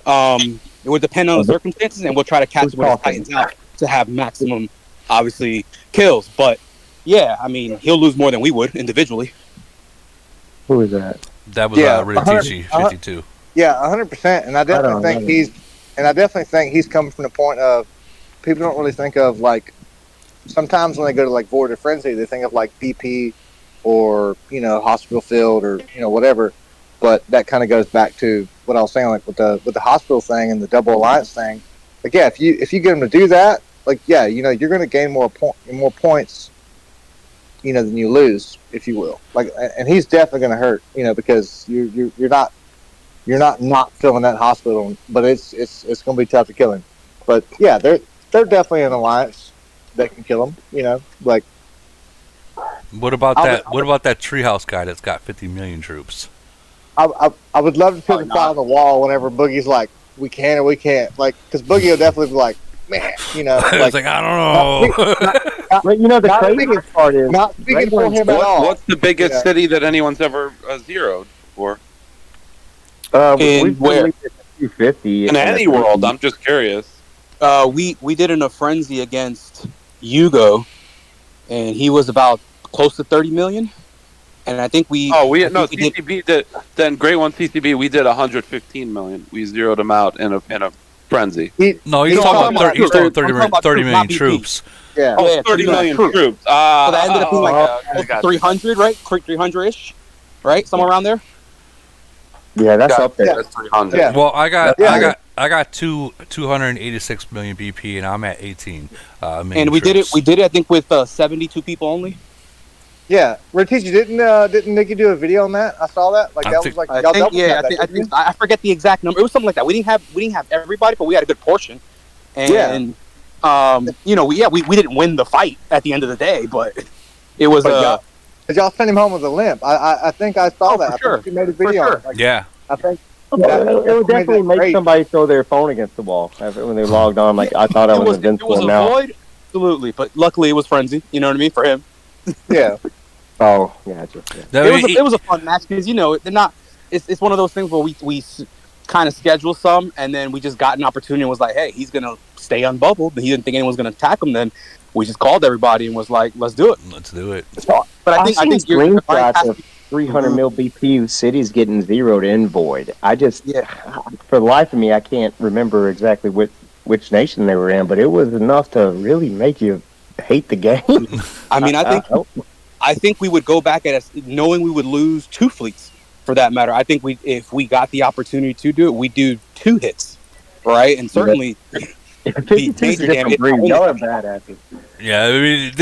It would depend on the circumstances, and we'll try to catch the Titans out to have maximum obviously kills. But yeah, I mean, he'll lose more than we would individually. Who is that? That was Rittici, 52. Yeah, 100%. And I definitely think he's coming from the point of people don't really think of like sometimes when they go to like Void or Frenzy, they think of like DP or hospital field or whatever. But that kind of goes back to what I was saying, like with the hospital thing and the double alliance thing. Like, yeah, if you get them to do that, like, yeah, you're going to gain more points, than you lose, if you will. Like, and he's definitely going to hurt, because you're not filling that hospital, but it's going to be tough to kill him. But yeah, they're definitely an alliance that can kill him. Like. What about that treehouse guy that's got 50 million troops? I would love to put the file on the wall whenever Boogie's like, we can or we can't. Like, because Boogie will definitely be like, man, it's like, I don't know. But the craziest part is not speaking for him at all. What's the biggest city that anyone's ever zeroed for? In where? 250 in any world. I'm just curious. We did in a frenzy against Hugo, and he was about close to 30 million. And I think CCB did. Then Great One CCB, we did 115 million. We zeroed him out in a frenzy. He's talking about 30 million troops. Yeah. 30 million troops. So that ended up being like 300, right? 300-ish, right? Somewhere around there. Yeah, that's up there. That's 300. Yeah. Well, I got 286 million BP, and I'm at 18 million. And we did it. I think with 72 people only. Yeah, Retici, didn't Nikki do a video on that? I saw that. Like that was like y'all double I think I forget the exact number. It was something like that. We didn't have everybody, but we had a good portion. And we didn't win the fight at the end of the day, but it was. Did y'all send him home with a limp? I think I saw that. For sure. I think you made a video. For sure. Like, yeah. I think. It would definitely make somebody throw their phone against the wall when they logged on. Like I thought I was invincible. It was a void, absolutely, but luckily it was frenzy. You know what I mean for him. Yeah. Oh, yeah. It was a fun match because they're not. It's one of those things where we kind of schedule some, and then we just got an opportunity and was like, hey, he's gonna stay unbubbled, but he didn't think anyone was gonna attack him. Then we just called everybody and was like, let's do it. Let's do it. But I think screenshots of 300 mil BP cities getting zeroed in void. I just for the life of me, I can't remember exactly which nation they were in, but it was enough to really make you hate the game. I mean, I think we would go back at us knowing we would lose 2 fleets for that matter. I think if we got the opportunity to do it, we'd do 2 hits, right? And certainly be major damage. Y'all are badasses. Yeah, I mean,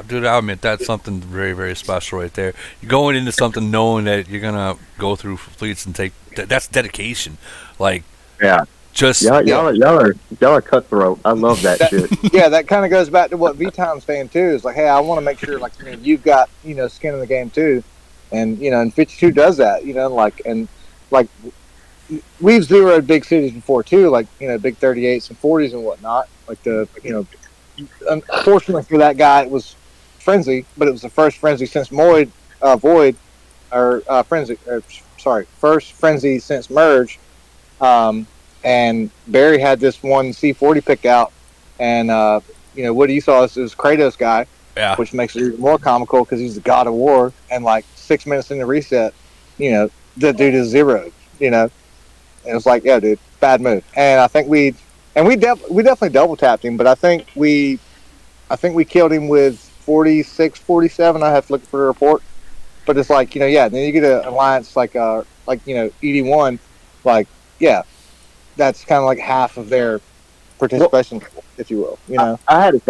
dude, I'll admit that's something very, very special right there. You're going into something knowing that you're gonna go through fleets and take that's dedication. Like, yeah. Just y'all are cutthroat. I love that shit. Yeah, that kind of goes back to what V-Time's saying too. Is like, hey, I want to make sure like you've got skin in the game too, and and 52 does that. We've zeroed big cities before too, like big 38s and 40s and whatnot. Like unfortunately for that guy, it was frenzy, but it was the first frenzy since Void, first frenzy since merge. And Barry had this one C40 pick out, and Woody, you saw this was Kratos guy, which makes it even more comical because he's the god of war. And like 6 minutes into reset, the dude is zeroed. And it's like, yeah, dude, bad move. And I think we definitely double tapped him, but I think we killed him with 46, 47. I have to look for the report, but it's like then you get an alliance like ED1, like that's kind of like half of their participation, if you will. I had a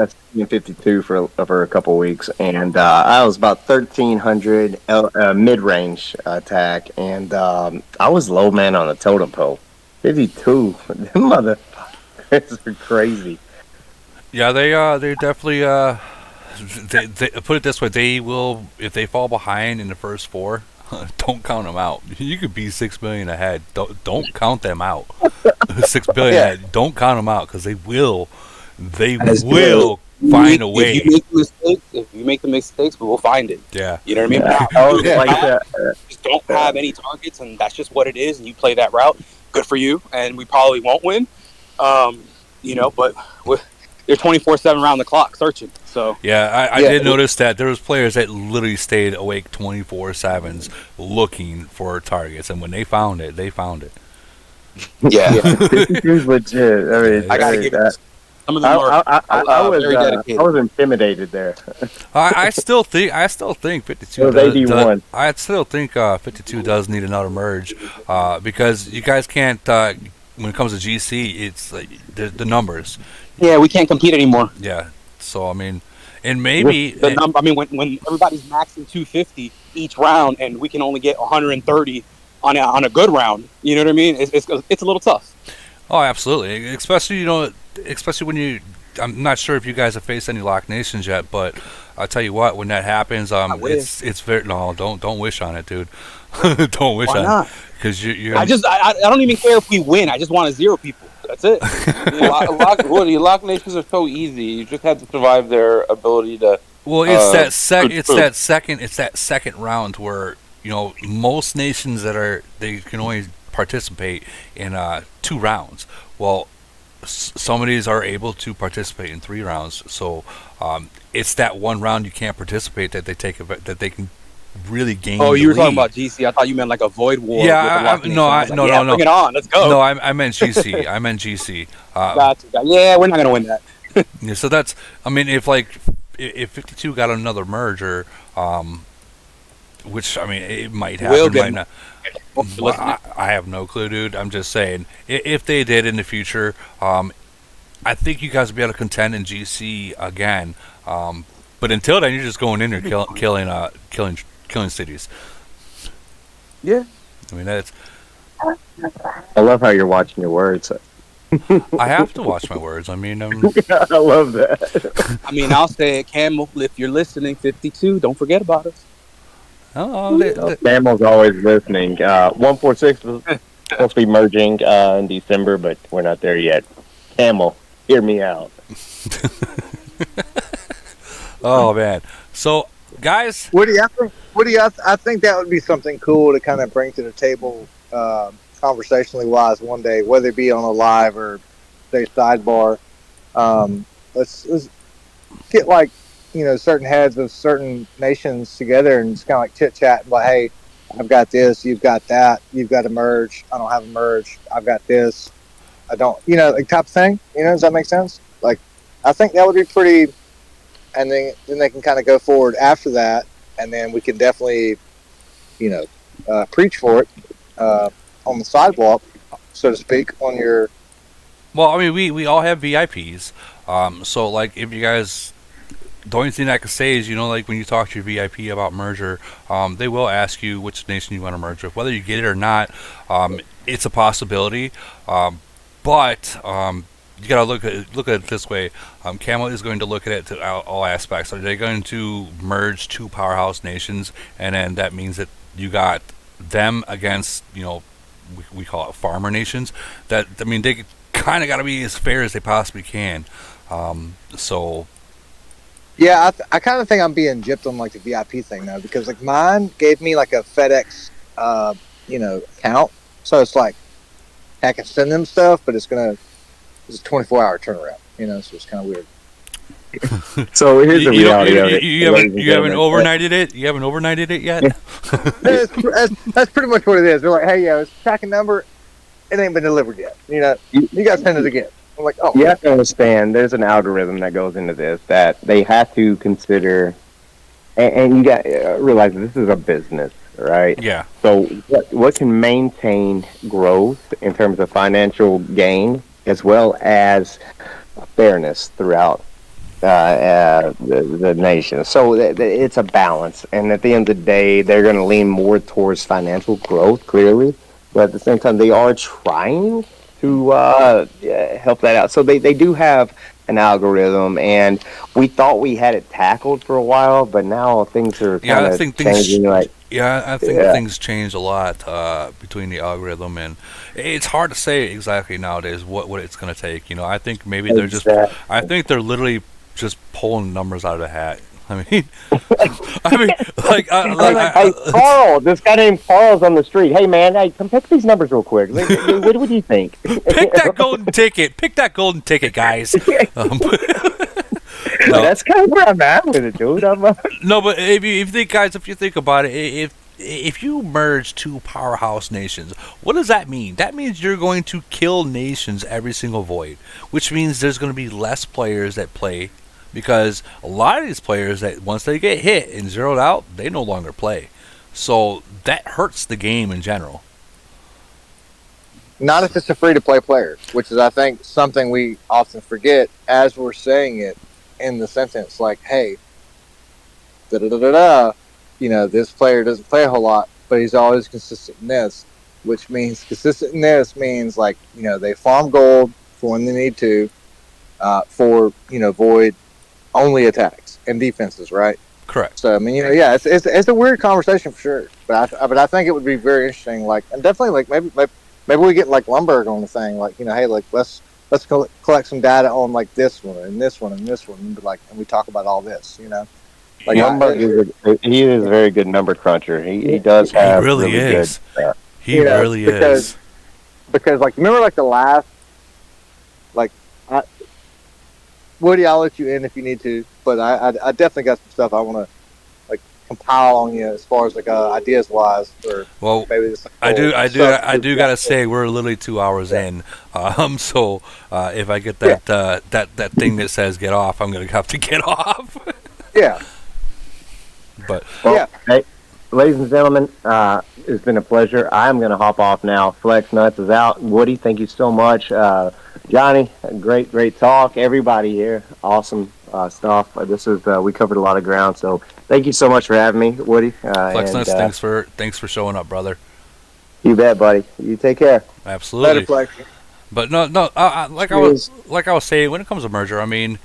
52 for a couple of weeks, and I was about 1300 mid-range attack, and I was low man on the totem pole. 52, them motherfuckers are crazy. Yeah, they definitely they put it this way: they will, if they fall behind in the first 4. Don't count them out. You could be 6 million ahead. Don't count them out. 6 billion ahead. Don't count them out because they will find a way. If you make the mistakes, we will find it. Yeah. You know what I mean? Just don't have any targets, and that's just what it is. And you play that route. Good for you. And we probably won't win. But they're 24/7 around the clock searching. So Yeah, I did notice that there was players that literally stayed awake 24/7s looking for targets, and when they found it, they found it. Yeah, 52's legit. I mean, I gotta give it. Some of them are very dedicated. I was intimidated there. I still think 52 It was does, 81. I still think 52 does need another merge, because you guys can't. When it comes to GC, it's like the numbers. Yeah, we can't compete anymore. Yeah, so I mean, and maybe the number. I mean, when everybody's maxing 250 each round, and we can only get 130 on a good round. You know what I mean? It's a little tough. Oh, absolutely. Especially when you. I'm not sure if you guys have faced any Lock Nations yet, but I'll tell you what. When that happens, it's very don't wish on it, dude. Don't wish Why on not? it because you're. I don't even care if we win. I just want to zero people. That's it. Lock Nations are so easy. You just have to survive their ability to. Well, it's that second round where most nations they can only participate in 2 rounds. Well, some of these are able to participate in 3 rounds. So it's that one round you can't participate that they can really gain. Oh, you were the talking lead. about GC. I thought you meant like a void war. Yeah, no. Bring it on. Let's go. No, I meant GC. I meant GC. Gotcha. Yeah, we're not gonna win that. Yeah, so that's. I mean, if 52 got another merger, which I mean, it might happen, might not. I have no clue, dude. I'm just saying, if they did in the future, I think you guys will be able to contend in GC again. But until then, you're just going in there killing cities. Yeah. I mean, that's. I love how you're watching your words. I have to watch my words. I mean, I love that. I mean, I'll say it, Camel. If you're listening, 52, don't forget about us. Camel's always listening. 146 was supposed to be merging in December, but we're not there yet. Camel, hear me out. Oh man! So, guys, Woody, I think that would be something cool to kind of bring to the table, conversationally wise, one day, whether it be on a live or say sidebar. Let's get like certain heads of certain nations together and just kind of like chit chat. Like, hey, I've got this, you've got that, you've got a merge. I don't have a merge. I've got this. I don't, like type of thing. Does that make sense? Like, I think that would be pretty. And then they can kind of go forward after that, and then we can definitely, preach for it on the sidewalk, so to speak, on your. Well, I mean, we all have VIPs. So like, if you guys, the only thing I can say is, like when you talk to your VIP about merger, they will ask you which nation you want to merge with, whether you get it or not. It's a possibility, but you gotta look at it this way. Camel is going to look at it to all aspects. Are they going to merge 2 powerhouse nations, and then that means that you got them against we call it farmer nations? That, I mean, they kind of got to be as fair as they possibly can. So. Yeah, I kind of think I'm being gypped on like the VIP thing though, because like mine gave me like a FedEx, account, so it's like I can send them stuff, but it's a 24-hour turnaround, so it's kind of weird. So here's the reality of it. You haven't overnighted it. You haven't overnighted it yet. That's pretty much what it is. They're like, hey, it's tracking number. It ain't been delivered yet. You got to send it again. I'm like, oh. You have to understand, there's an algorithm that goes into this that they have to consider, and you got to realize this is a business, right? Yeah. So what can maintain growth in terms of financial gain as well as fairness throughout the nation. So it's a balance, and at the end of the day, they're going to lean more towards financial growth, clearly, but at the same time, they are trying to help that out. So they do have an algorithm, and we thought we had it tackled for a while, but now things are kind of changing. I think things change a lot between the algorithm, and it's hard to say exactly nowadays what it's going to take. I think maybe they're literally just pulling numbers out of the hat. I mean, like, hey, Carl, this guy named Carl's on the street. Hey, man, hey, come pick these numbers real quick. What do you think? Pick that golden ticket. Pick that golden ticket, guys. No. That's kind of where I'm at with it, dude. No, but if you think, guys, if you think about it, if you merge two powerhouse nations, what does that mean? That means you're going to kill nations every single void, which means there's going to be less players that play, because a lot of these players that once they get hit and zeroed out, they no longer play. So that hurts the game in general. Not if it's a free-to-play player, which is, I think, something we often forget as we're saying it in the sentence, like, hey, da-da-da-da-da, you know, this player doesn't play a whole lot, but he's always consistent in this, which means consistent in this means, like, you know, they farm gold for when they need to, for, you know, void only attacks and defenses, right? Correct. So, I mean, you know, yeah, it's a weird conversation for sure, but I think it would be very interesting, like, and definitely, like, maybe we get, like, Lumberg on the thing, like, you know, hey, like, let's collect some data on, like, this one and this one and this one, and, like, and we talk about all this, you know. Like, he is a very good number cruncher. He does have he really is. Good, he really is. Because, like, remember, like, the last, like, Woody, I'll let you in if you need to, but I definitely got some stuff I want to, like, compile on you as far as, like, ideas wise, or maybe this. I do gotta say we're literally 2 hours in, so if I get that thing that says get off, I'm gonna have to get off. Yeah. But hey, ladies and gentlemen, it's been a pleasure. I'm going to hop off now. Flex Nuts is out. Woody, thank you so much. Johnny, great talk. Everybody here, awesome stuff. This is we covered a lot of ground, so thank you so much for having me, Woody. Flex Nuts, thanks for showing up, brother. You bet, buddy. You take care. Absolutely. Later, Flex. But no, like I was saying, when it comes to merger, I mean,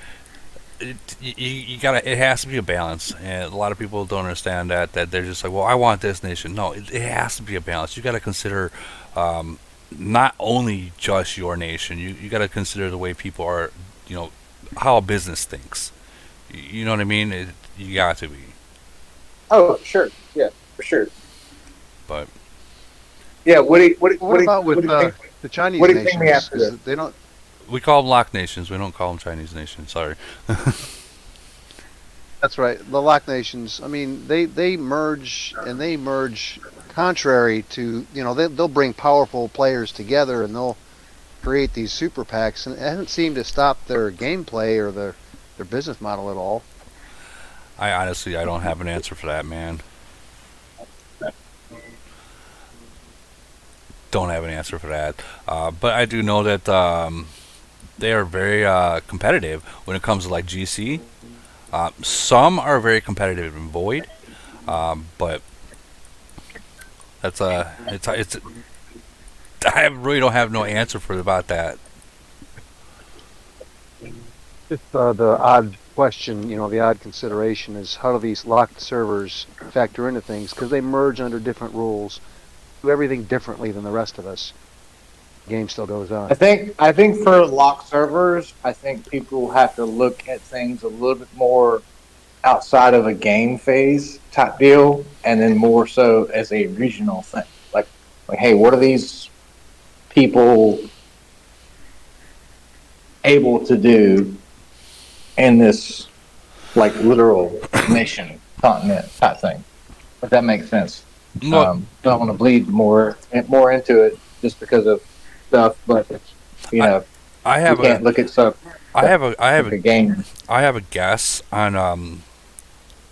you gotta. It has to be a balance, and a lot of people don't understand that they're just like, well, I want this nation. No, it has to be a balance. You got to consider not only just your nation. You got to consider the way people are. You know, how a business thinks. You know what I mean? You got to be. Oh, sure, yeah, for sure. But yeah, what about with the Chinese what do you think we have to nations? do? They don't. we call them lock nations. We don't call them Chinese nations. Sorry. That's right. The lock nations. I mean, they merge and they merge contrary to, you know, they'll bring powerful players together and they'll create these super packs, and it hasn't seemed to stop their gameplay or their business model at all. I honestly don't have an answer for that, man. Don't have an answer for that. But I do know that they are very competitive when it comes to like GC. Some are very competitive in Void, but that's it's. I really don't have no answer for about that. Just the odd question, you know, the odd consideration is how do these locked servers factor into things, because they merge under different rules, do everything differently than the rest of us. The game still goes on. I think for locked servers, I think people have to look at things a little bit more outside of a game phase type deal, and then more so as a regional thing. Like hey, what are these people able to do in this like literal nation continent type thing? If that makes sense. Don't want to bleed more into it just because of stuff, but you know, you can't look at stuff. I have a game. I have a guess on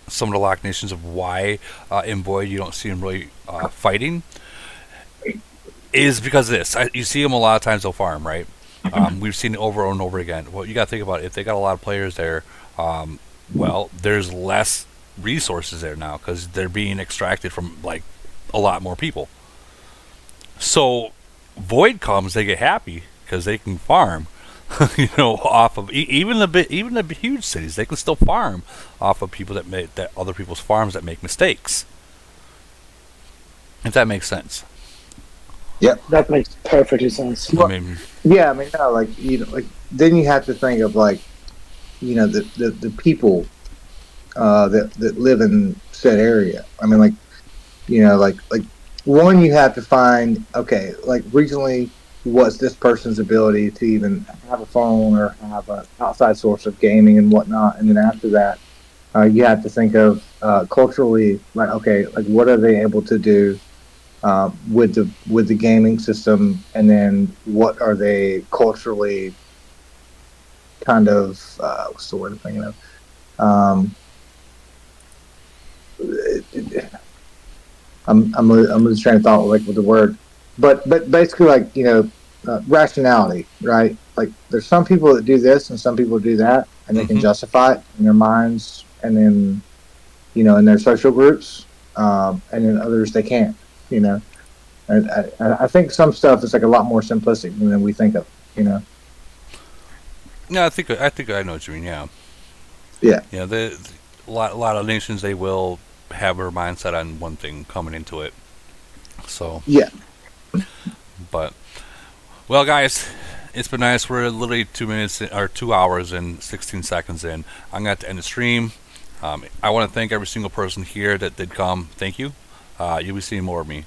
some of the lock nations of why in Void you don't see them really fighting. Is because of this. You see them a lot of times they'll farm, right? We've seen it over and over again. Well, you got to think about it. If they got a lot of players there, well, there's less resources there now because they're being extracted from like a lot more people. So Void comes, they get happy because they can farm, you know, off of even the huge cities. They can still farm off of people that other people's farms that make mistakes. If that makes sense. Yep, that makes perfectly sense. I mean, yeah, I mean, no, like, you know, like then you have to think of like, you know, the people that live in said area. I mean, like, like one, you have to find, okay, like regionally, what's this person's ability to even have a phone or have an outside source of gaming and whatnot, and then after that, you have to think of culturally, like, okay, like what are they able to do with the gaming system, and then what are they culturally kind of what's the word I'm thinking of? I'm losing train of thought like with the word, but basically like rationality, right? Like there's some people that do this and some people do that, and they can justify it in their minds, and then in their social groups, and then others they can't. And I think some stuff is like a lot more simplistic than we think of. No, I think I know what you mean. Yeah. Yeah. Yeah. A lot of nations, they will have their mindset on one thing coming into it. So. Yeah. But, well, guys, it's been nice. We're literally 2 minutes or 2 hours and 16 seconds in. I'm going to end the stream. I want to thank every single person here that did come. Thank you. You'll be seeing more of me.